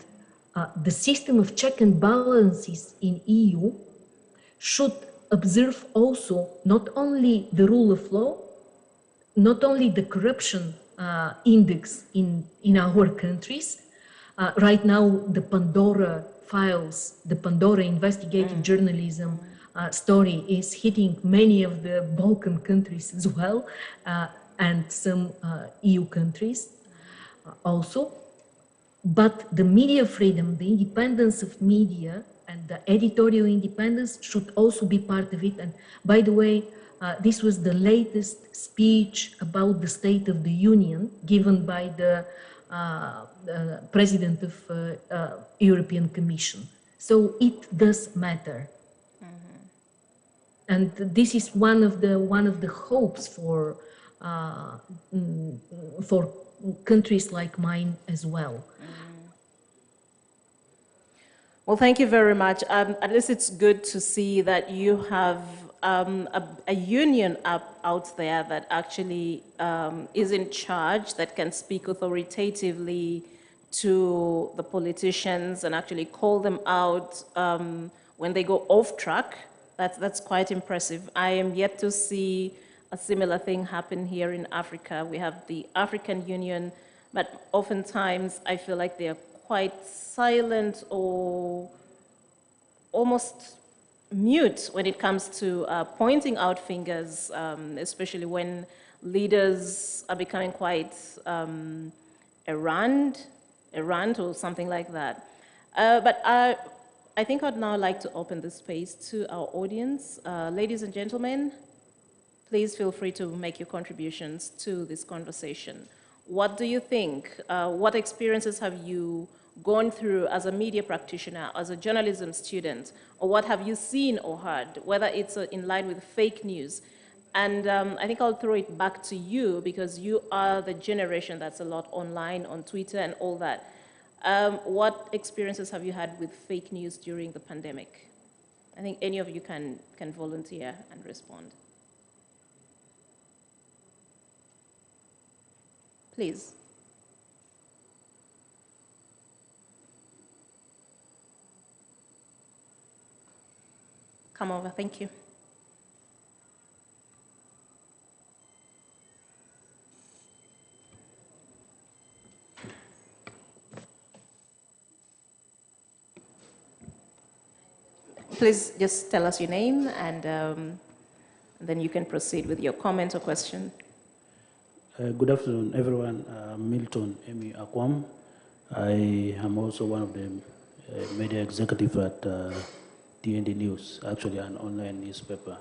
the system of check and balances in EU should observe also not only the rule of law, not only the corruption index in our countries. Right now, the Pandora files, the Pandora investigative journalism story is hitting many of the Balkan countries as well, and some EU countries also. but the media freedom, the independence of media and the editorial independence should also be part of it. And by the way, this was the latest speech about the State of the Union given by the President of European Commission. So it does matter. And this is one of the hopes for countries like mine as well. Well, thank you very much. At least it's good to see that you have a union out there that actually is in charge, that can speak authoritatively to the politicians and actually call them out when they go off track. That's quite impressive. I am yet to see a similar thing happen here in Africa. We have the African Union, but oftentimes I feel like they're quite silent or almost mute when it comes to pointing out fingers, especially when leaders are becoming quite errant or something like that. But I think I'd now like to open the space to our audience. Ladies and gentlemen, please feel free to make your contributions to this conversation. What do you think? What experiences have you gone through as a media practitioner, as a journalism student, or what have you seen or heard, whether it's in line with fake news? And I think I'll throw it back to you because you are the generation that's a lot online, on Twitter and all that. What experiences have you had with fake news during the pandemic? I think any of you can volunteer and respond. Please. Come over, thank you. Please just tell us your name and then you can proceed with your comment or question. Good afternoon, everyone. Milton Emcee Akwam. I am also one of the media executives at TND News, actually an online newspaper.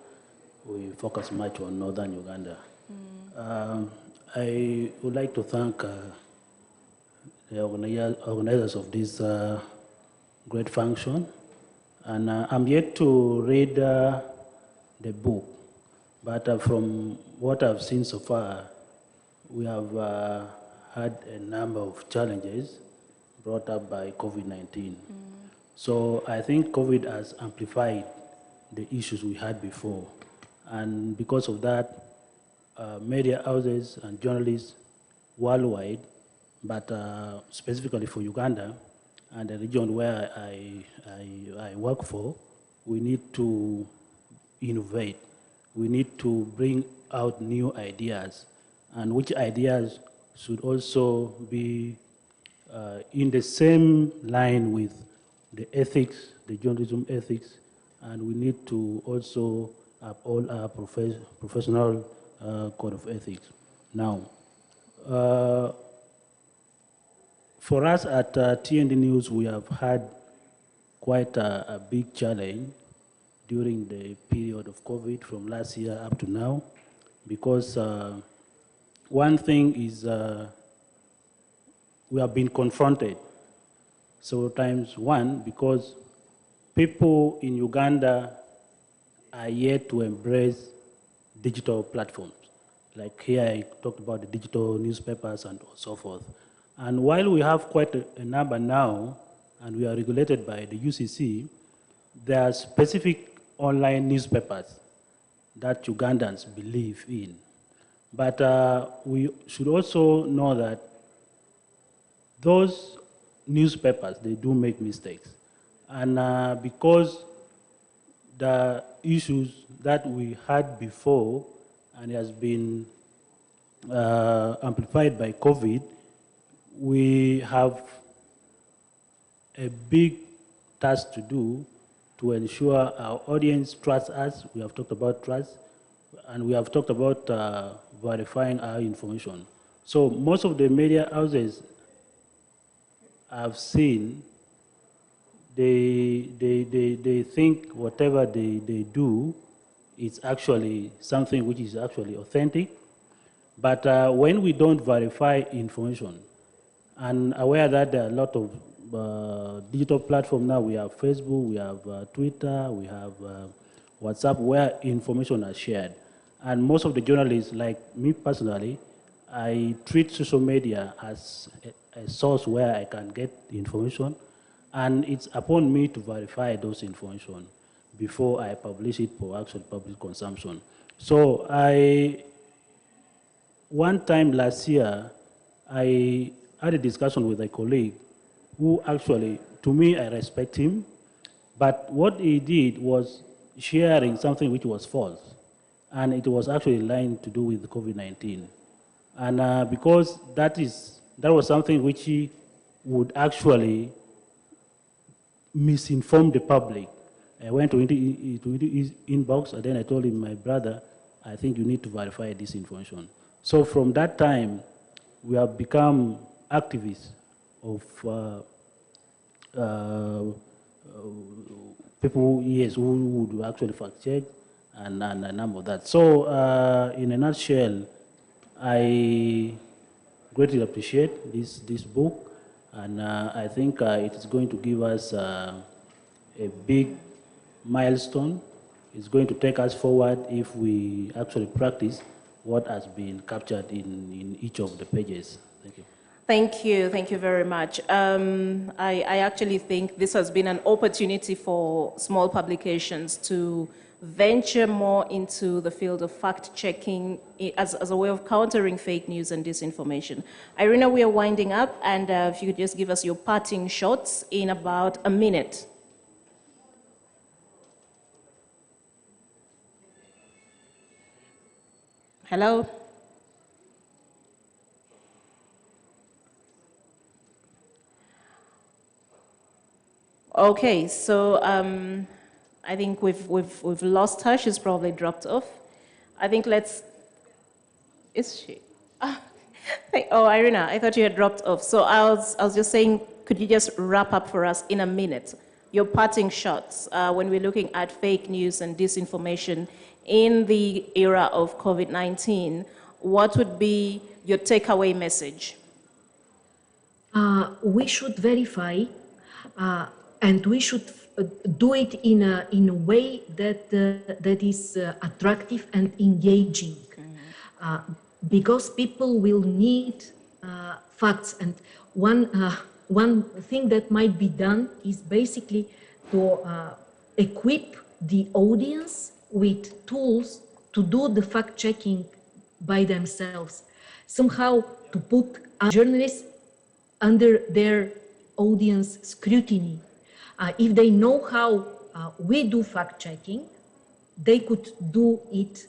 We focus much on northern Uganda. I would like to thank the organizers of this great function. And I'm yet to read the book, but from what I've seen so far, we have had a number of challenges brought up by COVID-19. So I think COVID has amplified the issues we had before. And because of that, media houses and journalists worldwide, but specifically for Uganda and the region where I work for, we need to innovate. We need to bring out new ideas, and which ideas should also be in the same line with the ethics, the journalism ethics, and we need to also uphold our professional code of ethics. Now, for us at TND News, we have had quite a big challenge during the period of COVID from last year up to now, because one thing is we have been confronted several times. One, because people in Uganda are yet to embrace digital platforms. Like here I talked about the digital newspapers and so forth. And while we have quite a number now, and we are regulated by the UCC, there are specific online newspapers that Ugandans believe in. But we should also know that those newspapers, they do make mistakes. And because the issues that we had before and has been amplified by COVID, we have a big task to do to ensure our audience trusts us. We have talked about trust, and we have talked about verifying our information. So most of the media houses I've seen, they think whatever they do is actually something which is actually authentic. But when we don't verify information, and aware that there are a lot of digital platforms now, we have Facebook, we have Twitter, we have WhatsApp, where information are shared. And most of the journalists, like me personally, I treat social media as a source where I can get information, and it's upon me to verify those information before I publish it for actual public consumption. So one time last year, I had a discussion with a colleague who actually, to me, I respect him, but what he did was sharing something which was false, and it was actually lying to do with COVID-19. And because that was something which he would actually misinform the public, I went to his inbox, and then I told him, my brother, I think you need to verify this information. So from that time, we have become activists of people, yes, who would actually fact check and a number of that. So in a nutshell, I greatly appreciate this book, and I think it is going to give us a big milestone. It's going to take us forward if we actually practice what has been captured in each of the pages. Thank you. Thank you very much. I actually think this has been an opportunity for small publications to venture more into the field of fact-checking as a way of countering fake news and disinformation. Irina, we are winding up, and if you could just give us your parting shots in about a minute. Hello? Okay, so I think we've lost her. She's probably dropped off. I think is she? Oh, Irina, I thought you had dropped off. So I was just saying, could you just wrap up for us in a minute your parting shots when we're looking at fake news and disinformation in the era of COVID-19? What would be your takeaway message? We should verify, and we should do it in a way that is attractive and engaging, because people will need facts. And one thing that might be done is basically to equip the audience with tools to do the fact-checking by themselves, somehow to put journalists under their audience scrutiny. If they know how we do fact-checking, they could do it